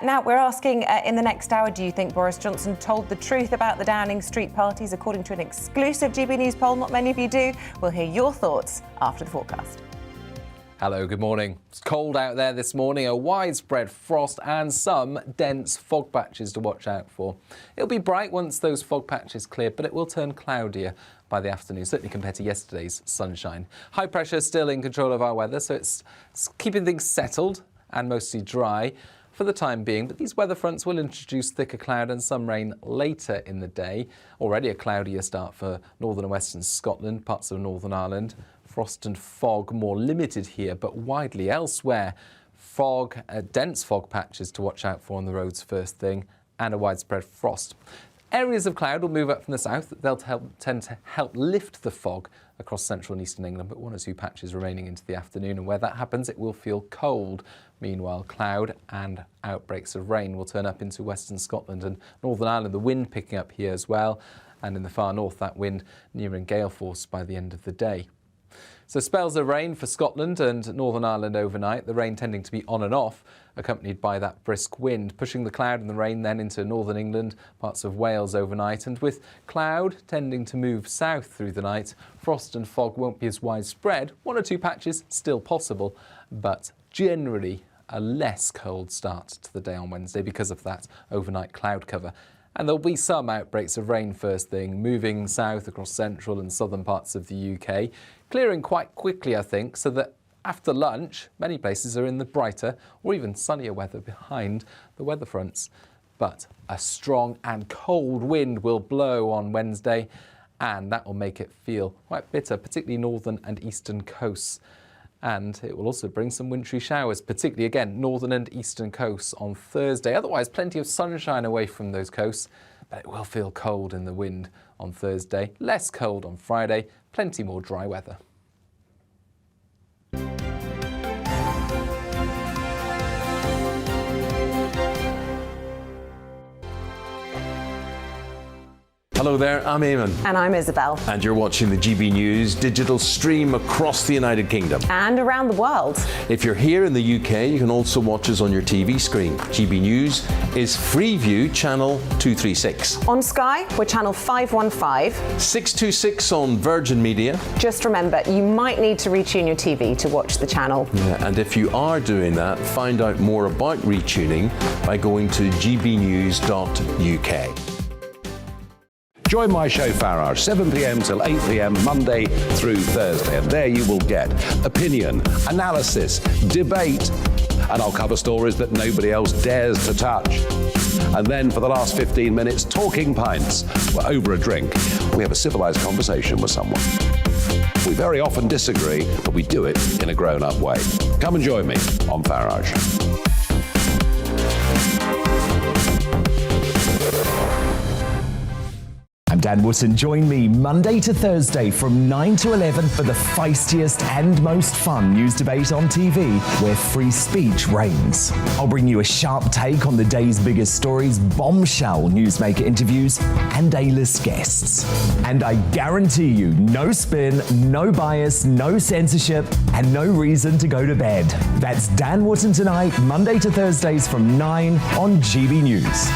Now, we're asking in the next hour, do you think Boris Johnson told the truth about the Downing Street parties? According to an exclusive GB News poll, not many of you do. We'll hear your thoughts after the forecast. Hello, good morning. It's cold out there this morning, a widespread frost and some dense fog patches to watch out for. It'll be bright once those fog patches clear, but it will turn cloudier by the afternoon, certainly compared to yesterday's sunshine. High pressure still in control of our weather, so it's keeping things settled and mostly dry for the time being, but these weather fronts will introduce thicker cloud and some rain later in the day. Already a cloudier start for northern and western Scotland, parts of Northern Ireland. Frost and fog more limited here, but widely elsewhere. Fog, dense fog patches to watch out for on the roads first thing, and a widespread frost. Areas of cloud will move up from the south. They'll tend to help lift the fog across central and eastern England, but one or two patches remaining into the afternoon. And where that happens, it will feel cold. Meanwhile, cloud and outbreaks of rain will turn up into western Scotland and Northern Ireland. The wind picking up here as well. And in the far north, that wind nearing gale force by the end of the day. So spells of rain for Scotland and Northern Ireland overnight, the rain tending to be on and off, accompanied by that brisk wind, pushing the cloud and the rain then into northern England, parts of Wales overnight, and with cloud tending to move south through the night, frost and fog won't be as widespread. One or two patches still possible, but generally a less cold start to the day on Wednesday because of that overnight cloud cover. And there'll be some outbreaks of rain first thing, moving south across central and southern parts of the UK, clearing quite quickly, I think, so that after lunch, many places are in the brighter or even sunnier weather behind the weather fronts. But a strong and cold wind will blow on Wednesday, and that will make it feel quite bitter, particularly northern and eastern coasts. And it will also bring some wintry showers, particularly, again, northern and eastern coasts on Thursday. Otherwise, plenty of sunshine away from those coasts, but it will feel cold in the wind on Thursday. Less cold on Friday, plenty more dry weather. Hello there, I'm Eamonn. And I'm Isabel. And you're watching the GB News digital stream across the United Kingdom. And around the world. If you're here in the UK, you can also watch us on your TV screen. GB News is Freeview channel 236. On Sky, we're channel 515. 626 on Virgin Media. Just remember, you might need to retune your TV to watch the channel. Yeah, and if you are doing that, find out more about retuning by going to gbnews.uk. Join my show Farage, 7 p.m. till 8 p.m. Monday through Thursday. And there you will get opinion, analysis, debate, and I'll cover stories that nobody else dares to touch. And then for the last 15 minutes, talking pints. We're over a drink. We have a civilized conversation with someone. We very often disagree, but we do it in a grown-up way. Come and join me on Farage. I'm Dan Wootton, join me Monday to Thursday from 9 to 11 for the feistiest and most fun news debate on TV, where free speech reigns. I'll bring you a sharp take on the day's biggest stories, bombshell newsmaker interviews, and A-list guests. And I guarantee you, no spin, no bias, no censorship, and no reason to go to bed. That's Dan Wootton Tonight, Monday to Thursdays from 9 on GB News.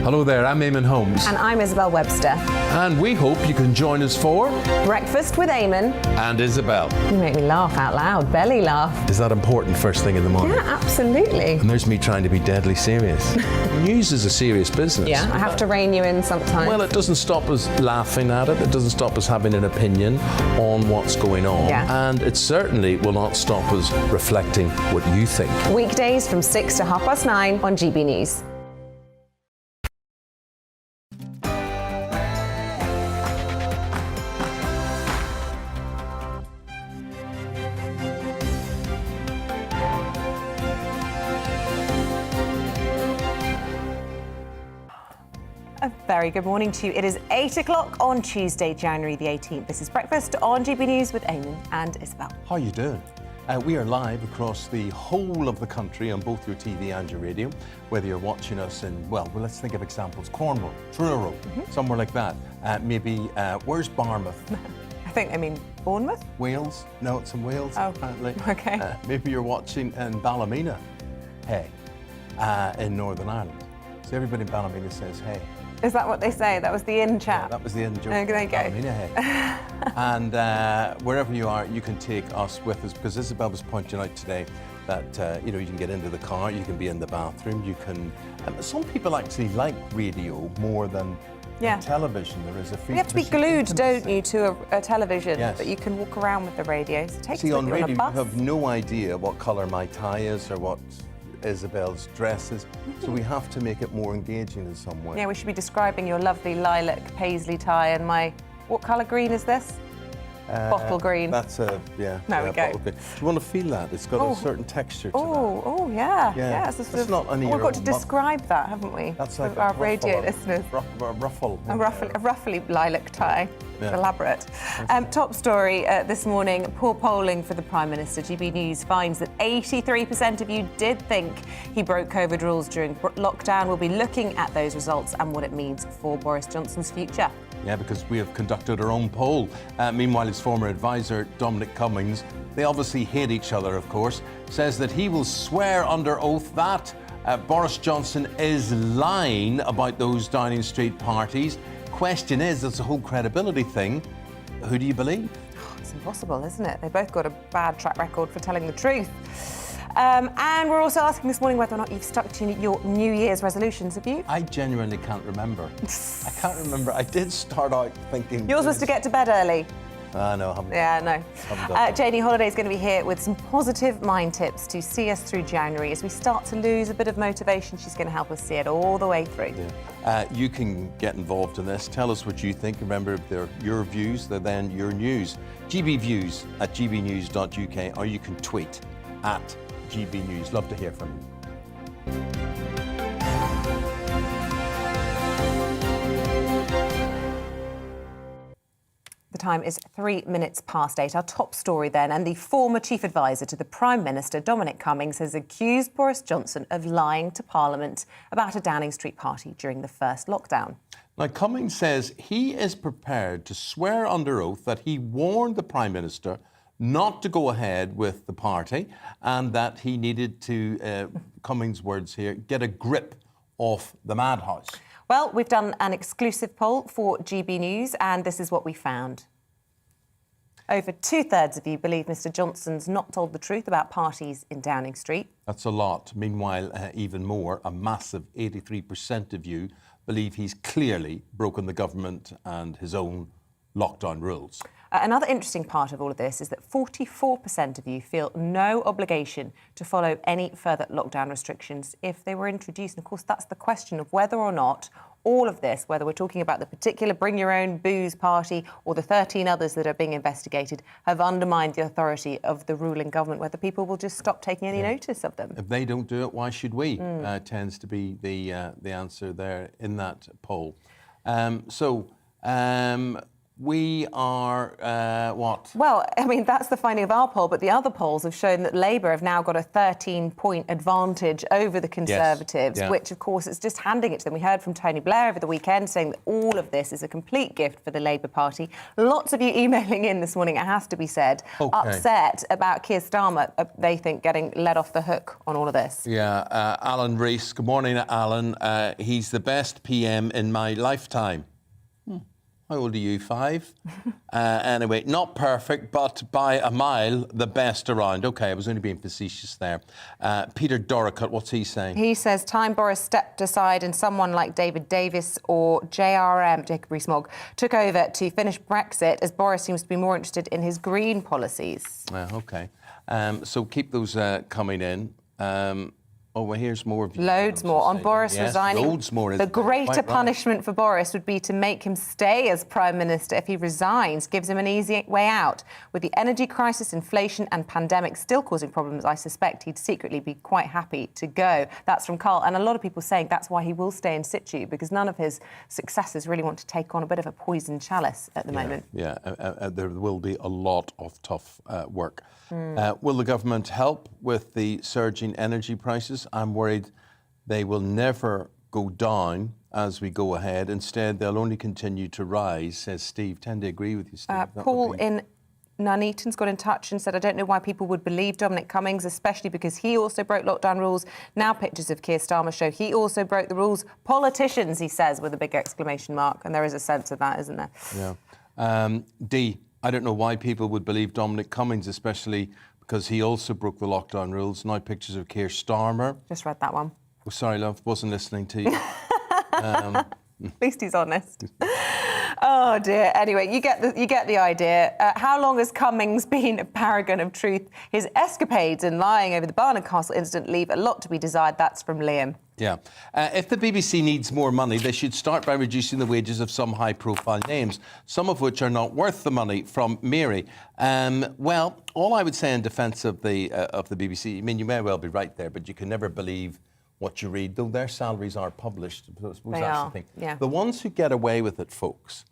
Hello there, I'm Eamonn Holmes. And I'm Isabel Webster. And we hope you can join us for Breakfast with Eamonn. And Isabel. You make me laugh out loud, belly laugh. Is that important first thing in the morning? Yeah, absolutely. And there's me trying to be deadly serious. News is a serious business. Yeah, I have to rein you in sometimes. Well, it doesn't stop us laughing at it. It doesn't stop us having an opinion on what's going on. Yeah. And it certainly will not stop us reflecting what you think. Weekdays from 6 to 9:30 on GB News. A very good morning to you. It is 8 o'clock on Tuesday, January the 18th. This is Breakfast on GB News with Eamonn and Isabel. How are you doing? We are live across the whole of the country on both your TV and your radio, whether you're watching us in, well, let's think of examples, Cornwall, Truro, somewhere like that. Maybe, where's Barmouth? I think they mean Bournemouth? Wales? No, it's in Wales, apparently. Okay. Maybe you're watching in Ballymena, hey, in Northern Ireland. So everybody in Ballymena says, hey. Is that what they say? That was the in chat? Yeah, that was the in joke. Oh, there you go. Ballymena, hey. And wherever you are, you can take us with us, because Isabel was pointing out today that, you can get into the car, you can be in the bathroom, you can... some people actually like radio more than television. There is a You have to be glued, don't you, to a television, Yes. but you can walk around with the radio. So take See, it on with you radio, on a you bus. have no idea what colour my tie is or what Isabel's dress is, so we have to make it more engaging in some way. Yeah, we should be describing your lovely lilac paisley tie and my... What colour green is this? Bottle green. That's a, There we go. bottle green. You want to feel that? It's got a certain texture to Oh, yeah. Yeah. It's a It's sort of, not an we've got to ear- describe that, haven't we? That's like for a our radio ruffle, listeners. A ruffle. A roughly lilac tie. Yeah. Elaborate. Top story this morning, poor polling for the Prime Minister. GB News finds that 83% of you did think he broke COVID rules during lockdown. We'll be looking at those results and what it means for Boris Johnson's future. Yeah, because we have conducted our own poll. Meanwhile, his former advisor, Dominic Cummings, they obviously hate each other, of course, says that he will swear under oath that Boris Johnson is lying about those Downing Street parties. Question is, it's a whole credibility thing. Who do you believe? It's impossible, isn't it? They both got a bad track record for telling the truth. And we're also asking this morning whether or not you've stuck to your New Year's resolutions. Have you? I genuinely can't remember. I can't remember. I did start out thinking... Yours was to get to bed early. No, I haven't. Yeah, no. Haven't done. Janie Holiday is going to be here with some positive mind tips to see us through January. As we start to lose a bit of motivation, she's going to help us see it all the way through. Yeah. You can get involved in this. Tell us what you think. Remember, if they're your views, they're then your news. GB Views at gbnews.uk, or you can tweet at GB News. Love to hear from you. The time is 3 minutes past 8. Our top story then, and the former chief advisor to the Prime Minister, Dominic Cummings, has accused Boris Johnson of lying to Parliament about a Downing Street party during the first lockdown. Now, Cummings says he is prepared to swear under oath that he warned the Prime Minister not to go ahead with the party and that he needed to, Cummings' words here, get a grip off the madhouse. Well, we've done an exclusive poll for GB News, and this is what we found. Over 2/3 of you believe Mr Johnson's not told the truth about parties in Downing Street. That's a lot. Meanwhile, even more, a massive 83% of you believe he's clearly broken the government and his own lockdown rules. Another interesting part of all of this is that 44% of you feel no obligation to follow any further lockdown restrictions if they were introduced. And of course, that's the question of whether or not all of this, whether we're talking about the particular Bring Your Own Booze party or the 13 others that are being investigated, have undermined the authority of the ruling government, whether people will just stop taking any notice of them. If they don't do it, why should we? Tends to be the answer there in that poll. We are what? Well, I mean, that's the finding of our poll, but the other polls have shown that Labour have now got a 13-point advantage over the Conservatives, which, of course, is just handing it to them. We heard from Tony Blair over the weekend saying that all of this is a complete gift for the Labour Party. Lots of you emailing in this morning, it has to be said, upset about Keir Starmer, they think, getting let off the hook on all of this. Yeah, Alan Rees. Good morning, Alan. He's the best PM in my lifetime. How old are you? 5? Anyway, not perfect, but by a mile, the best around. OK, I was only being facetious there. Peter Doricott, what's he saying? He says, time Boris stepped aside and someone like David Davis or JRM, Jacob Rees-Mogg, took over to finish Brexit, as Boris seems to be more interested in his green policies. OK. So keep those coming in. Oh, well, here's more. Loads more. On Boris resigning, loads more. The greater punishment for Boris would be to make him stay as Prime Minister if he resigns, gives him an easy way out. With the energy crisis, inflation and pandemic still causing problems, I suspect he'd secretly be quite happy to go. That's from Carl. And a lot of people saying that's why he will stay in situ, because none of his successors really want to take on a bit of a poison chalice at the moment. Yeah, there will be a lot of tough work. Will the government help with the surging energy prices? I'm worried they will never go down as we go ahead. Instead, they'll only continue to rise, says Steve. Tend to agree with you, Steve. Paul in Nuneaton's got in touch and said, I don't know why people would believe Dominic Cummings, especially because he also broke lockdown rules. Now pictures of Keir Starmer show he also broke the rules. Politicians, he says, with a big exclamation mark. And there is a sense of that, isn't there? Yeah. D, I don't know why people would believe Dominic Cummings, especially because he also broke the lockdown rules. Now pictures of Keir Starmer. Just read that one. Oh, sorry, love, wasn't listening to you. At least he's honest. Oh dear. Anyway, you get the idea. How long has Cummings been a paragon of truth? His escapades in lying over the Barnard Castle incident leave a lot to be desired. That's from Liam. Yeah. If the BBC needs more money, they should start by reducing the wages of some high-profile names, some of which are not worth the money, from Mary. Well, all I would say in defence of the BBC, I mean, you may well be right there, but you can never believe what you read, though their salaries are published. I suppose that's the thing. Yeah. The ones who get away with it, folks,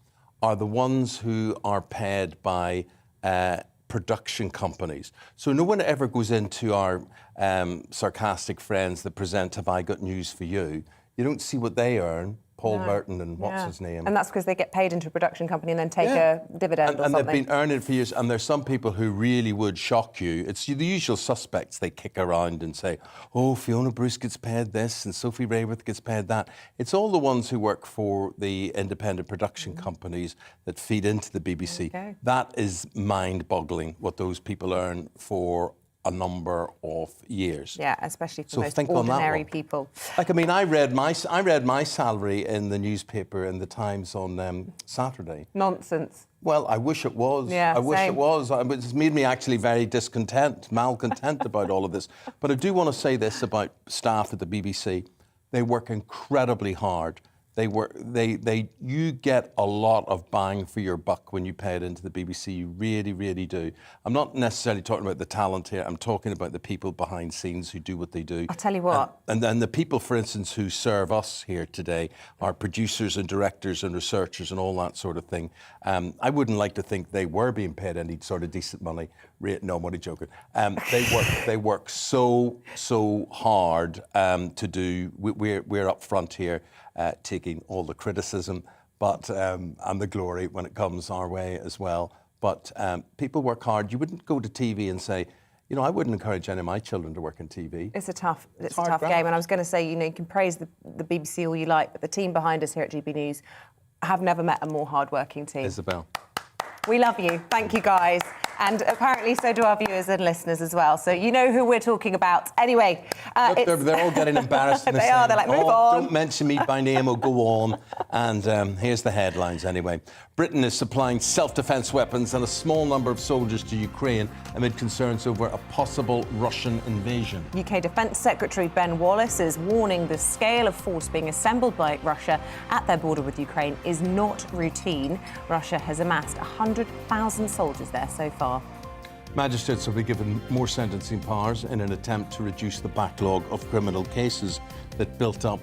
are the ones who are paid by production companies. So no one ever goes into our sarcastic friends that present Have I Got News For You. You don't see what they earn, Paul Merton and what's his name. And that's because they get paid into a production company and then take a dividend or something. And they've been earning it for years. And there's some people who really would shock you. It's the usual suspects they kick around and say, oh, Fiona Bruce gets paid this and Sophie Rayworth gets paid that. It's all the ones who work for the independent production companies that feed into the BBC. Okay. That is mind-boggling, what those people earn for a number of years. Yeah, especially for most think on that ordinary one. people. Like, I mean, I read my salary in the newspaper in the Times on Saturday. Nonsense. Well, I wish it was. Yeah, I wish same. it was. It's made me actually very malcontent about all of this. But I do want to say this about staff at the BBC. They work incredibly hard. You get a lot of bang for your buck when you pay it into the BBC. You really, really do. I'm not necessarily talking about the talent here. I'm talking about the people behind scenes who do what they do. I'll tell you what. And then the people, for instance, who serve us here today are producers and directors and researchers and all that sort of thing. I wouldn't like to think they were being paid any sort of decent money. No, I'm only joking. They work so hard to do. We're up front here. Taking all the criticism, but and the glory when it comes our way as well. But people work hard. You wouldn't go to TV and say, you know, I wouldn't encourage any of my children to work in TV. It's a tough game. And I was going to say, you can praise the BBC all you like, but the team behind us here at GB News have never met a more hard-working team. Isabel. We love you. Thank you, guys. And apparently so do our viewers and listeners as well. So you know who we're talking about. Anyway, Look, they're all getting embarrassed. They are. They're like, move on. Don't mention me by name or go on. And here's the headlines anyway. Britain is supplying self-defence weapons and a small number of soldiers to Ukraine amid concerns over a possible Russian invasion. UK Defence Secretary Ben Wallace is warning the scale of force being assembled by Russia at their border with Ukraine is not routine. Russia has amassed 100,000 soldiers there so far. Magistrates will be given more sentencing powers in an attempt to reduce the backlog of criminal cases that built up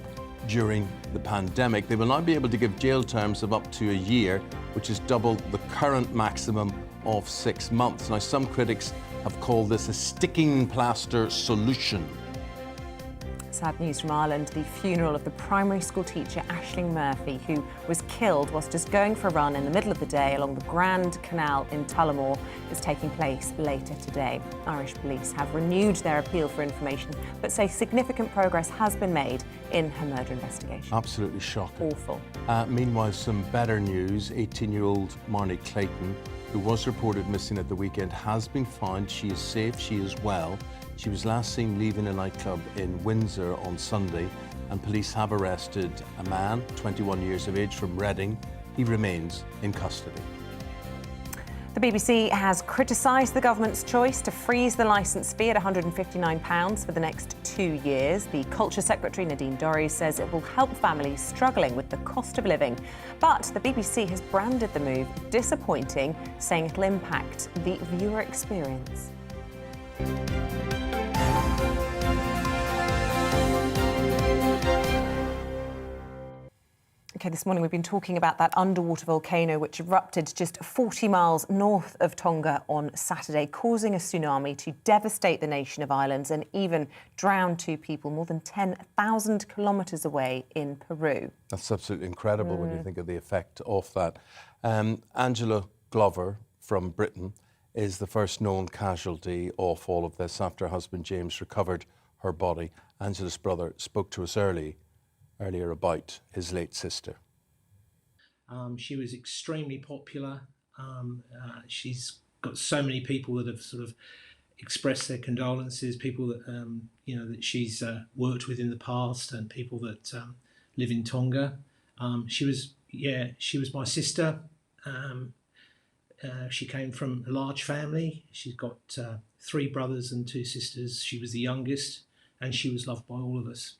during the pandemic. They will now be able to give jail terms of up to a year, which is double the current maximum of 6 months. Now, some critics have called this a sticking plaster solution. Sad news from Ireland. The funeral of the primary school teacher Aisling Murphy, who was killed whilst just going for a run in the middle of the day along the Grand Canal in Tullamore, is taking place later today. Irish police have renewed their appeal for information, but say significant progress has been made in her murder investigation. Absolutely shocking. Awful. Meanwhile, some better news. 18-year-old Marnie Clayton, who was reported missing at the weekend, has been found. She is safe, she is well. She was last seen leaving a nightclub in Windsor on Sunday, and police have arrested a man, 21 years of age, from Reading. He remains in custody. The BBC has criticised the government's choice to freeze the licence fee at £159 for the next 2 years. The Culture Secretary, Nadine Dorries, says it will help families struggling with the cost of living. But the BBC has branded the move disappointing, saying it'll impact the viewer experience. OK, this morning we've been talking about that underwater volcano which erupted just 40 miles north of Tonga on Saturday, causing a tsunami to devastate the nation of islands and even drown 2 people more than 10,000 kilometres away in Peru. That's absolutely incredible when you think of the effect of that. Angela Glover from Britain is the first known casualty of all of this after her husband James recovered her body. Angela's brother spoke to us earlier about his late sister. She was extremely popular. She's got so many people that have sort of expressed their condolences, people that that she's worked with in the past, and people that live in Tonga. She was my sister. She came from a large family. She's got 3 brothers and 2 sisters. She was the youngest, and she was loved by all of us.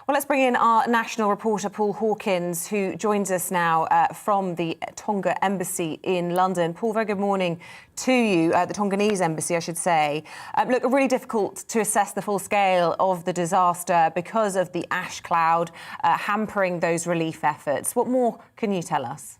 Well, let's bring in our national reporter, Paul Hawkins, who joins us now from the Tonga Embassy in London. Paul, very good morning to you, the Tonganese Embassy, I should say. Look, really difficult to assess the full scale of the disaster because of the ash cloud hampering those relief efforts. What more can you tell us?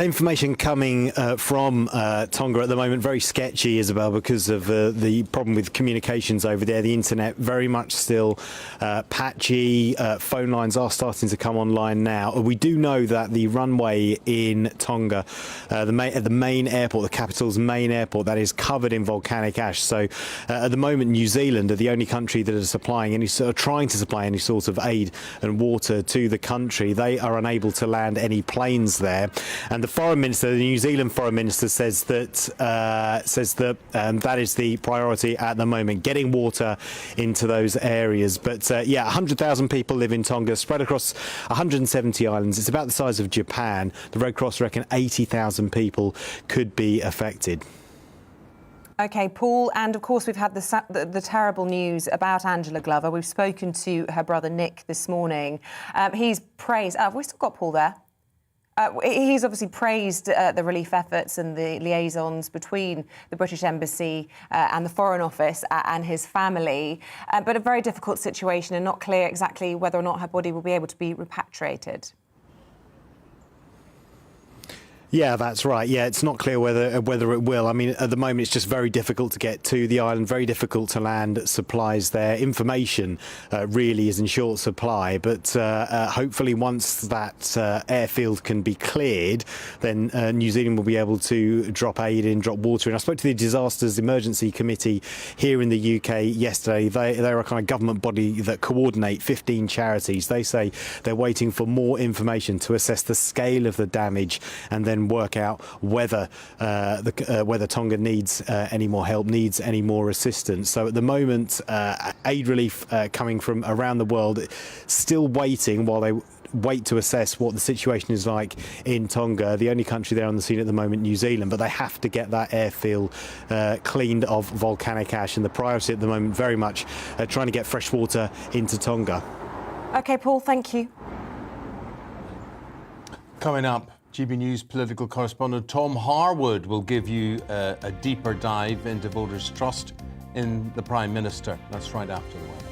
Information coming from Tonga at the moment, very sketchy, Isabel, because of the problem with communications over there. The internet very much still patchy. Phone lines are starting to come online now. We do know that the runway in Tonga, the main airport, the capital's main airport, that is covered in volcanic ash. So at the moment, New Zealand are the only country that are trying to supply any sort of aid and water to the country. They are unable to land any planes there. And the New Zealand Foreign Minister says that that is the priority at the moment, getting water into those areas. But 100,000 people live in Tonga, spread across 170 islands. It's about the size of Japan. The Red Cross reckon 80,000 people could be affected. OK, Paul, and of course we've had the terrible news about Angela Glover. We've spoken to her brother Nick this morning. He's praised... have we still got Paul there? He's obviously praised the relief efforts and the liaisons between the British Embassy and the Foreign Office and his family, but a very difficult situation and not clear exactly whether or not her body will be able to be repatriated. Yeah, that's right. Yeah, it's not clear whether it will. I mean, at the moment, it's just very difficult to get to the island, very difficult to land supplies there. Information really is in short supply, but hopefully once that airfield can be cleared, then New Zealand will be able to drop aid in, drop water in. I spoke to the Disasters Emergency Committee here in the UK yesterday. They're a kind of government body that coordinate 15 charities. They say they're waiting for more information to assess the scale of the damage and then work out whether Tonga needs any more help, needs any more assistance. So at the moment, aid relief coming from around the world, still waiting while they wait to assess what the situation is like in Tonga. The only country there on the scene at the moment, New Zealand, but they have to get that airfield cleaned of volcanic ash, and the priority at the moment very much trying to get fresh water into Tonga. OK, Paul, thank you. Coming up, GB News political correspondent Tom Harwood will give you a deeper dive into voters' trust in the Prime Minister. That's right after the weather.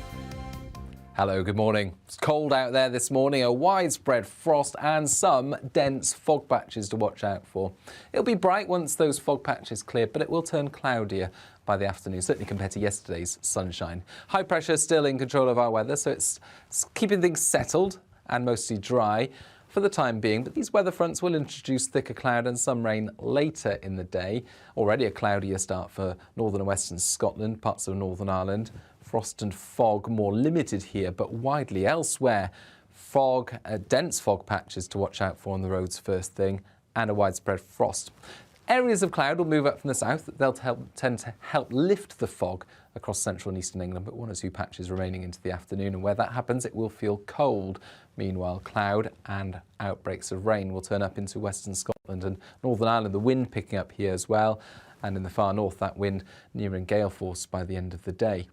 Hello, good morning. It's cold out there this morning, a widespread frost and some dense fog patches to watch out for. It'll be bright once those fog patches clear, but it will turn cloudier by the afternoon, certainly compared to yesterday's sunshine. High pressure still in control of our weather, so it's keeping things settled and mostly dry for the time being, but these weather fronts will introduce thicker cloud and some rain later in the day. Already a cloudier start for northern and western Scotland, parts of Northern Ireland. Frost and fog more limited here, but widely elsewhere. Fog, dense fog patches to watch out for on the roads first thing, and a widespread frost. Areas of cloud will move up from the south. They'll tend to help lift the fog across central and eastern England, but one or two patches remaining into the afternoon. And where that happens, it will feel cold. Meanwhile, cloud and outbreaks of rain will turn up into western Scotland and Northern Ireland. The wind picking up here as well. And in the far north, that wind nearing gale force by the end of the day.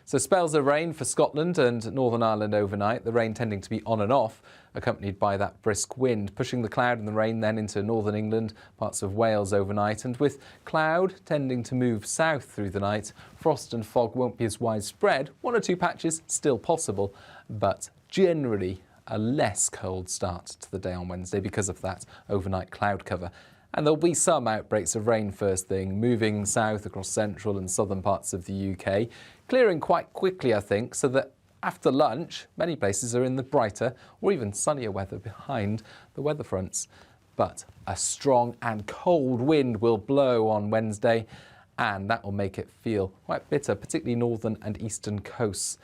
So spells of rain for Scotland and Northern Ireland overnight, the rain tending to be on and off, accompanied by that brisk wind, pushing the cloud and the rain then into northern England, parts of Wales overnight, and with cloud tending to move south through the night, frost and fog won't be as widespread. One or two patches still possible, but generally a less cold start to the day on Wednesday because of that overnight cloud cover. And there'll be some outbreaks of rain first thing, moving south across central and southern parts of the UK, clearing quite quickly, I think, so that after lunch, many places are in the brighter or even sunnier weather behind the weather fronts. But a strong and cold wind will blow on Wednesday, and that will make it feel quite bitter, particularly northern and eastern coasts.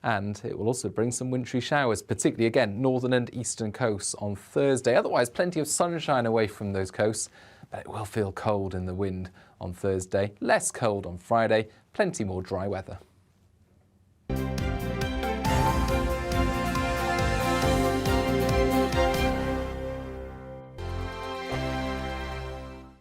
And it will also bring some wintry showers, particularly, again, northern and eastern coasts on Thursday. Otherwise, plenty of sunshine away from those coasts, but it will feel cold in the wind on Thursday. Less cold on Friday, plenty more dry weather.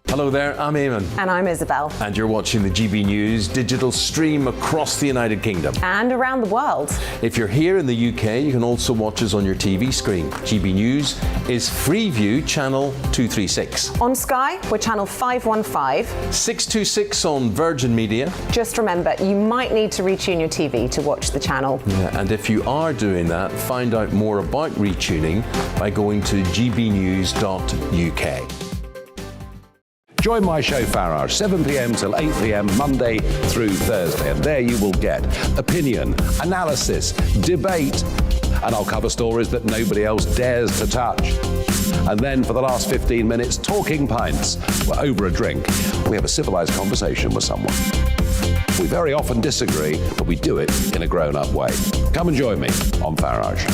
Hello there, I'm Eamonn. And I'm Isabel. And you're watching the GB News digital stream across the United Kingdom. And around the world. If you're here in the UK, you can also watch us on your TV screen. GB News is Freeview channel 236. On Sky, we're channel 515. 626 on Virgin Media. Just remember, you might need to retune your TV to watch the channel. Yeah, and if you are doing that, find out more about retuning by going to gbnews.uk. Join my show Farage, 7 p.m. till 8 p.m. Monday through Thursday, and there you will get opinion, analysis, debate, and I'll cover stories that nobody else dares to touch. And then for the last 15 minutes, talking pints. We're over a drink. We have a civilized conversation with someone. We very often disagree, but we do it in a grown-up way. Come and join me on Farage.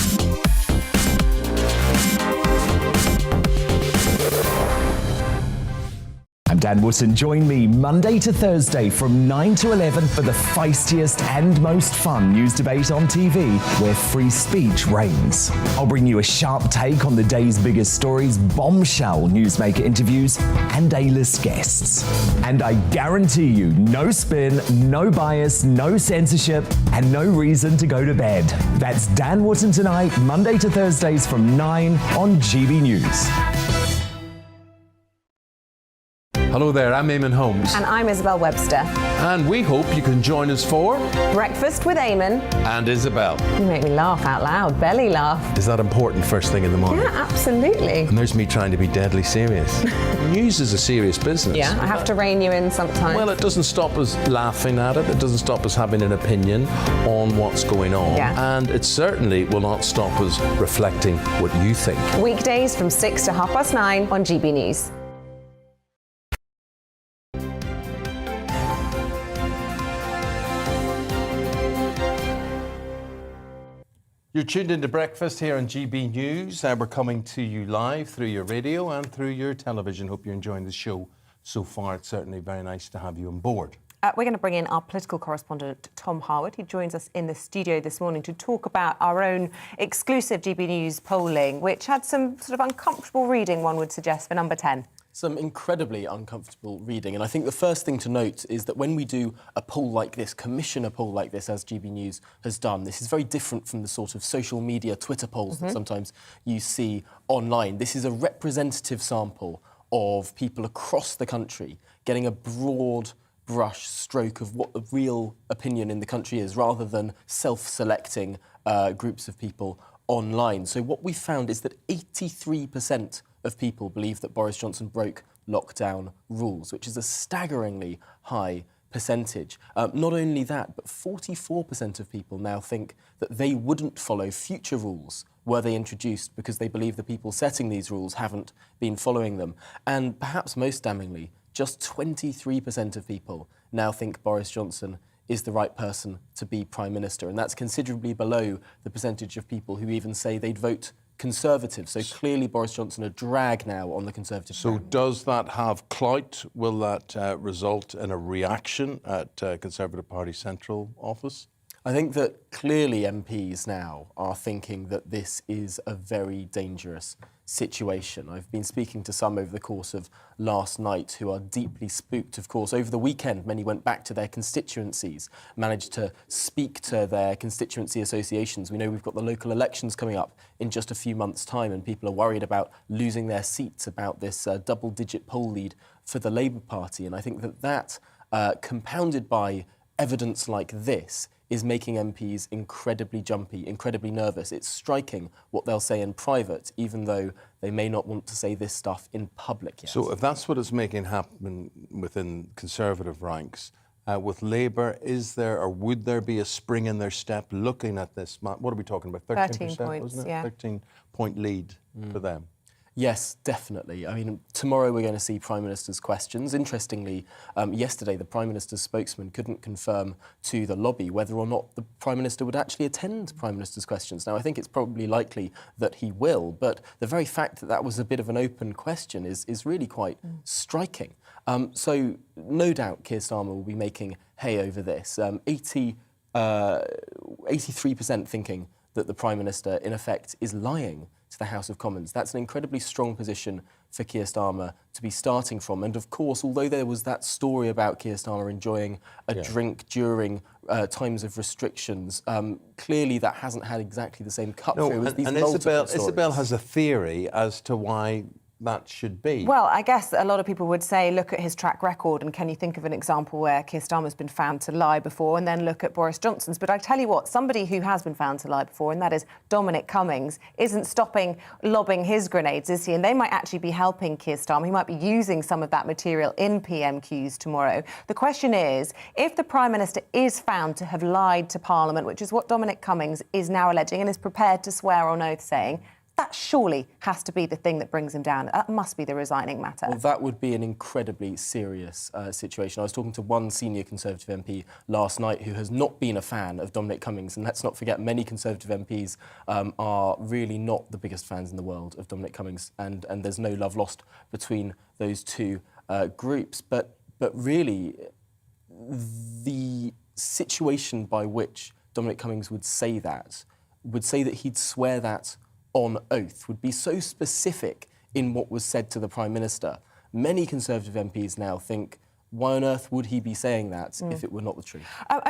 I'm Dan Wootton. Join me Monday to Thursday from 9 to 11 for the feistiest and most fun news debate on TV, where free speech reigns. I'll bring you a sharp take on the day's biggest stories, bombshell newsmaker interviews, and A-list guests. And I guarantee you, no spin, no bias, no censorship, and no reason to go to bed. That's Dan Wootton tonight, Monday to Thursdays from 9 on GB News. Hello there, I'm Eamonn Holmes. And I'm Isabel Webster. And we hope you can join us for Breakfast with Eamonn and Isabel. You make me laugh out loud, belly laugh. Is that important first thing in the morning? Yeah, absolutely. And there's me trying to be deadly serious. News is a serious business. Yeah, I have to rein you in sometimes. Well, it doesn't stop us laughing at it. It doesn't stop us having an opinion on what's going on. Yeah. And it certainly will not stop us reflecting what you think. Weekdays from 6 to 9:30 on GB News. You're tuned into Breakfast here on GB News. We're coming to you live through your radio and through your television. Hope you're enjoying the show so far. It's certainly very nice to have you on board. We're going to bring in our political correspondent, Tom Harwood. He joins us in the studio this morning to talk about our own exclusive GB News polling, which had some sort of uncomfortable reading, one would suggest, for number 10. Some incredibly uncomfortable reading. And I think the first thing to note is that when we do a poll like this, commission a poll like this, as GB News has done, this is very different from the sort of social media Twitter polls that sometimes you see online. This is a representative sample of people across the country getting a broad brush stroke of what the real opinion in the country is, rather than self-selecting groups of people online. So what we found is that 83% of people believe that Boris Johnson broke lockdown rules, which is a staggeringly high percentage. Not only that, but 44% of people now think that they wouldn't follow future rules were they introduced, because they believe the people setting these rules haven't been following them. And perhaps most damningly, just 23% of people now think Boris Johnson is the right person to be Prime Minister. And that's considerably below the percentage of people who even say they'd vote Conservative. So clearly Boris Johnson a drag now on the Conservative So does that have clout? Will that result in a reaction at Conservative Party Central Office? I think that clearly MPs now are thinking that this is a very dangerous situation. I've been speaking to some over the course of last night who are deeply spooked. Of course, over the weekend, many went back to their constituencies, managed to speak to their constituency associations. We know we've got the local elections coming up in just a few months' time, and people are worried about losing their seats, about this double-digit poll lead for the Labour Party. And I think that compounded by evidence like this, is making MPs incredibly jumpy, incredibly nervous. It's striking what they'll say in private, even though they may not want to say this stuff in public yet. So if that's what it's making happen within Conservative ranks, with Labour, is there or would there be a spring in their step looking at this? What are we talking about? 13%, 13 points, wasn't it? yeah. 13-point lead for them. Yes, definitely. I mean, tomorrow we're going to see Prime Minister's questions. Interestingly, yesterday the Prime Minister's spokesman couldn't confirm to the lobby whether or not the Prime Minister would actually attend Prime Minister's questions. Now, I think it's probably likely that he will, but the very fact that that was a bit of an open question is really quite striking. So no doubt Keir Starmer will be making hay over this. 83% thinking that the Prime Minister, in effect, is lying to the House of Commons. That's an incredibly strong position for Keir Starmer to be starting from. And of course, although there was that story about Keir Starmer enjoying a drink during times of restrictions, clearly that hasn't had exactly the same cut through as these multiple stories. Isabel has a theory as to why that should be. Well, I guess a lot of people would say, look at his track record, and can you think of an example where Keir Starmer's been found to lie before, and then look at Boris Johnson's. But I tell you what, somebody who has been found to lie before, and that is Dominic Cummings, isn't stopping lobbing his grenades, is he? And they might actually be helping Keir Starmer. He might be using some of that material in PMQs tomorrow. The question is, if the Prime Minister is found to have lied to Parliament, which is what Dominic Cummings is now alleging and is prepared to swear on oath saying, that surely has to be the thing that brings him down. That must be the resigning matter. Well, that would be an incredibly serious situation. I was talking to one senior Conservative MP last night who has not been a fan of Dominic Cummings, and let's not forget many Conservative MPs are really not the biggest fans in the world of Dominic Cummings, and there's no love lost between those two groups. But really, the situation by which Dominic Cummings would say that he'd swear that on oath would be so specific in what was said to the Prime Minister. Many Conservative MPs now think why on earth would he be saying that if it were not the truth?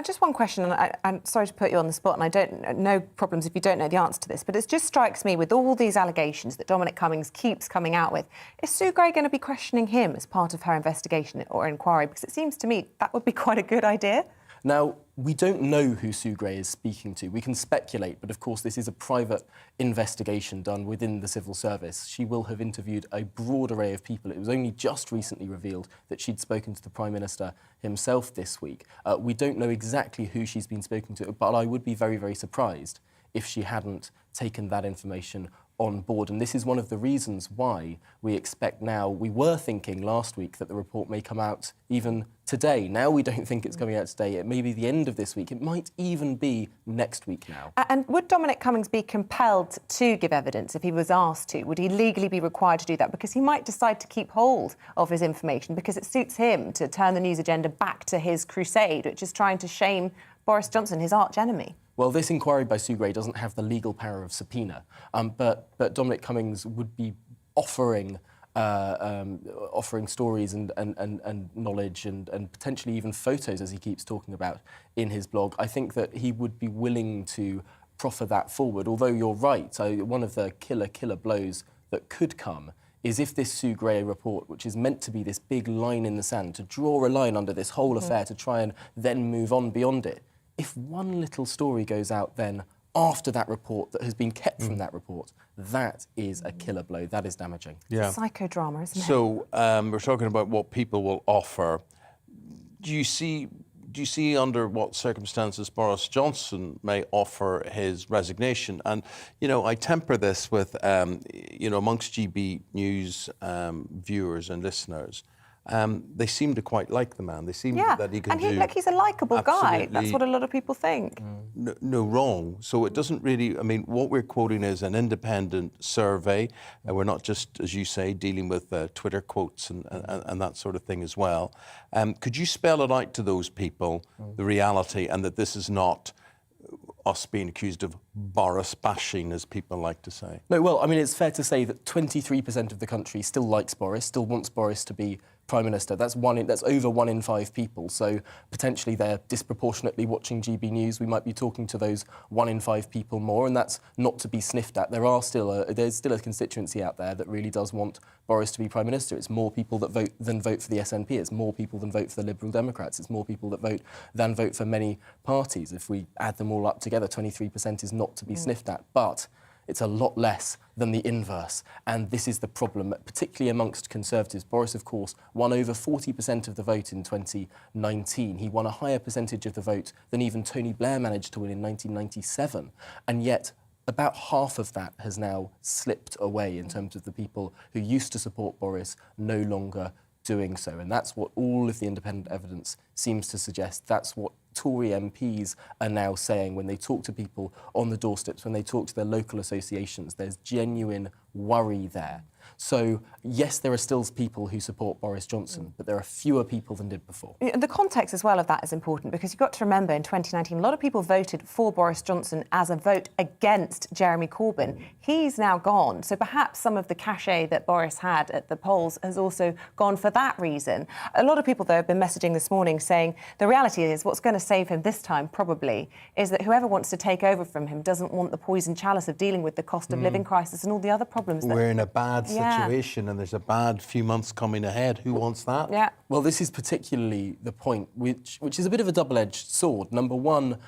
Just one question, and I'm sorry to put you on the spot, and I don't no problems if you don't know the answer to this, but it just strikes me with all these allegations that Dominic Cummings keeps coming out with, is Sue Gray going to be questioning him as part of her investigation or inquiry? Because it seems to me that would be quite a good idea. Now, we don't know who Sue Gray is speaking to. We can speculate, but of course this is a private investigation done within the civil service. She will have interviewed a broad array of people. It was only just recently revealed that she'd spoken to the Prime Minister himself this week. We don't know exactly who she's been spoken to, but I would be very, very surprised if she hadn't taken that information on board. And this is one of the reasons why we expect now, we were thinking last week that the report may come out even today. Now we don't think it's coming out today. It may be the end of this week. It might even be next week now. And would Dominic Cummings be compelled to give evidence if he was asked to? Would he legally be required to do that? Because he might decide to keep hold of his information because it suits him to turn the news agenda back to his crusade, which is trying to shame Boris Johnson, his arch enemy. Well, this inquiry by Sue Gray doesn't have the legal power of subpoena, but Dominic Cummings would be offering stories and knowledge and potentially even photos, as he keeps talking about in his blog. I think that he would be willing to proffer that forward, although you're right. One of the killer blows that could come is if this Sue Gray report, which is meant to be this big line in the sand, to draw a line under this whole affair, to try and then move on beyond it, if one little story goes out then after that report that has been kept from that report, that is a killer blow. That is damaging. Yeah. Psychodrama, isn't it? So we're talking about what people will offer. Do you see under what circumstances Boris Johnson may offer his resignation? And, you know, I temper this with, you know, amongst GB News viewers and listeners, they seem to quite like the man. They seem that he can do... Look, he's a likeable guy. That's what a lot of people think. No wrong. So it doesn't really... I mean, what we're quoting is an independent survey. And we're not just, as you say, dealing with Twitter quotes and that sort of thing as well. Could you spell it out to those people, the reality, and that this is not us being accused of Boris bashing, as people like to say? No, well, I mean, it's fair to say that 23% of the country still likes Boris, still wants Boris to be Prime Minister. That's over 1 in 5 people. So potentially they're disproportionately watching GB News. We might be talking to those 1 in 5 people more, and that's not to be sniffed at. There's still a constituency out there that really does want Boris to be Prime Minister. It's more people that vote than vote for the SNP. It's more people than vote for the Liberal Democrats. It's more people that vote than vote for many parties. If we add them all up together, 23% is not to be sniffed at. But it's a lot less than the inverse. And this is the problem, particularly amongst Conservatives. Boris, of course, won over 40% of the vote in 2019. He won a higher percentage of the vote than even Tony Blair managed to win in 1997. And yet, about half of that has now slipped away in terms of the people who used to support Boris no longer doing so. And that's what all of the independent evidence seems to suggest. That's what Tory MPs are now saying when they talk to people on the doorsteps, when they talk to their local associations. There's genuine worry there. So, yes, there are still people who support Boris Johnson, but there are fewer people than did before. The context as well of that is important, because you've got to remember in 2019, a lot of people voted for Boris Johnson as a vote against Jeremy Corbyn. He's now gone, so perhaps some of the cachet that Boris had at the polls has also gone for that reason. A lot of people, though, have been messaging this morning saying the reality is what's going to save him this time, probably, is that whoever wants to take over from him doesn't want the poison chalice of dealing with the cost of living crisis and all the other problems. We're in a bad situation and there's a bad few months coming ahead. Who wants that? Yeah. Well, this is particularly the point, which is a bit of a double-edged sword. Number one,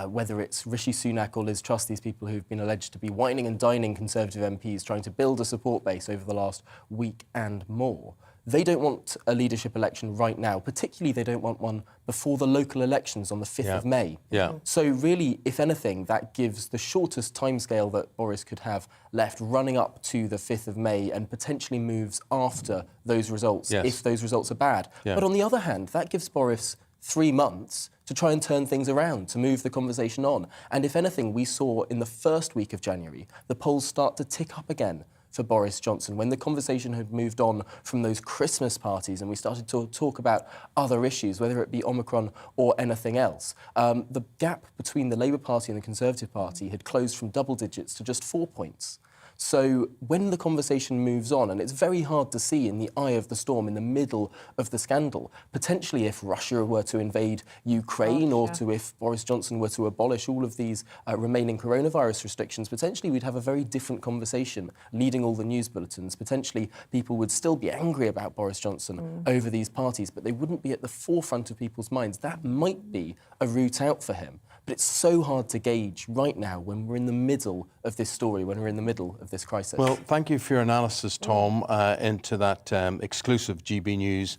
whether it's Rishi Sunak or Liz Truss, these people who've been alleged to be whining and dining Conservative MPs, trying to build a support base over the last week and more. They don't want a leadership election right now. Particularly, they don't want one before the local elections on the 5th of May. Yeah. So really, if anything, that gives the shortest timescale that Boris could have left running up to the 5th of May and potentially moves after those results, if those results are bad. Yeah. But on the other hand, that gives Boris 3 months to try and turn things around, to move the conversation on. And if anything, we saw in the first week of January, the polls start to tick up again for Boris Johnson, when the conversation had moved on from those Christmas parties and we started to talk about other issues, whether it be Omicron or anything else. The gap between the Labour Party and the Conservative Party had closed from double digits to just 4 points. So when the conversation moves on, and it's very hard to see in the eye of the storm, in the middle of the scandal, potentially if Russia were to invade Ukraine if Boris Johnson were to abolish all of these remaining coronavirus restrictions, potentially we'd have a very different conversation leading all the news bulletins. Potentially people would still be angry about Boris Johnson over these parties, but they wouldn't be at the forefront of people's minds. That might be a route out for him. But it's so hard to gauge right now when we're in the middle of this story, when we're in the middle of this crisis. Well, thank you for your analysis, Tom, into that exclusive GB News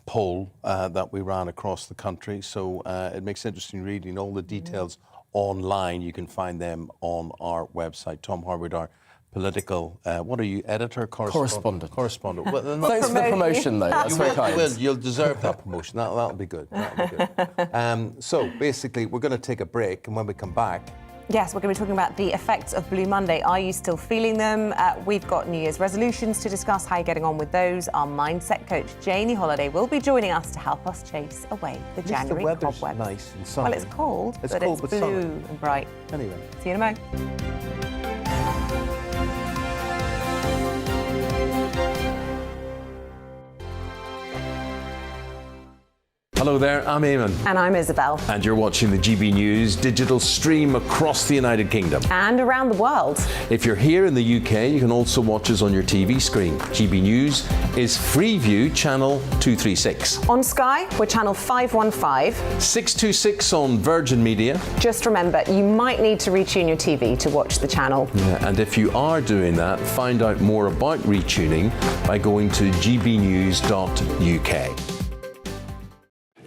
poll that we ran across the country. So it makes interesting reading. All the details online, you can find them on our website. Tom Harwood, our political, what are you, editor? Correspondent. Correspondent. Well, thanks for the promotion, though. That's very kind. Well, you'll deserve that promotion. That'll be good. That'll be good. So basically, we're going to take a break, and when we come back, yes, we're going to be talking about the effects of Blue Monday. Are you still feeling them? We've got New Year's resolutions to discuss. How you're getting on with those. Our mindset coach, Janie Holiday, will be joining us to help us chase away the January cobwebs. Nice and sunny. Well, it's cold, It's but cold, it's but blue sunny. and bright. Anyway. See you in a mo. Hello there, I'm Eamonn. And I'm Isabel. And you're watching the GB News digital stream across the United Kingdom. And around the world. If you're here in the UK, you can also watch us on your TV screen. GB News is Freeview channel 236. On Sky, we're channel 515. 626 on Virgin Media. Just remember, you might need to retune your TV to watch the channel. Yeah, and if you are doing that, find out more about retuning by going to gbnews.uk.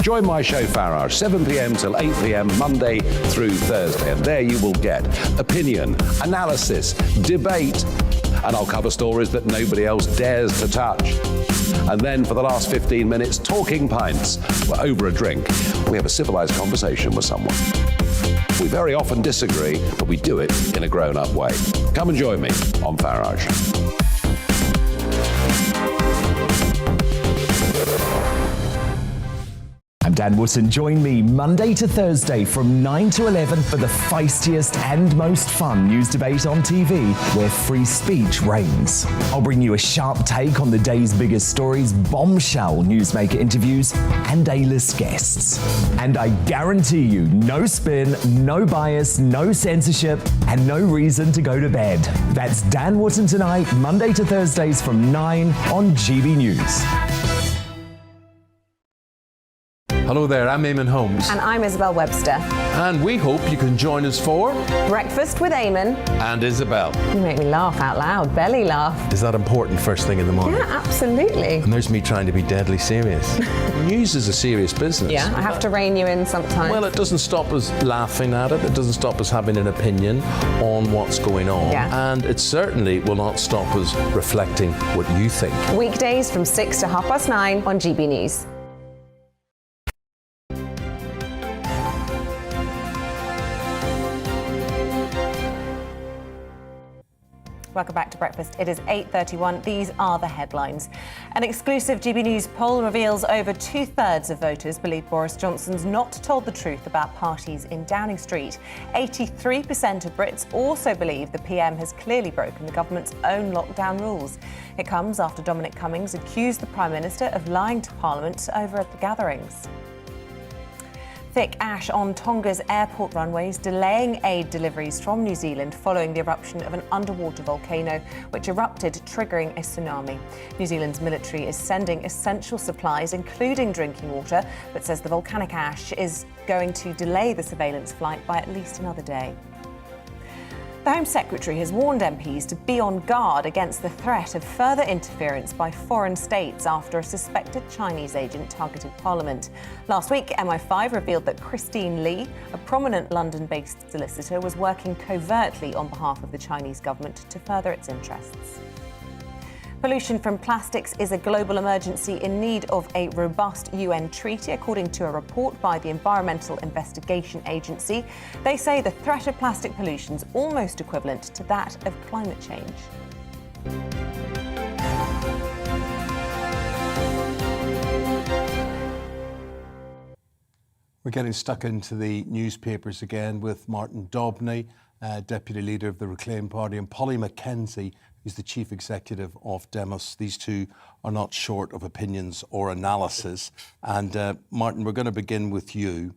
Join my show Farage, 7 p.m. till 8 p.m. Monday through Thursday. And there you will get opinion, analysis, debate, and I'll cover stories that nobody else dares to touch. And then for the last 15 minutes, talking pints. We're over a drink. We have a civilized conversation with someone. We very often disagree, but we do it in a grown-up way. Come and join me on Farage. I'm Dan Wootton. Join me Monday to Thursday from 9 to 11 for the feistiest and most fun news debate on TV, where free speech reigns. I'll bring you a sharp take on the day's biggest stories, bombshell newsmaker interviews, and A-list guests. And I guarantee you, no spin, no bias, no censorship, and no reason to go to bed. That's Dan Wootton tonight, Monday to Thursdays from 9 on GB News. Hello there, I'm Eamonn Holmes. And I'm Isabel Webster. And we hope you can join us for Breakfast with Eamonn and Isabel. You make me laugh out loud, belly laugh. Is that important first thing in the morning? Yeah, absolutely. And there's me trying to be deadly serious. News is a serious business. Yeah, I have to rein you in sometimes. Well, it doesn't stop us laughing at it. It doesn't stop us having an opinion on what's going on. Yeah. And it certainly will not stop us reflecting what you think. Weekdays from 6 to 9:30 on GB News. Welcome back to Breakfast. It is 8:31. These are the headlines. An exclusive GB News poll reveals over 2/3 of voters believe Boris Johnson's not told the truth about parties in Downing Street. 83% of Brits also believe the PM has clearly broken the government's own lockdown rules. It comes after Dominic Cummings accused the Prime Minister of lying to Parliament over at the gatherings. Thick ash on Tonga's airport runways, delaying aid deliveries from New Zealand following the eruption of an underwater volcano, which erupted, triggering a tsunami. New Zealand's military is sending essential supplies, including drinking water, but says the volcanic ash is going to delay the surveillance flight by at least another day. The Home Secretary has warned MPs to be on guard against the threat of further interference by foreign states after a suspected Chinese agent targeted Parliament. Last week, MI5 revealed that Christine Lee, a prominent London-based solicitor, was working covertly on behalf of the Chinese government to further its interests. Pollution from plastics is a global emergency in need of a robust UN treaty, according to a report by the Environmental Investigation Agency. They say the threat of plastic pollution is almost equivalent to that of climate change. We're getting stuck into the newspapers again with Martin Dobney. Deputy Leader of the Reclaim Party, and Polly Mackenzie, who's the Chief Executive of Demos. These two are not short of opinions or analysis. And Martin, we're going to begin with you.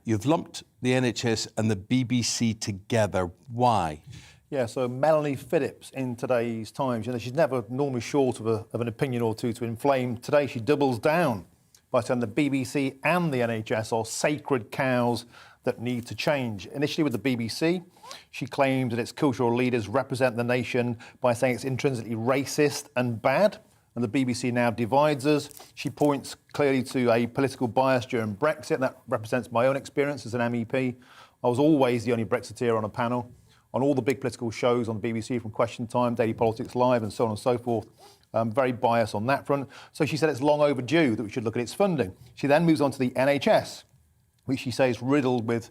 You've lumped the NHS and the BBC together. Why? Yeah, so Melanie Phillips in today's Times, she's never normally short of an opinion or two to inflame. Today she doubles down by saying the BBC and the NHS are sacred cows that need to change. Initially with the BBC, she claimed that its cultural leaders represent the nation by saying it's intrinsically racist and bad, and the BBC now divides us. She points clearly to a political bias during Brexit. That represents my own experience as an MEP. I was always the only Brexiteer on a panel on all the big political shows on the BBC, from Question Time, Daily Politics Live, and so on and so forth. Very biased on that front. So she said it's long overdue that we should look at its funding. She then moves on to the NHS, which she says riddled with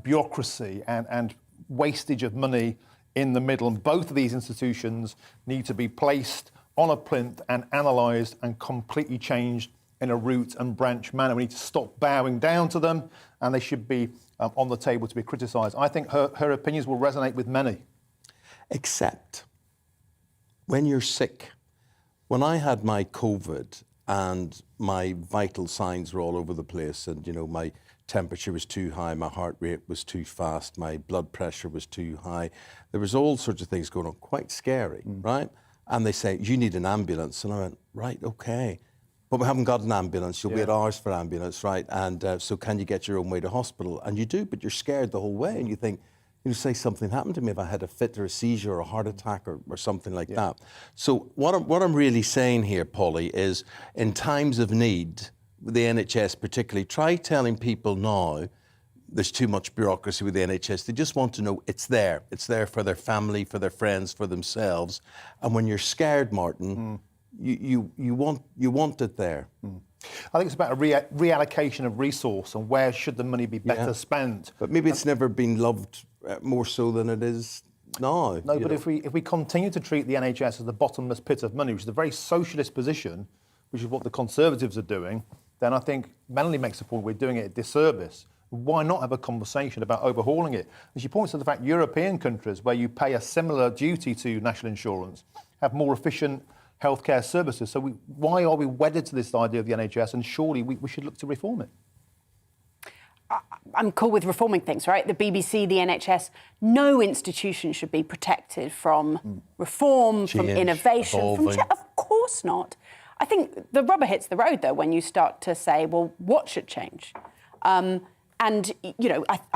bureaucracy and wastage of money in the middle. And both of these institutions need to be placed on a plinth and analysed and completely changed in a root and branch manner. We need to stop bowing down to them, and they should be on the table to be criticised. I think her opinions will resonate with many. Except when you're sick. When I had my COVID and my vital signs were all over the place, and my temperature was too high, my heart rate was too fast, my blood pressure was too high, there was all sorts of things going on, quite scary, right? And they say, you need an ambulance. And I went, right, okay. But we haven't got an ambulance. You'll wait hours for ambulance, right? And so can you get your own way to hospital? And you do, but you're scared the whole way. And you think, say something happened to me if I had a fit or a seizure or a heart attack or something like that. So what I'm really saying here, Polly, is in times of need, the NHS particularly, try telling people now there's too much bureaucracy with the NHS. They just want to know it's there. It's there for their family, for their friends, for themselves. And when you're scared, Martin, you want it there. I think it's about a reallocation of resource and where should the money be better spent. But maybe it's never been loved more so than it is now. No, but if we continue to treat the NHS as the bottomless pit of money, which is a very socialist position, which is what the Conservatives are doing, then I think Melanie makes the point we're doing it a disservice. Why not have a conversation about overhauling it? And she points to the fact European countries where you pay a similar duty to national insurance have more efficient healthcare services. So why are we wedded to this idea of the NHS? And surely we should look to reform it. I'm cool with reforming things, right? The BBC, the NHS, no institution should be protected from reform, from innovation. Of course not. I think the rubber hits the road, though, when you start to say, well, what should change? I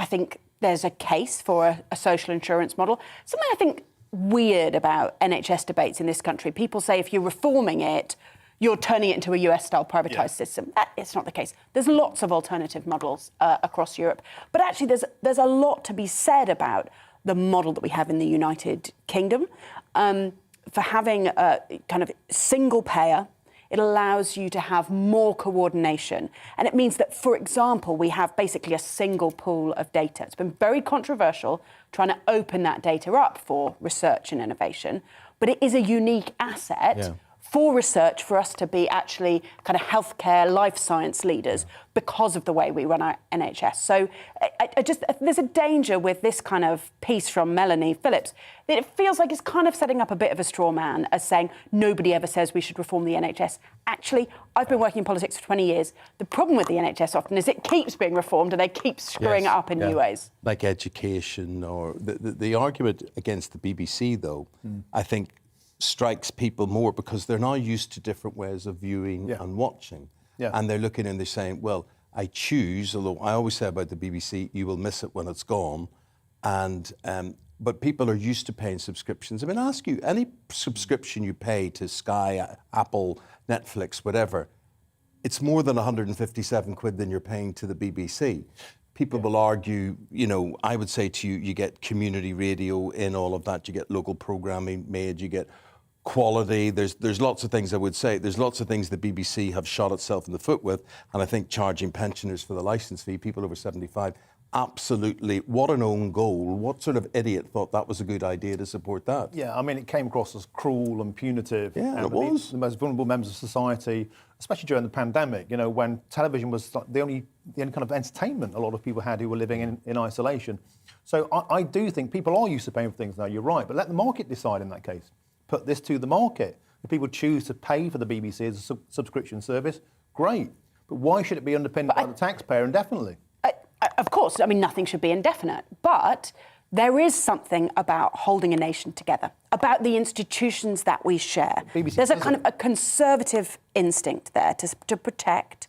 think there's a case for a social insurance model. Something I think weird about NHS debates in this country. People say if you're reforming it, you're turning it into a US-style privatised system. It's not the case. There's lots of alternative models across Europe. But actually, there's a lot to be said about the model that we have in the United Kingdom. For having a kind of single payer, it allows you to have more coordination. And it means that, for example, we have basically a single pool of data. It's been very controversial trying to open that data up for research and innovation, but it is a unique asset for research, for us to be actually kind of healthcare, life science leaders because of the way we run our NHS. So there's a danger with this kind of piece from Melanie Phillips that it feels like it's kind of setting up a bit of a straw man as saying nobody ever says we should reform the NHS. Actually, I've been working in politics for 20 years. The problem with the NHS often is it keeps being reformed and they keep screwing it up in new ways. Like education or the argument against the BBC, though, I think strikes people more because they're now used to different ways of viewing and watching. And they're looking and they're saying, well, I choose, although I always say about the BBC, you will miss it when it's gone. And but people are used to paying subscriptions. I mean, I ask you, any subscription you pay to Sky, Apple, Netflix, whatever, it's more than 157 quid than you're paying to the BBC. People will argue, I would say to you, you get community radio in all of that, you get local programming made, you get quality. There's lots of things I would say. There's lots of things the BBC have shot itself in the foot with, and I think charging pensioners for the licence fee, people over 75, absolutely, what an own goal. What sort of idiot thought that was a good idea to support that? Yeah, I mean, it came across as cruel and punitive. Yeah, and it was. The most vulnerable members of society, especially during the pandemic, you know, when television was the only kind of entertainment a lot of people had who were living in isolation. So I do think people are used to paying for things now, you're right, but let the market decide in that case. Put this to the market. If people choose to pay for the BBC as a subscription service, great. But why should it be underpinned by the taxpayer indefinitely? Of course, I mean, nothing should be indefinite, but there is something about holding a nation together, about the institutions that we share. There's a kind of a conservative instinct there to protect.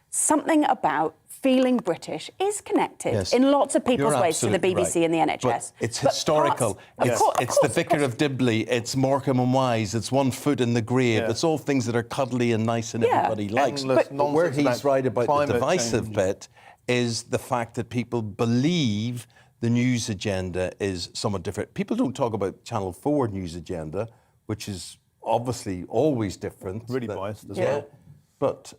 Something about feeling British is connected in lots of people's ways to the BBC and the NHS. But it's historical. It's the Vicar of Dibley, it's Morecambe and Wise, it's One Foot in the Grave. It's all things that are cuddly and nice and everybody likes. But where he's right about the divisive bit is the fact that people believe the news agenda is somewhat different. People don't talk about Channel 4 news agenda, which is obviously always different. Really biased as well. But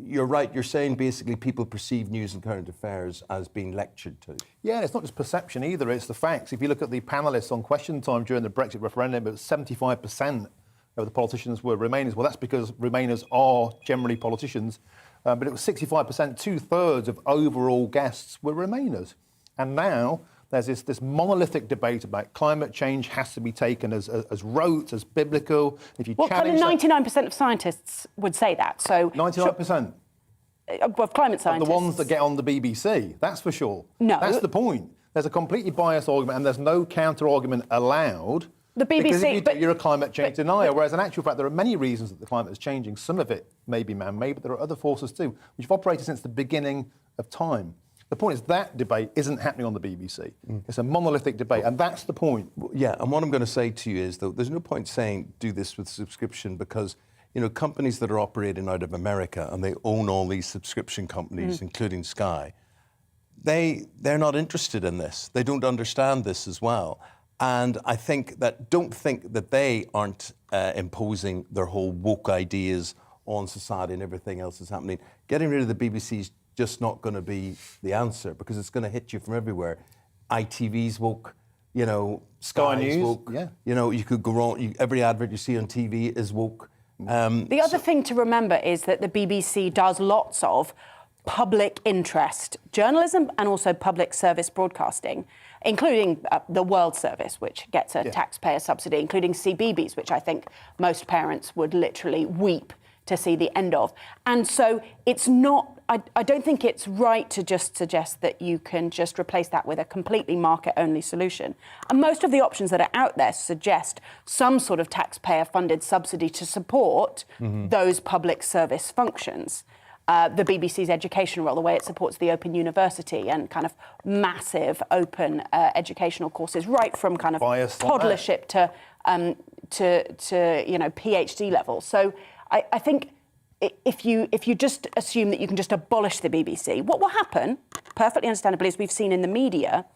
you're right, you're saying basically people perceive news and current affairs as being lectured to. Yeah, and it's not just perception either, it's the facts. If you look at the panellists on Question Time during the Brexit referendum, it was 75% of the politicians were Remainers. Well, that's because Remainers are generally politicians. But it was 65%, two-thirds of overall guests were Remainers. And now there's this monolithic debate about climate change has to be taken as rote, as biblical. If you challenge 99% of scientists would say that. So 99%? Of climate scientists. The ones that get on the BBC, that's for sure. No. That's the point. There's a completely biased argument and there's no counter-argument allowed. The BBC, because if you do, you're a climate change denier, whereas in actual fact there are many reasons that the climate is changing. Some of it may be man-made, but there are other forces too, which have operated since the beginning of time. The point is that debate isn't happening on the BBC. It's a monolithic debate, and that's the point. Yeah, and what I'm going to say to you is, though, there's no point saying do this with subscription because, you know, companies that are operating out of America and they own all these subscription companies, including Sky, they're not interested in this. They don't understand this as well. And I think that don't think that they aren't imposing their whole woke ideas on society and everything else that's happening. Getting rid of the BBC is just not going to be the answer because it's going to hit you from everywhere. ITV's woke, you know, Sky Sky's News, woke. You know, you could go on. Every advert you see on TV is woke. The other thing to remember is that the BBC does lots of public interest journalism and also public service broadcasting, including the World Service, which gets a taxpayer subsidy, including CBeebies, which I think most parents would literally weep to see the end of. And so it's not, I don't think it's right to just suggest that you can just replace that with a completely market-only solution. And most of the options that are out there suggest some sort of taxpayer-funded subsidy to support those public service functions. The BBC's education role, the way it supports the Open University and kind of massive open educational courses, right from kind of toddlership to you know, PhD level. So I think if you just assume that you can just abolish the BBC, what will happen, perfectly understandably, as we've seen in the media,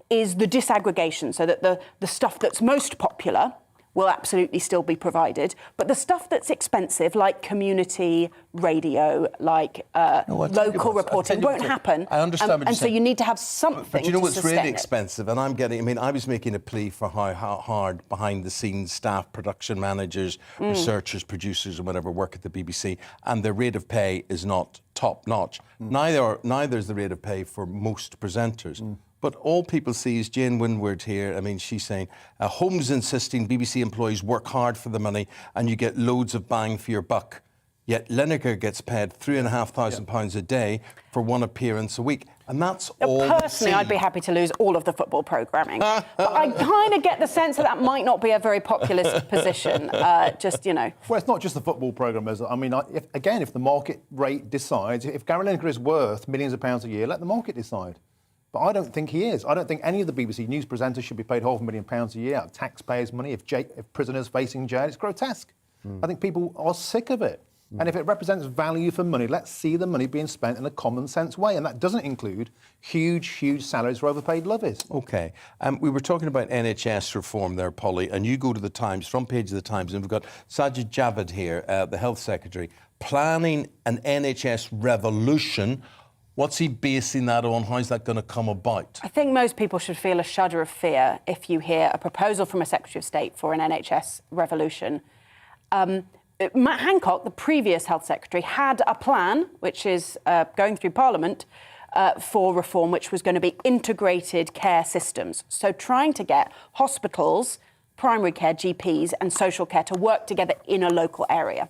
is the disaggregation, so that the stuff that's most popular will absolutely still be provided. But the stuff that's expensive, like community radio, like local reporting, won't happen. I understand what you're and so saying. you need to have something But you know to what's sustain really it. expensive? And I was making a plea for how hard behind-the-scenes staff, production managers, researchers, producers and whatever work at the BBC, and their rate of pay is not top-notch. Neither is the rate of pay for most presenters. But all people see is Jane Windward here. I mean, she's saying, Holmes insisting BBC employees work hard for the money and you get loads of bang for your buck. Yet Lineker gets paid £3,500 a day for one appearance a week. And that's all. Personally, I'd be happy to lose all of the football programming. But I kind of get the sense that might not be a very populist position, just, you know. Well, it's not just the football programmers. I mean, if the market rate decides, if Gary Lineker is worth millions of pounds a year, let the market decide. But I don't think he is. I don't think any of the BBC news presenters should be paid £500,000 a year out of taxpayers' money if prisoners facing jail. It's grotesque. I think people are sick of it. And if it represents value for money, let's see the money being spent in a common sense way. And that doesn't include huge salaries for overpaid lovies. OK. We were talking about NHS reform there, Polly, and you go to the Times, front page of the Times, and we've got Sajid Javid here, the Health Secretary, planning an NHS revolution What's he basing that on? How's that going to come about? I think most people should feel a shudder of fear if you hear a proposal from a Secretary of State for an NHS revolution. Matt Hancock, the previous Health Secretary, had a plan, which is going through Parliament, for reform, which was going to be integrated care systems. So trying to get hospitals, primary care, GPs and social care to work together in a local area.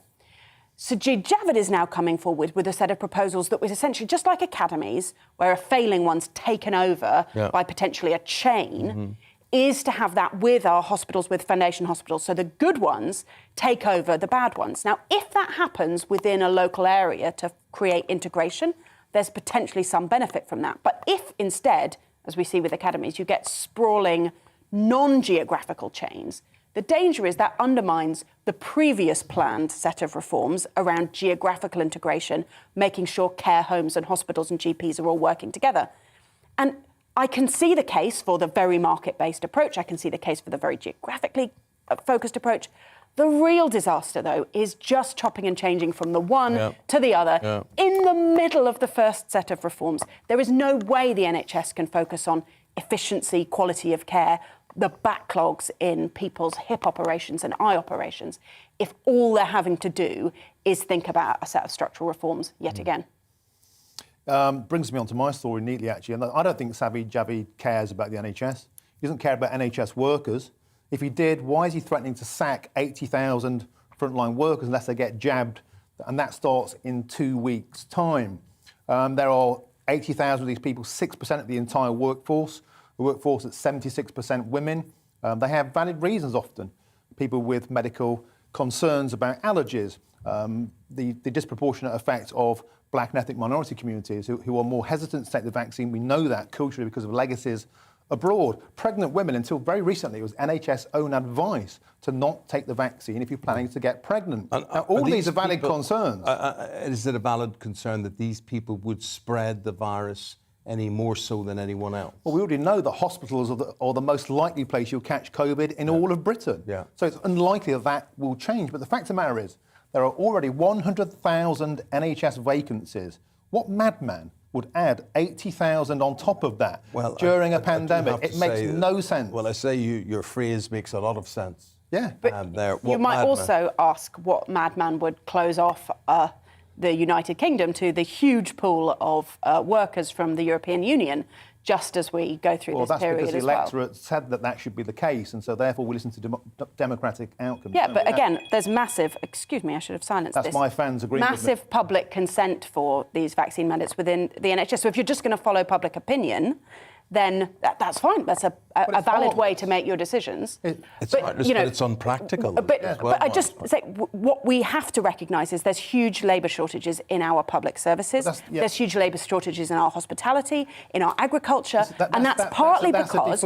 Sajid Javid is now coming forward with a set of proposals that was essentially just like academies, where a failing one's taken over by potentially a chain, is to have that with our hospitals, with foundation hospitals, so the good ones take over the bad ones. Now, if that happens within a local area to create integration, there's potentially some benefit from that. But if instead, as we see with academies, you get sprawling, non-geographical chains, the danger is that undermines the previous planned set of reforms around geographical integration, making sure care homes and hospitals and GPs are all working together. And I can see the case for the very market-based approach. I can see the case for the very geographically focused approach. The real disaster, though, is just chopping and changing from the one to the other in the middle of the first set of reforms. There is no way the NHS can focus on efficiency, quality of care, the backlogs in people's hip operations and eye operations, if all they're having to do is think about a set of structural reforms yet again. Brings me on to my story neatly, actually. And I don't think Sajid Javid cares about the NHS. He doesn't care about NHS workers. If he did, why is he threatening to sack 80,000 frontline workers unless they get jabbed? And that starts in 2 weeks' time. There are 80,000 of these people, 6% of the entire workforce. The workforce is 76% women. They have valid reasons often. People with medical concerns about allergies, the disproportionate effect of black and ethnic minority communities who are more hesitant to take the vaccine. We know that culturally because of legacies abroad. Pregnant women, until very recently, it was NHS own advice to not take the vaccine if you're planning to get pregnant. Now, all these are valid concerns. Is it a valid concern that these people would spread the virus any more so than anyone else? Well, we already know that hospitals are the most likely place you'll catch COVID in all of Britain. So it's unlikely that will change. But the fact of the matter is, there are already 100,000 NHS vacancies. What madman would add 80,000 on top of that during a pandemic? It makes no sense. Well, I say your phrase makes a lot of sense. Yeah. But you might also ask what madman would close off the United Kingdom to the huge pool of workers from the European Union, just as we go through this period as well. Well, that's because the electorate said that should be the case, and so therefore we listen to democratic outcomes. Yeah, but again, there's massive, excuse me, I should have silenced this. That's my fans agreeing with me. Massive public consent for these vaccine mandates within the NHS. So if you're just going to follow public opinion, then that's fine. That's a valid way to make your decisions. It's heartless, but it's unpractical. But I just say what we have to recognise is there's huge labour shortages in our public services. There's huge labour shortages in our hospitality, in our agriculture, and that's partly because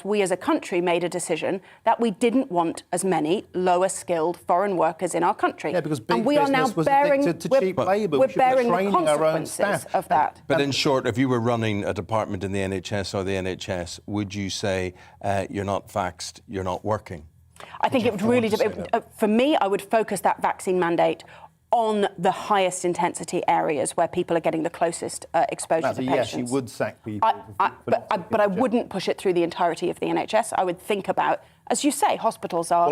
we as a country made a decision that we didn't want as many lower skilled foreign workers in our country. Yeah, because big and we are now business was bearing addicted to cheap labour. We're bearing the consequences of that. But in short, if you were running a department in the NHS or the NHS, would you say you're not vaxxed, you're not working? I think it would really for me, I would focus that vaccine mandate on the highest intensity areas where people are getting the closest exposure to patients. Yes, you would sack people. But I wouldn't push it through the entirety of the NHS. I would think about, as you say, hospitals are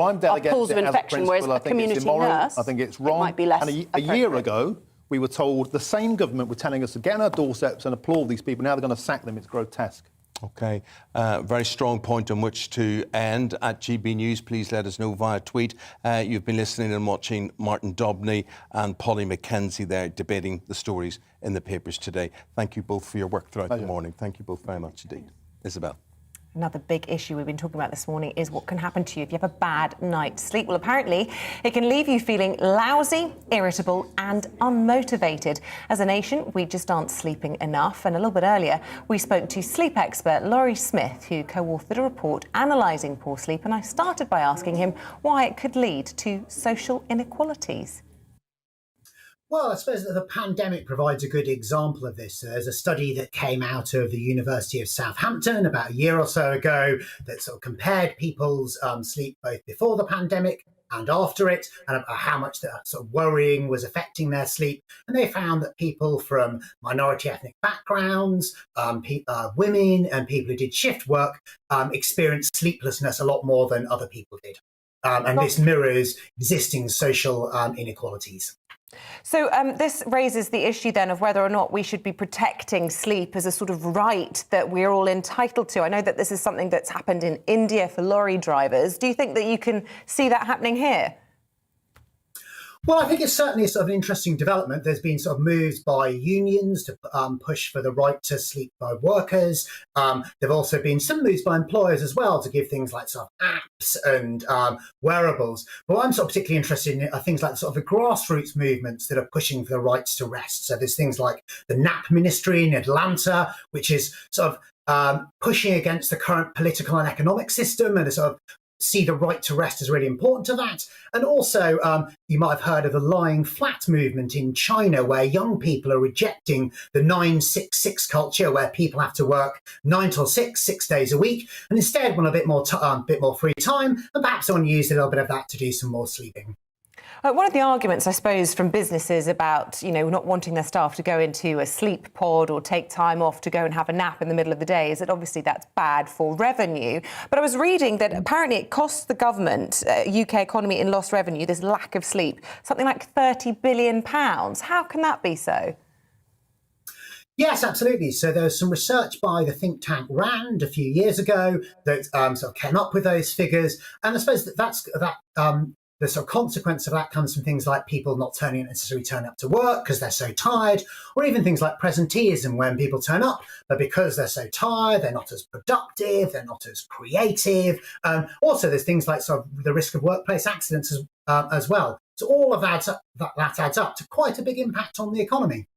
pools of infection, whereas a community nurse, I think it's wrong. It might be less and a year ago, we were told the same government were telling us to get on our doorsteps and applaud these people. Now they're going to sack them. It's grotesque. OK. Very strong point on which to end. At GB News, please let us know via tweet. You've been listening and watching Martin Dobney and Polly Mackenzie there debating the stories in the papers today. Thank you both for your work throughout the morning. Thank you both very much indeed. Isabel. Another big issue we've been talking about this morning is what can happen to you if you have a bad night's sleep. Well, apparently, it can leave you feeling lousy, irritable and unmotivated. As a nation, we just aren't sleeping enough. And a little bit earlier, we spoke to sleep expert Laurie Smith, who co-authored a report analysing poor sleep. And I started by asking him why it could lead to social inequalities. Well, I suppose that the pandemic provides a good example of this. There's a study that came out of the University of Southampton about a year or so ago that sort of compared people's sleep both before the pandemic and after it, and about how much the sort of worrying was affecting their sleep. And they found that people from minority ethnic backgrounds, women, and people who did shift work experienced sleeplessness a lot more than other people did. And this mirrors existing social inequalities. So this raises the issue then of whether or not we should be protecting sleep as a sort of right that we're all entitled to. I know that this is something that's happened in India for lorry drivers. Do you think that you can see that happening here? Well, I think it's certainly a sort of an interesting development. There's been sort of moves by unions to push for the right to sleep by workers. There've also been some moves by employers as well to give things like sort of apps and wearables. But what I'm sort of particularly interested in are things like sort of the grassroots movements that are pushing for the rights to rest. So there's things like the nap ministry in Atlanta, which is sort of pushing against the current political and economic system and sort of see the right to rest as really important to that. And also, you might have heard of the lying flat movement in China, where young people are rejecting the 9-6-6 culture, where people have to work 9 till 6 days a week, and instead want a bit more free time, and perhaps want to use a little bit of that to do some more sleeping. One of the arguments, I suppose, from businesses about, not wanting their staff to go into a sleep pod or take time off to go and have a nap in the middle of the day is that obviously that's bad for revenue. But I was reading that apparently it costs the government, UK economy in lost revenue, this lack of sleep, something like £30 billion. How can that be so? Yes, absolutely. So there was some research by the think tank RAND a few years ago that sort of came up with those figures. And I suppose the sort of consequence of that comes from things like people not necessarily turning up to work because they're so tired, or even things like presenteeism, when people turn up, but because they're so tired, they're not as productive, they're not as creative. Also, there's things like sort of the risk of workplace accidents as well. So all of that adds up to quite a big impact on the economy.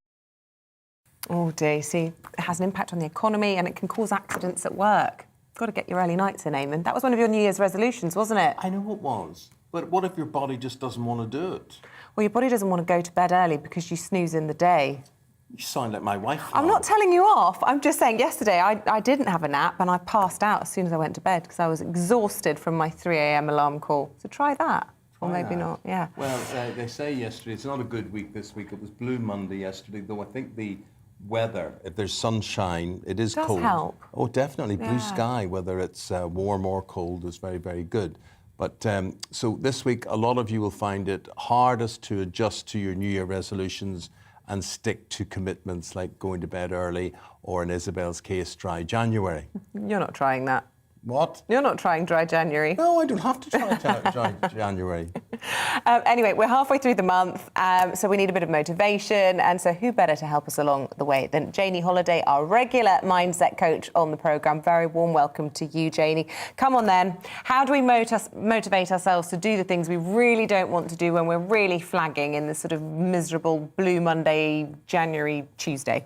Oh dear, see, it has an impact on the economy and it can cause accidents at work. Got to get your early nights in, Eamonn. That was one of your New Year's resolutions, wasn't it? I know it was. But what if your body just doesn't want to do it? Well, your body doesn't want to go to bed early because you snooze in the day. You sound like my wife. I'm not telling you off. I'm just saying yesterday I didn't have a nap and I passed out as soon as I went to bed because I was exhausted from my 3 a.m. alarm call. So try that. Or maybe not, yeah. Well, they say yesterday, it's not a good week this week. It was Blue Monday yesterday, though I think the weather, if there's sunshine, it is cold. Does help. Oh, definitely. Yeah. Blue sky, whether it's warm or cold, is very, very good. But so this week, a lot of you will find it hardest to adjust to your New Year resolutions and stick to commitments like going to bed early or, in Isabel's case, dry January. You're not trying that. What? You're not trying dry January. No, I don't have to try dry January. Anyway, we're halfway through the month, so we need a bit of motivation. And so who better to help us along the way than Janie Holiday, our regular mindset coach on the programme. Very warm welcome to you, Janie. Come on then. How do we motivate ourselves to do the things we really don't want to do when we're really flagging in this sort of miserable Blue Monday, January, Tuesday?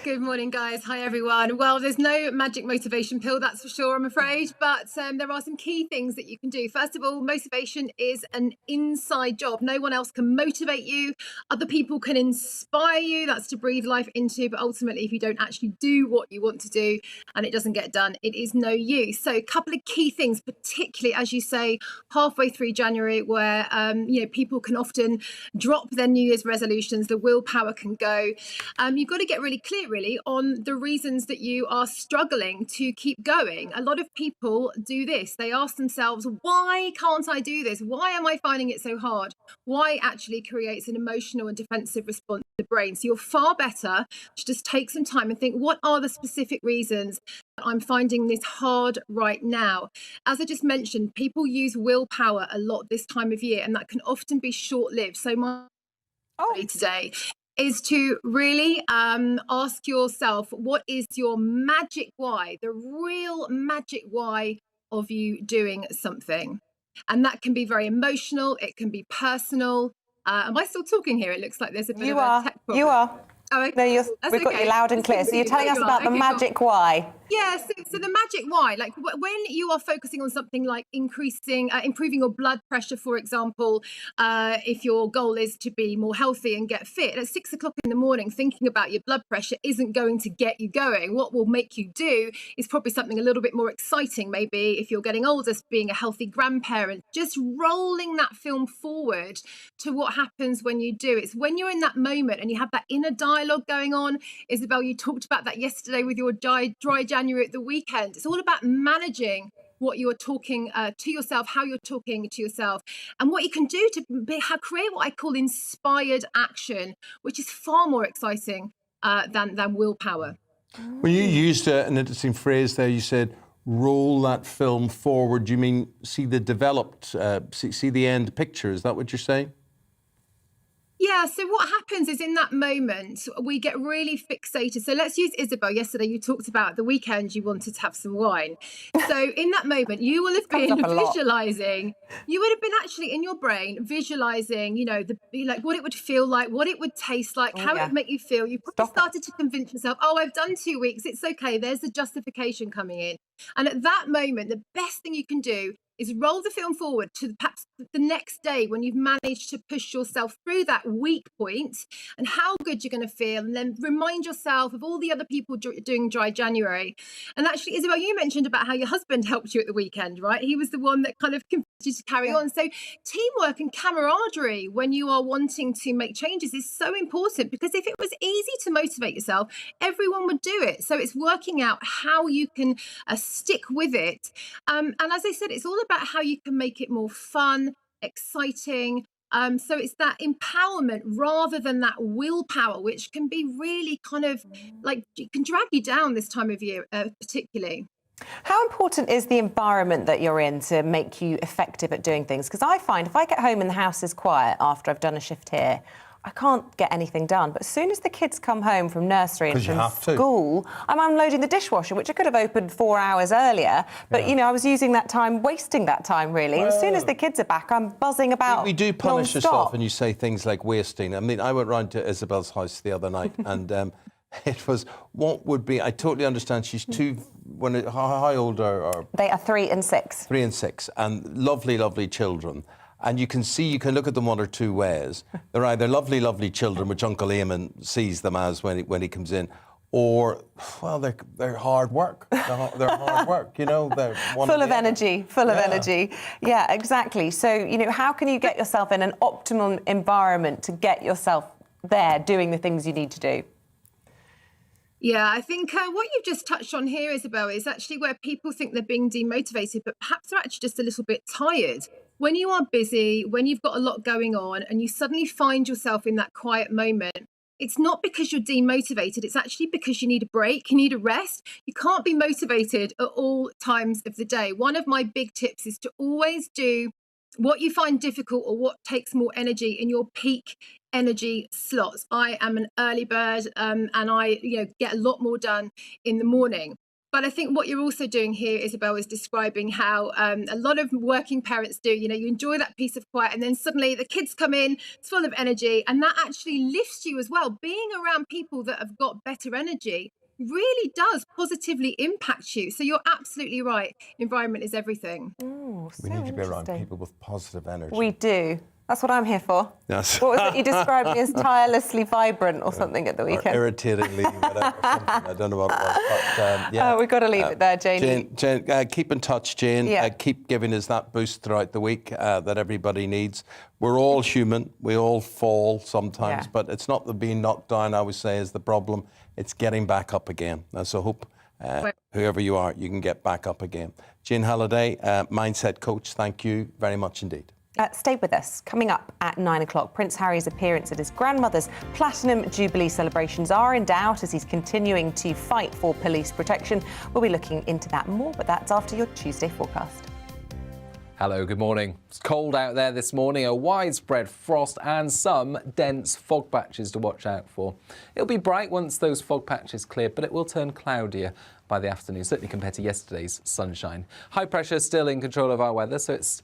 Good morning, guys. Hi, everyone. Well, there's no magic motivation pill, that's for sure, I'm afraid. But there are some key things that you can do. First of all, motivation is an inside job. No one else can motivate you. Other people can inspire you. That's to breathe life into. But ultimately, if you don't actually do what you want to do and it doesn't get done, it is no use. So a couple of key things, particularly, as you say, halfway through January, where people can often drop their New Year's resolutions. The willpower can go. You've got to get really clear, really, on the reasons that you are struggling to keep going. A lot of people do this. They ask themselves, why can't I do this? Why am I finding it so hard? Why actually creates an emotional and defensive response to the brain. So you're far better to just take some time and think, what are the specific reasons that I'm finding this hard right now? As I just mentioned, people use willpower a lot this time of year, and that can often be short-lived. So my today is to really ask yourself, what is your magic why, the real magic why of you doing something? And that can be very emotional, it can be personal. Am I still talking here? It looks like there's a bit of a tech problem. You are. Oh, okay. No, we've got you loud and clear. So you're telling us about the magic why. Yeah, so the magic why, like when you are focusing on something like improving your blood pressure, for example, if your goal is to be more healthy and get fit, at 6 o'clock in the morning, thinking about your blood pressure isn't going to get you going. What will make you do is probably something a little bit more exciting. Maybe if you're getting older, being a healthy grandparent, just rolling that film forward to what happens when you do. It's when you're in that moment and you have that inner dialogue going on. Isabel, you talked about that yesterday with your dry January at the weekend. It's all about managing what you're talking to yourself, how you're talking to yourself, and what you can do to create what I call inspired action, which is far more exciting than willpower. When you used an interesting phrase there, you said, roll that film forward. You mean see the developed, see the end picture? Is that what you're saying? Yeah, so what happens is in that moment, we get really fixated. So let's use Isabel. Yesterday, you talked about the weekend you wanted to have some wine. So in that moment, you will have been visualizing, you would have been actually in your brain visualizing, like what it would feel like, what it would taste like, how it would make you feel. You probably started to convince yourself, oh, I've done 2 weeks. It's okay. There's the justification coming in. And at that moment, the best thing you can do is roll the film forward to perhaps the next day when you've managed to push yourself through that weak point and how good you're going to feel, and then remind yourself of all the other people doing dry January. And actually, Isabel, you mentioned about how your husband helped you at the weekend, right? He was the one that kind of convinced you to carry on. So teamwork and camaraderie when you are wanting to make changes is so important, because if it was easy to motivate yourself, everyone would do it. So it's working out how you can stick with it. And as I said, it's all about how you can make it more fun, exciting. So it's that empowerment rather than that willpower, which can be really kind of like, it can drag you down this time of year, particularly. How important is the environment that you're in to make you effective at doing things? Because I find if I get home and the house is quiet after I've done a shift here, I can't get anything done. But as soon as the kids come home from nursery and from school, I'm unloading the dishwasher, which I could have opened 4 hours earlier. But, I was using that time, wasting that time, really. Well, as soon as the kids are back, I'm buzzing about We do punish non-stop. yourself when you say things like wasting. I mean, I went round to Isabel's house the other night and it was, what would be, I totally understand, she's two, how old are... They are 3 and 6. 3 and 6, and lovely, lovely children. And you can look at them one or two ways. They're either lovely, lovely children, which Uncle Eamonn sees them as when he comes in, or, well, they're hard work. They're hard work, They're full of energy, energy. Yeah, exactly. So, how can you get yourself in an optimum environment to get yourself there doing the things you need to do? Yeah, I think what you've just touched on here, Isabel, is actually where people think they're being demotivated, but perhaps they're actually just a little bit tired. When you are busy, when you've got a lot going on, and you suddenly find yourself in that quiet moment, it's not because you're demotivated, it's actually because you need a break, you need a rest. You can't be motivated at all times of the day. One of my big tips is to always do what you find difficult or what takes more energy in your peak energy slots. I am an early bird and I get a lot more done in the morning. But I think what you're also doing here, Isabel, is describing how a lot of working parents do. You enjoy that piece of quiet and then suddenly the kids come in, it's full of energy, and that actually lifts you as well. Being around people that have got better energy really does positively impact you. So you're absolutely right. Environment is everything. Ooh, we need to be around people with positive energy. We do. That's what I'm here for. Yes. What was it you described me as? Tirelessly vibrant or something at the weekend? Or irritatingly, whatever, something. I don't know what it was. But, we've got to leave it there, Jane. Jane, keep in touch, Jane. Yeah. Keep giving us that boost throughout the week that everybody needs. We're all human. We all fall sometimes, but it's not the being knocked down, I would say, is the problem. It's getting back up again. So hope whoever you are, you can get back up again. Jane Halliday, Mindset Coach, thank you very much indeed. Stay with us. Coming up at 9 o'clock, Prince Harry's appearance at his grandmother's Platinum Jubilee celebrations are in doubt as he's continuing to fight for police protection. We'll be looking into that more, but that's after your Tuesday forecast. Hello, good morning. It's cold out there this morning, a widespread frost and some dense fog patches to watch out for. It'll be bright once those fog patches clear, but it will turn cloudier by the afternoon, certainly compared to yesterday's sunshine. High pressure still in control of our weather, so it's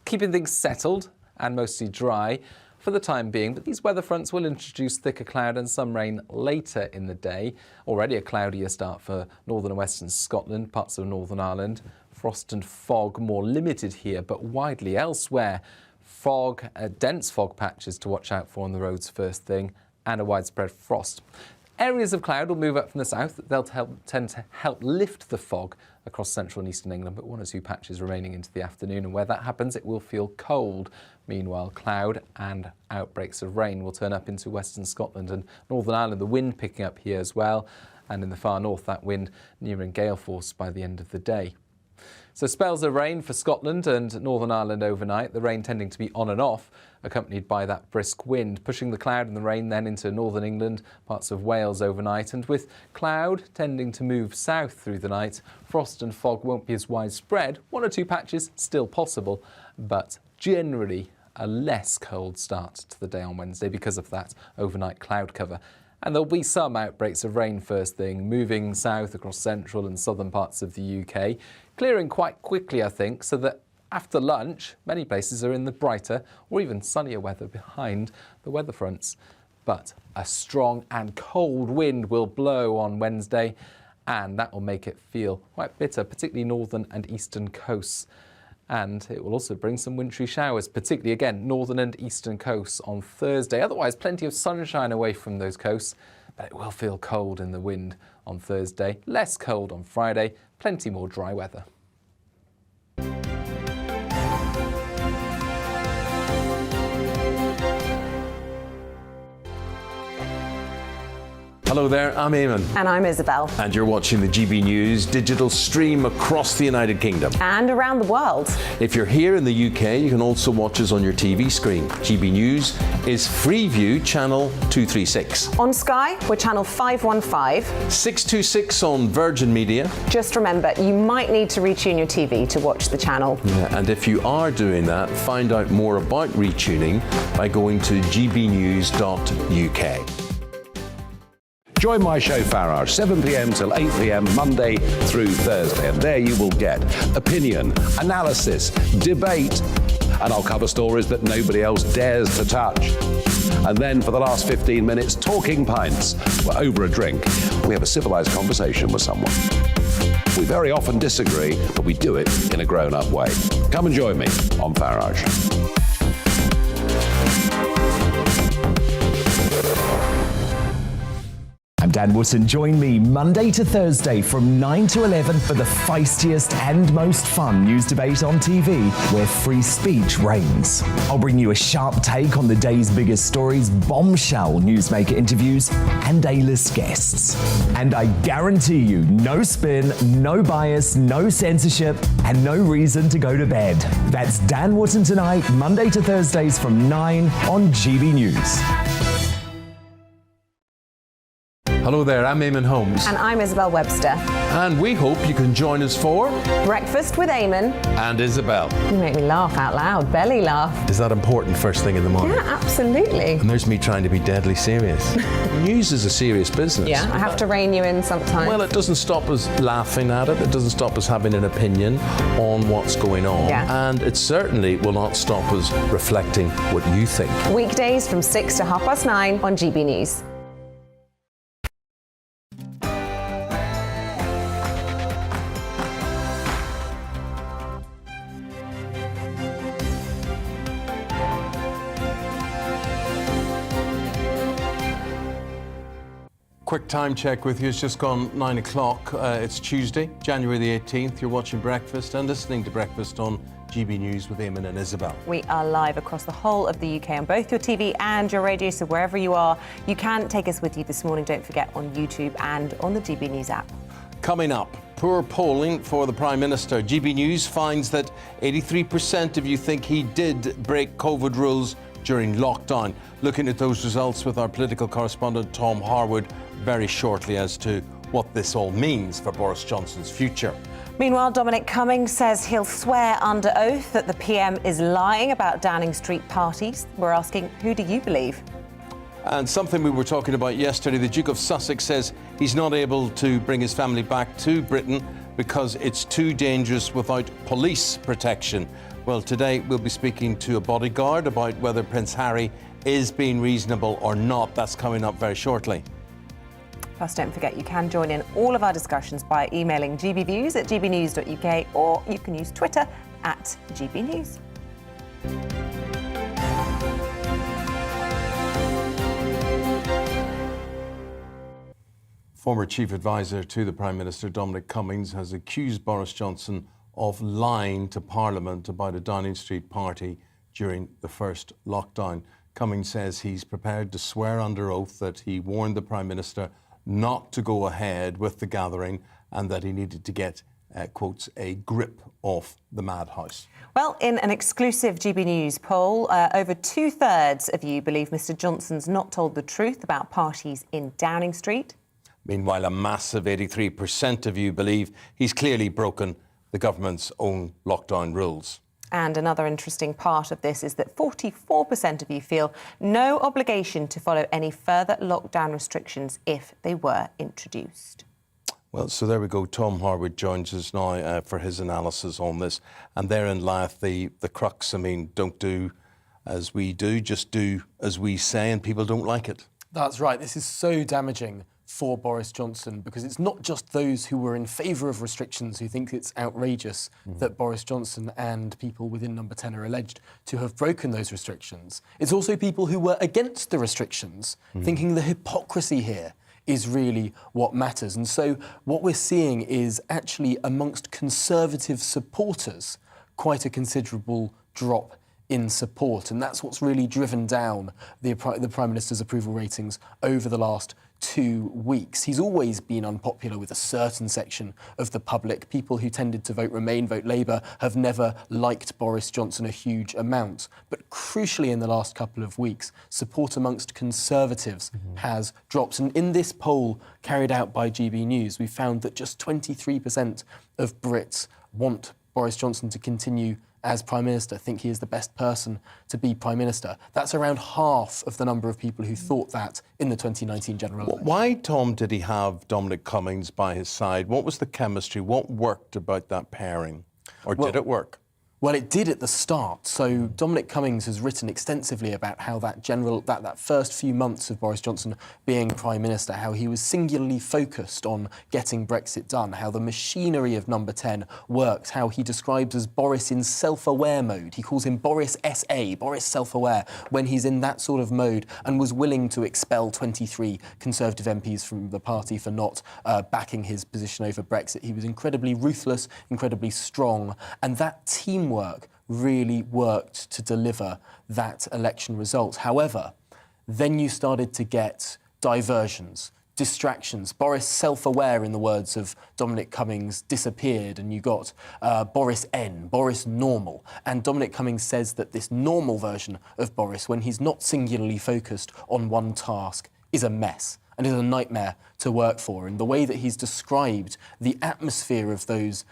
keeping things settled and mostly dry. for the time being, but these weather fronts will introduce thicker cloud and some rain later in the day. Already a cloudier start for northern and western Scotland, parts of Northern Ireland. Frost and fog more limited here, but widely elsewhere. Fog, dense fog patches to watch out for on the roads first thing, and a widespread frost. Areas of cloud will move up from the south. They'll tend to help lift the fog across central and eastern England, but one or two patches remaining into the afternoon. And where that happens, it will feel cold. Meanwhile, cloud and outbreaks of rain will turn up into western Scotland and Northern Ireland. The wind picking up here as well. And in the far north, that wind nearing gale force by the end of the day. So spells of rain for Scotland and Northern Ireland overnight, the rain tending to be on and off, accompanied by that brisk wind, pushing the cloud and the rain then into northern England, parts of Wales overnight, and with cloud tending to move south through the night, frost and fog won't be as widespread. One or two patches still possible, but generally a less cold start to the day on Wednesday because of that overnight cloud cover. And there'll be some outbreaks of rain first thing, moving south across central and southern parts of the UK, clearing quite quickly, I think, so that after lunch, many places are in the brighter or even sunnier weather behind the weather fronts. But a strong and cold wind will blow on Wednesday, and that will make it feel quite bitter, particularly northern and eastern coasts. And it will also bring some wintry showers, particularly, again, northern and eastern coasts on Thursday. Otherwise, plenty of sunshine away from those coasts, but it will feel cold in the wind on Thursday. Less cold on Friday, plenty more dry weather. Hello there, I'm Eamonn. And I'm Isabel. And you're watching the GB News digital stream across the United Kingdom. And around the world. If you're here in the UK, you can also watch us on your TV screen. GB News is Freeview channel 236. On Sky, we're channel 515. 626 on Virgin Media. Just remember, you might need to retune your TV to watch the channel. Yeah, and if you are doing that, find out more about retuning by going to gbnews.uk. Join my show Farage, 7 p.m. till 8 p.m. Monday through Thursday. And there you will get opinion, analysis, debate, and I'll cover stories that nobody else dares to touch. And then for the last 15 minutes, talking pints. We're over a drink. We have a civilized conversation with someone. We very often disagree, but we do it in a grown-up way. Come and join me on Farage. I'm Dan Wootton. Join me Monday to Thursday from 9 to 11 for the feistiest and most fun news debate on TV, where free speech reigns. I'll bring you a sharp take on the day's biggest stories, bombshell newsmaker interviews, and A-list guests. And I guarantee you, no spin, no bias, no censorship, and no reason to go to bed. That's Dan Wootton tonight, Monday to Thursdays from 9 on GB News. Hello there, I'm Eamonn Holmes. And I'm Isabel Webster. And we hope you can join us for Breakfast with Eamonn and Isabel. You make me laugh out loud, belly laugh. Is that important first thing in the morning? Yeah, absolutely. And there's me trying to be deadly serious. News is a serious business. Yeah, I have to rein you in sometimes. Well, it doesn't stop us laughing at it. It doesn't stop us having an opinion on what's going on. Yeah. And it certainly will not stop us reflecting what you think. Weekdays from 6 to 9:30 on GB News. Quick time check with you. It's just gone 9 o'clock. It's Tuesday, January the 18th. You're watching Breakfast and listening to Breakfast on GB News with Eamonn and Isabel. We are live across the whole of the UK on both your TV and your radio, so wherever you are, you can take us with you this morning. Don't forget, on YouTube and on the GB News app. Coming up, poor polling for the Prime Minister. GB News finds that 83% of you think he did break COVID rules during lockdown. Looking at those results with our political correspondent Tom Harwood very shortly as to what this all means for Boris Johnson's future. Meanwhile, Dominic Cummings says he'll swear under oath that the PM is lying about Downing Street parties. We're asking, who do you believe? And something we were talking about yesterday, the Duke of Sussex says he's not able to bring his family back to Britain because it's too dangerous without police protection. Well, today we'll be speaking to a bodyguard about whether Prince Harry is being reasonable or not? That's coming up very shortly. Plus, don't forget you can join in all of our discussions by emailing gbviews at gbnews.uk, or you can use Twitter at gbnews. Former Chief Advisor to the Prime Minister, Dominic Cummings, has accused Boris Johnson of lying to Parliament about a Downing Street party during the first lockdown. Cummings says he's prepared to swear under oath that he warned the Prime Minister not to go ahead with the gathering and that he needed to get, quotes, a grip off the madhouse. Well, in an exclusive GB News poll, over 2/3 of you believe Mr Johnson's not told the truth about parties in Downing Street. Meanwhile, a massive 83% of you believe he's clearly broken the government's own lockdown rules. And another interesting part of this is that 44% of you feel no obligation to follow any further lockdown restrictions if they were introduced. Well, so there we go. Tom Harwood joins us now for his analysis on this. And therein lieth the crux. I mean, don't do as we do, just do as we say, and people don't like it. That's right. This is so damaging for Boris Johnson, because it's not just those who were in favour of restrictions who think it's outrageous that Boris Johnson and people within Number 10 are alleged to have broken those restrictions. It's also people who were against the restrictions, thinking the hypocrisy here is really what matters. And so what we're seeing is actually amongst Conservative supporters quite a considerable drop in support, and that's what's really driven down the Prime Minister's approval ratings over the last 2 weeks. He's always been unpopular with a certain section of the public. People who tended to vote Remain, vote Labour, have never liked Boris Johnson a huge amount. But crucially, in the last couple of weeks, support amongst Conservatives has dropped. And in this poll carried out by GB News, we found that just 23% of Brits want Boris Johnson to continue as Prime Minister, think he is the best person to be Prime Minister. That's around half of the number of people who thought that in the 2019 general election. Why, Tom, did he have Dominic Cummings by his side? What was the chemistry? What worked about that pairing? Or did it work? Well, it did at the start. So Dominic Cummings has written extensively about how that first few months of Boris Johnson being Prime Minister, how he was singularly focused on getting Brexit done, how the machinery of Number 10 works, how he describes as Boris in self-aware mode. He calls him Boris SA, Boris self-aware, when he's in that sort of mode, and was willing to expel 23 Conservative MPs from the party for not backing his position over Brexit. He was incredibly ruthless, incredibly strong, and that teamwork really worked to deliver that election result. However, then you started to get diversions, distractions. Boris self-aware, in the words of Dominic Cummings, disappeared, and you got Boris N, Boris normal. And Dominic Cummings says that this normal version of Boris, when he's not singularly focused on one task, is a mess and is a nightmare to work for. And the way that he's described the atmosphere of those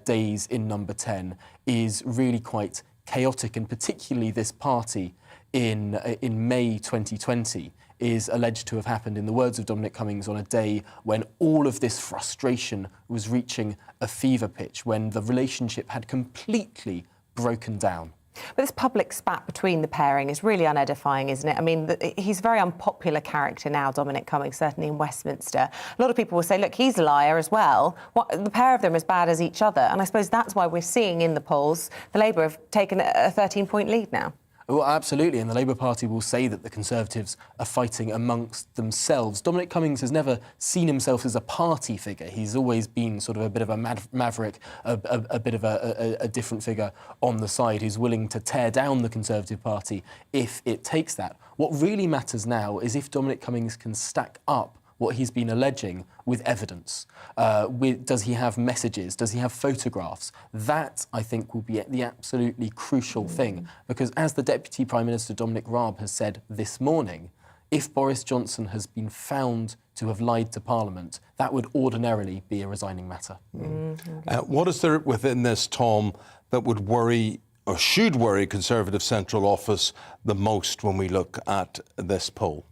days in Number 10 is really quite chaotic, and particularly this party in May 2020 is alleged to have happened, in the words of Dominic Cummings, on a day when all of this frustration was reaching a fever pitch, when the relationship had completely broken down. But this public spat between the pairing is really unedifying, isn't it? I mean, he's a very unpopular character now, Dominic Cummings, certainly in Westminster. A lot of people will say, look, he's a liar as well. The pair of them are as bad as each other. And I suppose that's why we're seeing in the polls the Labour have taken a 13-point lead now. Well, absolutely, and the Labour Party will say that the Conservatives are fighting amongst themselves. Dominic Cummings has never seen himself as a party figure. He's always been sort of a bit of a maverick, a bit of a different figure on the side who's willing to tear down the Conservative Party if it takes that. What really matters now is if Dominic Cummings can stack up what he's been alleging with evidence. Does he have messages? Does he have photographs? That, I think, will be the absolutely crucial thing, because as the Deputy Prime Minister Dominic Raab has said this morning, if Boris Johnson has been found to have lied to Parliament, that would ordinarily be a resigning matter. What is there within this, Tom, that would worry or should worry Conservative Central Office the most when we look at this poll?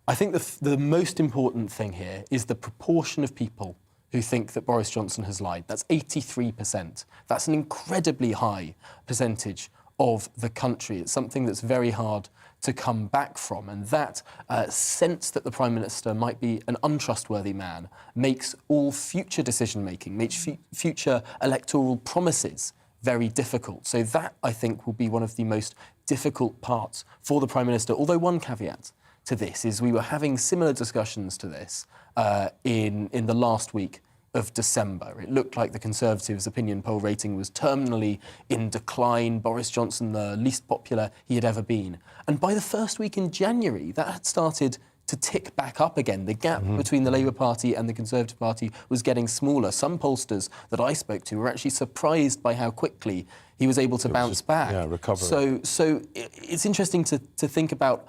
I think the most important thing here is the proportion of people who think that Boris Johnson has lied. That's 83%. That's an incredibly high percentage of the country. It's something that's very hard to come back from, and that sense that the Prime Minister might be an untrustworthy man makes all future decision-making, makes future electoral promises very difficult. So that, I think, will be one of the most difficult parts for the Prime Minister. Although one caveat to this is we were having similar discussions to this in the last week of December. It looked like the Conservatives' opinion poll rating was terminally in decline. Boris Johnson, the least popular he had ever been. And by the first week in January, that had started to tick back up again. The gap between the Labour Party and the Conservative Party was getting smaller. Some pollsters that I spoke to were actually surprised by how quickly he was able to bounce back. Yeah, recover. So it's interesting to think about,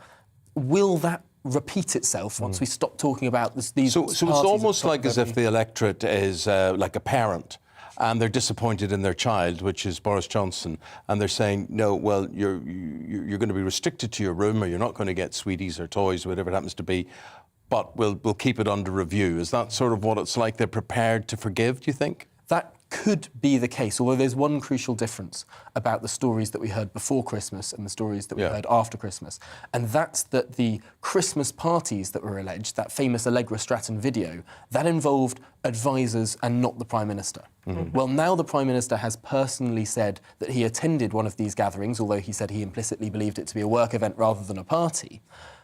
will that repeat itself once we stop talking about these So it's almost like as if the electorate is like a parent and they're disappointed in their child, which is Boris Johnson, and they're saying, no, well, you're going to be restricted to your room, or you're not going to get sweeties or toys, whatever it happens to be, but we'll keep it under review. Is that sort of what it's like? They're prepared to forgive, do you think? That could be the case, although there's one crucial difference about the stories that we heard before Christmas and the stories that we heard after Christmas, and that's that the Christmas parties that were alleged, that famous Allegra Stratton video, that involved advisors and not the Prime Minister. Well, now the Prime Minister has personally said that he attended one of these gatherings, although he said he implicitly believed it to be a work event rather than a party.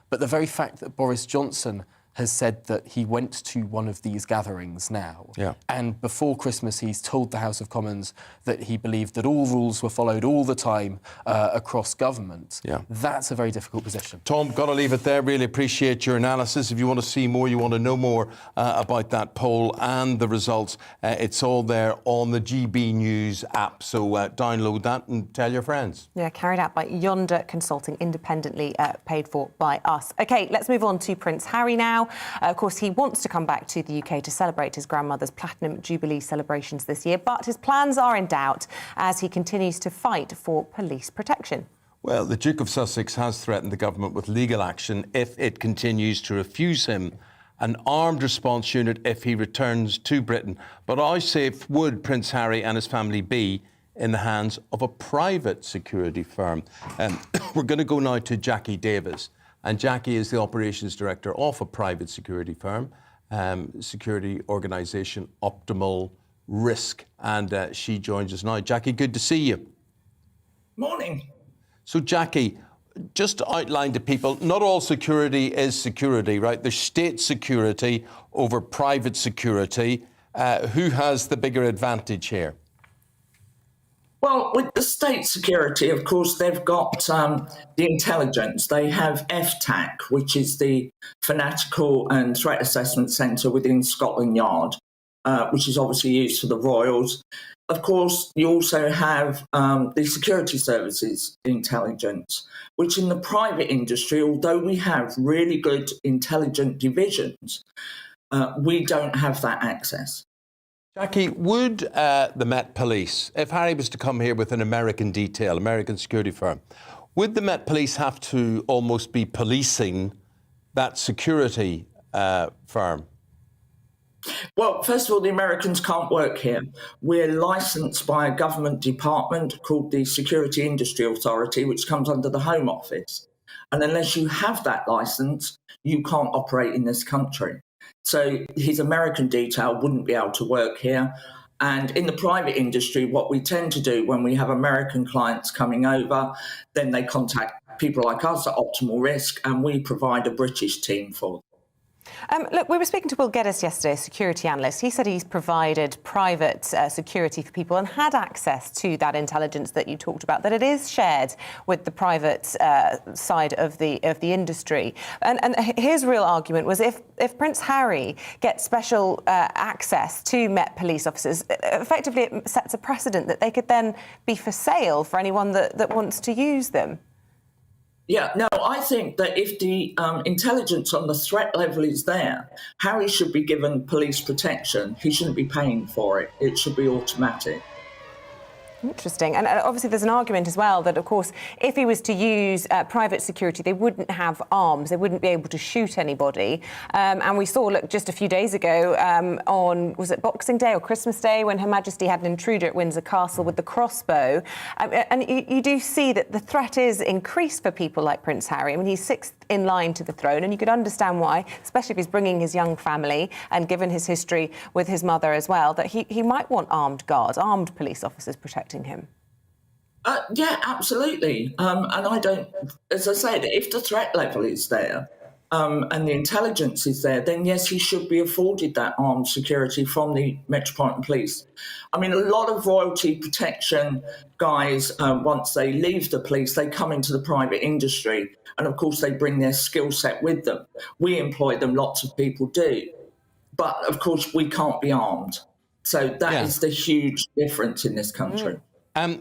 But the very fact that Boris Johnson has said that he went to one of these gatherings now. And before Christmas, he's told the House of Commons that he believed that all rules were followed all the time across government. That's a very difficult position. Tom, got to leave it there. Really appreciate your analysis. If you want to see more, you want to know more about that poll and the results, it's all there on the GB News app. So download that and tell your friends. Yeah, carried out by Yonder Consulting, independently paid for by us. OK, let's move on to Prince Harry now. Of course, he wants to come back to the UK to celebrate his grandmother's Platinum Jubilee celebrations this year, but his plans are in doubt as he continues to fight for police protection. Well, the Duke of Sussex has threatened the government with legal action if it continues to refuse him an armed response unit if he returns to Britain. But how safe would Prince Harry and his family be in the hands of a private security firm? We're going to go now to Jackie Davis. And Jackie is the operations director of a private security firm, security organisation Optimal Risk. And she joins us now. Jackie, good to see you. Morning. So, Jackie, just to outline to people, not all security is security, right? There's state security over private security. Who has the bigger advantage here? Well, with the state security, of course, they've got the intelligence. They have FTAC, which is the Fanatical and Threat Assessment Centre within Scotland Yard, which is obviously used for the Royals. Of course, you also have the security services intelligence, which in the private industry, although we have really good intelligent divisions, we don't have that access. Jackie, would the Met Police, if Harry was to come here with an American detail, American security firm, would the Met Police have to almost be policing that security firm? Well, first of all, the Americans can't work here. We're licensed by a government department called the Security Industry Authority, which comes under the Home Office. And unless you have that license, you can't operate in this country. So his American detail wouldn't be able to work here. And in the private industry, what we tend to do when we have American clients coming over, then they contact people like us at Optimal Risk, and we provide a British team for them. Look, we were speaking to Will Geddes yesterday, a security analyst. He said he's provided private security for people and had access to that intelligence that you talked about, that it is shared with the private side of the industry. And his real argument was if Prince Harry gets special access to Met Police officers, effectively it sets a precedent that they could then be for sale for anyone that wants to use them. Yeah, no, I think that if the intelligence on the threat level is there, Harry should be given police protection. He shouldn't be paying for it. It should be automatic. Interesting. And obviously there's an argument as well that, of course, if he was to use private security, they wouldn't have arms. They wouldn't be able to shoot anybody. And we saw, look, just a few days ago on, was it Boxing Day or Christmas Day, when Her Majesty had an intruder at Windsor Castle with the crossbow. And you do see that the threat is increased for people like Prince Harry. I mean, he's sixth in line to the throne, and you could understand why, especially if he's bringing his young family and given his history with his mother as well, that he might want armed guards, armed police officers protecting him. Yeah, absolutely. And I don't, as I said, if the threat level is there and the intelligence is there, then yes, he should be afforded that armed security from the Metropolitan Police. I mean, a lot of royalty protection guys, once they leave the police, they come into the private industry. And of course, they bring their skill set with them. We employ them, lots of people do. But of course, we can't be armed. So that is the huge difference in this country.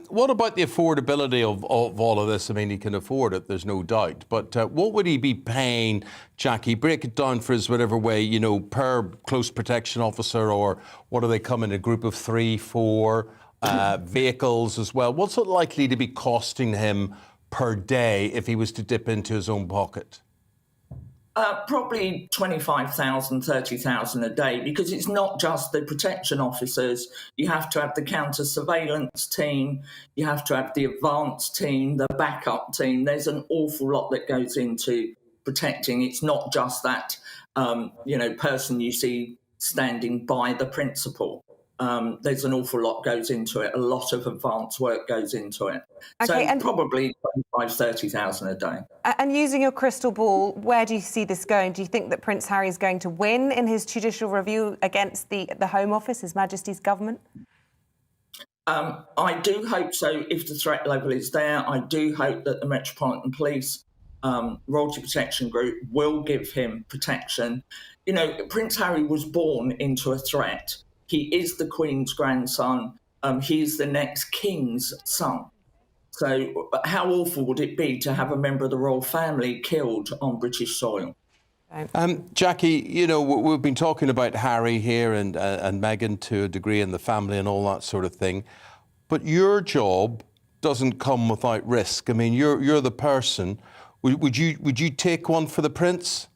What about the affordability of all of this? I mean, he can afford it, there's no doubt. But what would he be paying, Jackie? Break it down for us whatever way, you know, per close protection officer, or what do they come in a group of 3, 4 vehicles as well? What's it likely to be costing him per day if he was to dip into his own pocket? Probably 25,000, 30,000 a day, because it's not just the protection officers. You have to have the counter surveillance team, you have to have the advanced team, the backup team. There's an awful lot that goes into protecting. It's not just that, person you see standing by the principal. There's an awful lot goes into it. A lot of advanced work goes into it. Okay, so probably 25,000, 30,000 a day. And using your crystal ball, where do you see this going? Do you think that Prince Harry is going to win in his judicial review against the Home Office, His Majesty's government? I do hope so. If the threat level is there, I do hope that the Metropolitan Police Royalty Protection Group will give him protection. You know, Prince Harry was born into a threat. He is the Queen's grandson. He's the next King's son. So how awful would it be to have a member of the royal family killed on British soil? Jackie, you know, we've been talking about Harry here and Meghan to a degree, and the family and all that sort of thing. But your job doesn't come without risk. I mean, you're the person. Would you take one for the Prince?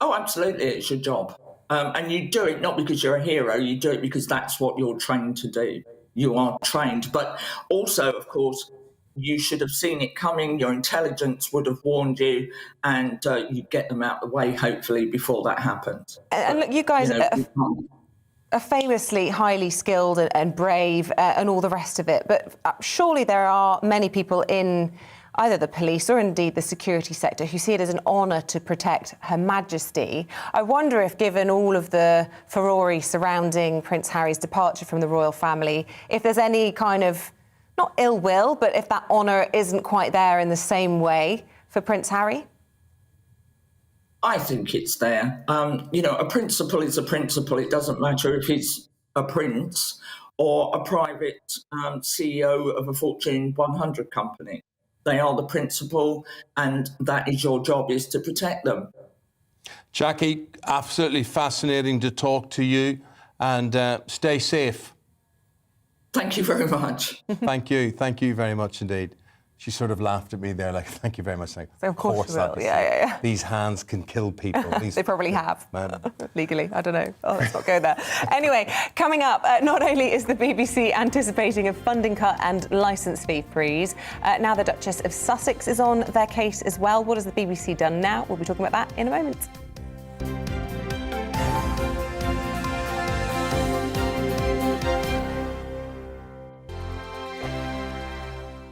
Oh, absolutely. It's your job. And you do it not because you're a hero, you do it because that's what you're trained to do. You are trained. But also, of course, you should have seen it coming. Your intelligence would have warned you, and you get them out of the way, hopefully, before that happens. And look, you guys are famously highly skilled and brave and all the rest of it. But surely there are many people in either the police or indeed the security sector who see it as an honour to protect Her Majesty. I wonder if, given all of the furore surrounding Prince Harry's departure from the royal family, if there's any kind of, not ill will, but if that honour isn't quite there in the same way for Prince Harry? I think it's there. A principal is a principal. It doesn't matter if he's a prince or a private CEO of a Fortune 100 company. They are the principal, and that is your job, is to protect them. Jackie, absolutely fascinating to talk to you, and stay safe. Thank you very much. Thank you very much indeed. She sort of laughed at me there, like, thank you very much. Like, of course you will. Yeah. These hands can kill people. They probably have, legally. I don't know. Oh, let's not go there. Anyway, coming up, not only is the BBC anticipating a funding cut and licence fee freeze, now the Duchess of Sussex is on their case as well. What has the BBC done now? We'll be talking about that in a moment.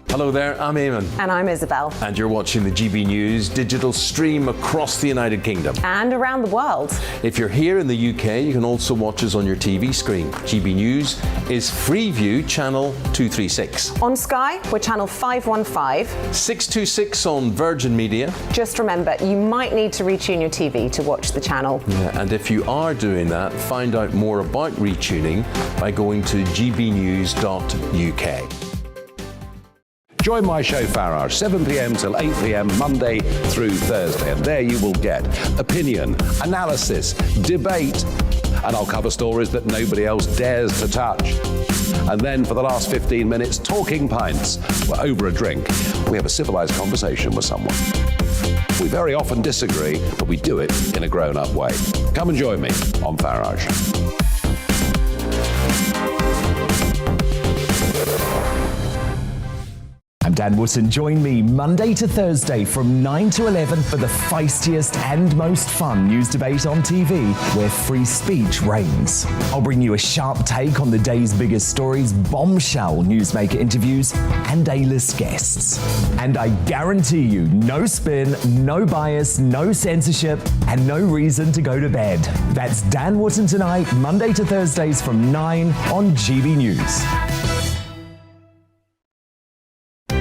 Hello there, I'm Eamonn. And I'm Isabel. And you're watching the GB News digital stream across the United Kingdom. And around the world. If you're here in the UK, you can also watch us on your TV screen. GB News is Freeview channel 236. On Sky, we're channel 515. 626 on Virgin Media. Just remember, you might need to retune your TV to watch the channel. Yeah, and if you are doing that, find out more about retuning by going to gbnews.uk. Join my show Farrar, 7 p.m. till 8 p.m. Monday through Thursday. And there you will get opinion, analysis, debate, and I'll cover stories that nobody else dares to touch. news. And then for the last 15 minutes, Talking Pints. We're over a drink. We have a civilised conversation with someone. We very often disagree, but we do it in a grown-up way. Come and join me on Farage. I'm Dan Wootton. Join me Monday to Thursday from 9 to 11 for the feistiest and most fun news debate on TV, where free speech reigns. I'll bring you a sharp take on the day's biggest stories, bombshell newsmaker interviews, and A-list guests. And I guarantee you, no spin, no bias, no censorship, and no reason to go to bed. That's Dan Wootton tonight, Monday to Thursdays from 9 on GB News.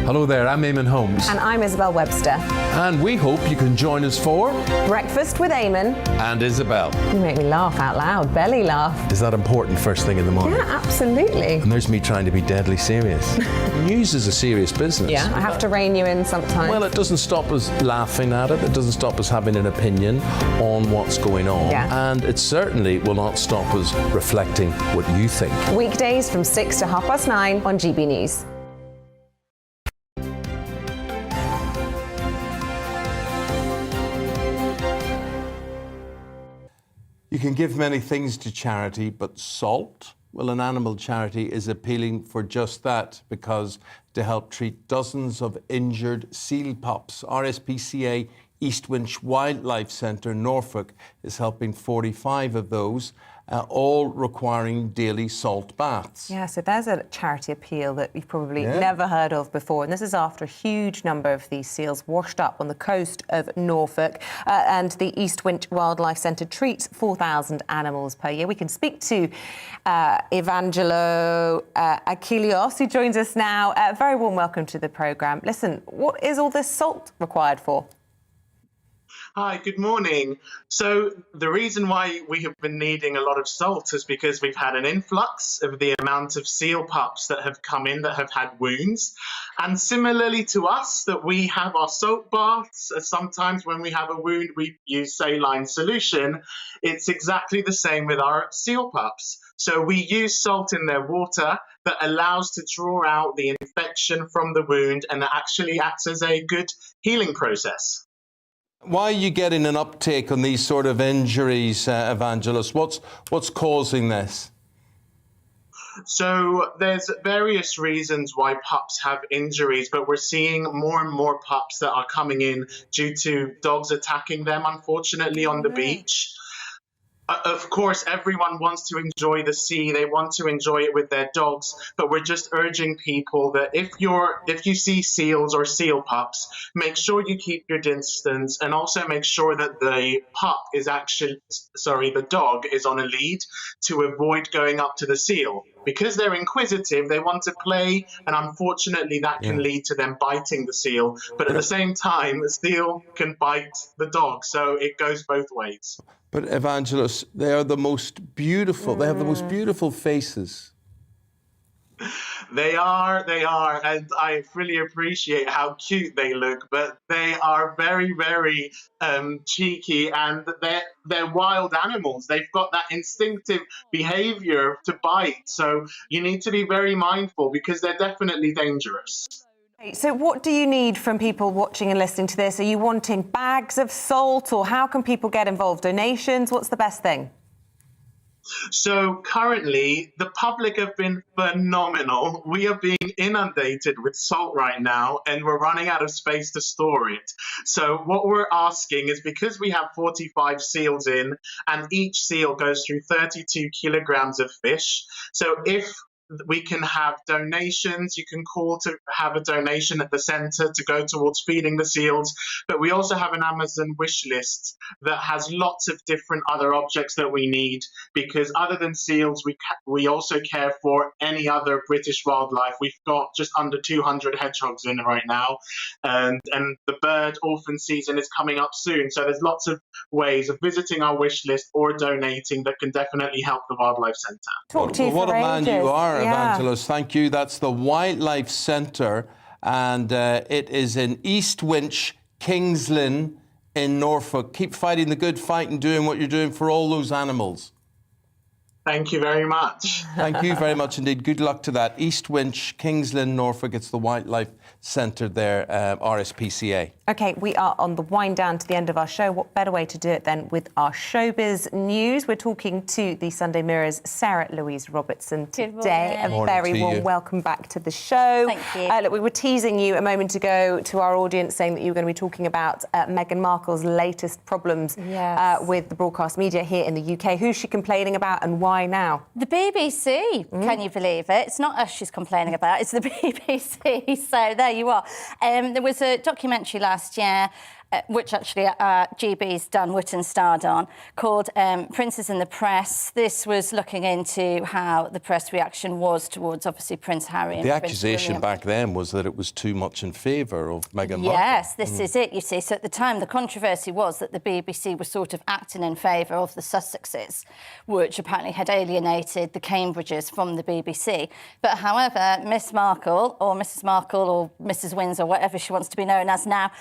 Hello there, I'm Eamonn Holmes. And I'm Isabel Webster. And we hope you can join us for Breakfast with Eamonn and Isabel. You make me laugh out loud, belly laugh. Is that important first thing in the morning? Yeah, absolutely. And there's me trying to be deadly serious. News is a serious business. Yeah, I have to rein you in sometimes. Well, it doesn't stop us laughing at it. It doesn't stop us having an opinion on what's going on. Yeah. And it certainly will not stop us reflecting what you think. Weekdays from 6 to 9:30 on GB News. You can give many things to charity, but salt? Well, an animal charity is appealing for just that, because to help treat dozens of injured seal pups, RSPCA East Winch Wildlife Centre, Norfolk, is helping 45 of those, all requiring daily salt baths. Yeah, so there's a charity appeal that you've probably Yeah. never heard of before. And this is after a huge number of these seals washed up on the coast of Norfolk. And the East Winch Wildlife Centre treats 4,000 animals per year. We can speak to Evangelo Achilleos, who joins us now. Very warm welcome to the programme. Listen, what is all this salt required for? Hi, good morning. So the reason why we have been needing a lot of salt is because we've had an influx of the amount of seal pups that have come in that have had wounds. And similarly to us, that we have our salt baths. Sometimes when we have a wound, we use saline solution. It's exactly the same with our seal pups. So we use salt in their water that allows to draw out the infection from the wound, and that actually acts as a good healing process. Why are you getting an uptake on these sort of injuries, Evangelos? What's causing this? So there's various reasons why pups have injuries, but we're seeing more and more pups that are coming in due to dogs attacking them, unfortunately, on the beach. Of course, everyone wants to enjoy the sea. They want to enjoy it with their dogs, but we're just urging people that if you see seals or seal pups, make sure you keep your distance, and also make sure that the dog is on a lead to avoid going up to the seal. Because they're inquisitive, they want to play, and unfortunately that can lead to them biting the seal. But at the same time, the seal can bite the dog, so it goes both ways. But Evangelos, they are the most beautiful. They have the most beautiful faces. They are, and I really appreciate how cute they look, but they are very, very cheeky, and they're wild animals. They've got that instinctive behavior to bite, so you need to be very mindful because they're definitely dangerous. So what do you need from people watching and listening to this? Are you wanting bags of salt, or how can people get involved? Donations? What's the best thing? So currently, the public have been phenomenal. We are being inundated with salt right now, and we're running out of space to store it. So what we're asking is, because we have 45 seals in, and each seal goes through 32 kilograms of fish. So if we can have donations. You can call to have a donation at the centre to go towards feeding the seals. But we also have an Amazon wish list that has lots of different other objects that we need, because other than seals, we also care for any other British wildlife. We've got just under 200 hedgehogs in right now, and the bird orphan season is coming up soon. So there's lots of ways of visiting our wish list or donating that can definitely help the Wildlife Centre. Talk to you what for a man ages. you are, Yeah. Evangelos. Thank you. That's the Wildlife Centre, and it is in East Winch, Kings Lynn in Norfolk. Keep fighting the good fight and doing what you're doing for all those animals. Thank you very much. Thank you very much indeed. Good luck to that. East Winch, Kingsland, Norfolk. It's the Wildlife Centre there, RSPCA. OK, we are on the wind down to the end of our show. What better way to do it than with our Showbiz news? We're talking to the Sunday Mirror's Sarah Louise Robertson today. A very warm welcome back to the show. Thank you. Look, we were teasing you a moment ago to our audience, saying that you were going to be talking about Meghan Markle's latest problems with the broadcast media here in the UK. Who's she complaining about and why now? The BBC, can you believe it? It's not us she's complaining about, it's the BBC. So there you are. There was a documentary last year, which actually GB's done, Witten starred on, called Princes in the Press. This was looking into how the press reaction was towards, obviously, Prince Harry and The Prince accusation William. back then was that it was too much in favour of Meghan Markle. Yes, this is it, you see. So at the time, the controversy was that the BBC was sort of acting in favour of the Sussexes, which apparently had alienated the Cambridges from the BBC. But however, Miss Markle, or Mrs Markle, or Mrs Windsor, whatever she wants to be known as now,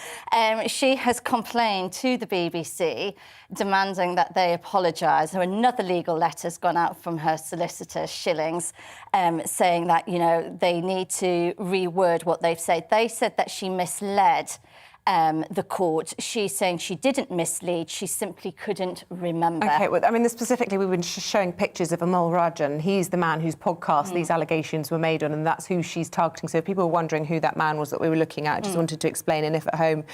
she has complained to the BBC, demanding that they apologise. There another legal letter's gone out from her solicitor, Shillings, saying that, you know, they need to reword what they've said. They said that she misled the court. She's saying she didn't mislead, she simply couldn't remember. OK, well, I mean, specifically, we've been showing pictures of Amal Rajan. He's the man whose podcast these allegations were made on, and that's who she's targeting. So if people were wondering who that man was that we were looking at, I just wanted to explain. And if at home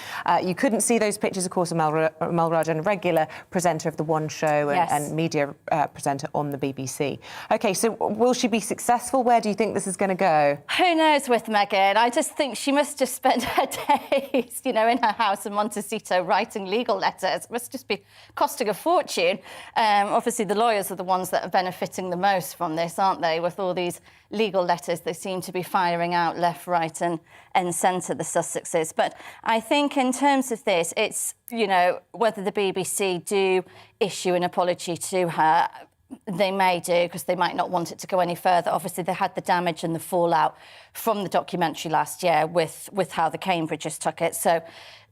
you couldn't see those pictures, of course, Amal Rajan, regular presenter of The One Show and media presenter on the BBC. OK, so will she be successful? Where do you think this is going to go? Who knows with Meghan? I just think she must just spend her days, you know, in her house in Montecito writing legal letters. It must just be costing a fortune. Obviously, the lawyers are the ones that are benefiting the most from this, aren't they? With all these legal letters they seem to be firing out left, right and centre, the Sussexes. But I think in terms of this, it's, you know, whether the BBC do issue an apology to her, they may do, because they might not want it to go any further. Obviously, they had the damage and the fallout from the documentary last year with how the Cambridges took it. So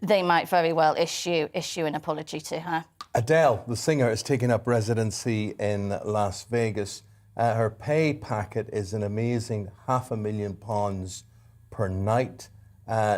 they might very well issue an apology to her. Adele, the singer, is taking up residency in Las Vegas. Her pay packet is an amazing £500,000 per night.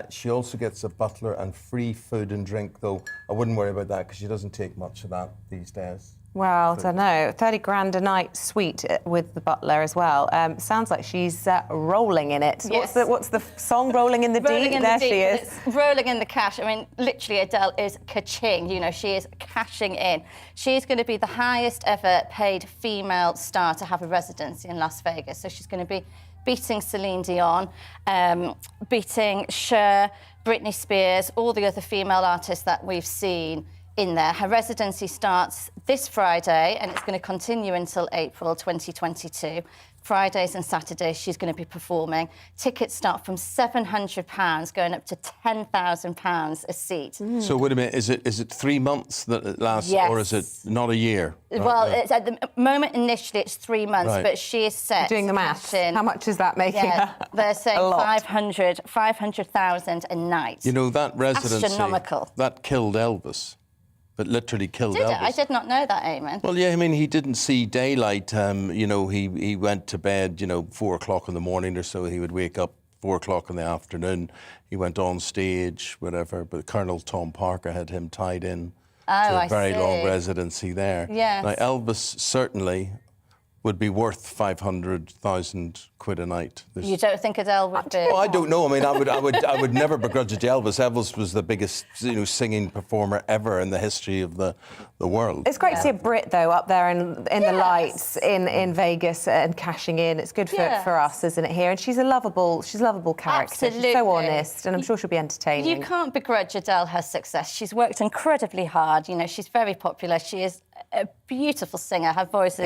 She also gets a butler and free food and drink, though I wouldn't worry about that because she doesn't take much of that these days. Well, I don't know. 30 grand a night suite with the butler as well. Sounds like she's rolling in it. Yes. What's the song? Rolling in the Rolling deep? in There the deep, she is. It's rolling in the cash. I mean, literally, Adele is ka-ching. You know, she is cashing in. She's going to be the highest ever paid female star to have a residency in Las Vegas. So she's going to be beating Celine Dion, beating Cher, Britney Spears, all the other female artists that we've seen in there. Her residency starts this Friday and it's going to continue until April 2022. Fridays and Saturdays she's going to be performing. Tickets start from £700 going up to £10,000 a seat. So wait a minute, is it 3 months that it lasts, Yes. or is it not a year? Well, it's at the moment initially it's 3 months, Right. but she is set. Doing the maths. How much is that making? Yeah, they're saying A lot. 500,000 a night. You know, that residency, Astronomical. that killed Elvis. It literally killed Did it? Elvis. I did not know that, Eamonn. Well, yeah, I mean, he didn't see daylight. You know, he went to bed, 4 o'clock in the morning or so. He would wake up 4 o'clock in the afternoon. He went on stage, whatever. But Colonel Tom Parker had him tied in to a very long residency there. Yes. Now, Elvis certainly would be worth 500,000 quid a night. You don't think Adele would be? Oh, I don't know. I mean, I would never begrudge it to Elvis. Elvis was the biggest, singing performer ever in the history of the world. It's great to see a Brit, though, up there in the lights in Vegas and cashing in. It's good for us, isn't it, here? And she's a lovable character. Absolutely. She's so honest, and I'm sure she'll be entertaining. You can't begrudge Adele her success. She's worked incredibly hard. You know, she's very popular. She is a beautiful singer. Her voice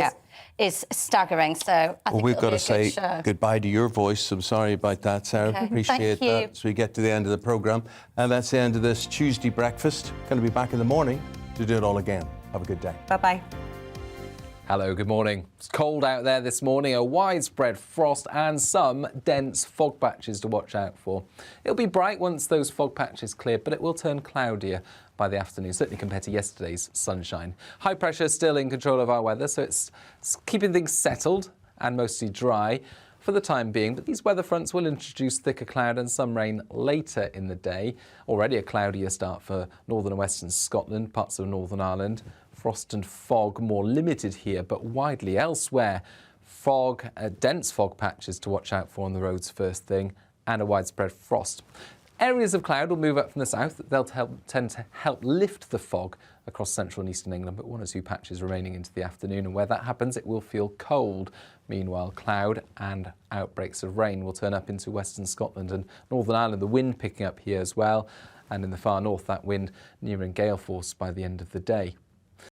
is staggering. So I think We've it'll got be to a good say show. goodbye to your voice. I'm sorry about that, Sarah. Okay. Appreciate Thank you. that. So we get to the end of the programme. And that's the end of this Tuesday breakfast. Going to be back in the morning to do it all again. Have a good day. Bye-bye. Hello, good morning. It's cold out there this morning, a widespread frost and some dense fog patches to watch out for. It'll be bright once those fog patches clear, but it will turn cloudier by the afternoon, certainly compared to yesterday's sunshine. High pressure still in control of our weather, so it's keeping things settled and mostly dry for the time being, but these weather fronts will introduce thicker cloud and some rain later in the day. Already a cloudier start for northern and western Scotland, parts of Northern Ireland. Frost and fog more limited here, but widely elsewhere. Fog, dense fog patches to watch out for on the roads first thing, and a widespread frost. Areas of cloud will move up from the south. They'll tend to help lift the fog across central and eastern England, but 1 or 2 patches remaining into the afternoon. And where that happens, it will feel cold. Meanwhile, cloud and outbreaks of rain will turn up into western Scotland and Northern Ireland. The wind picking up here as well. And in the far north, that wind nearing gale force by the end of the day.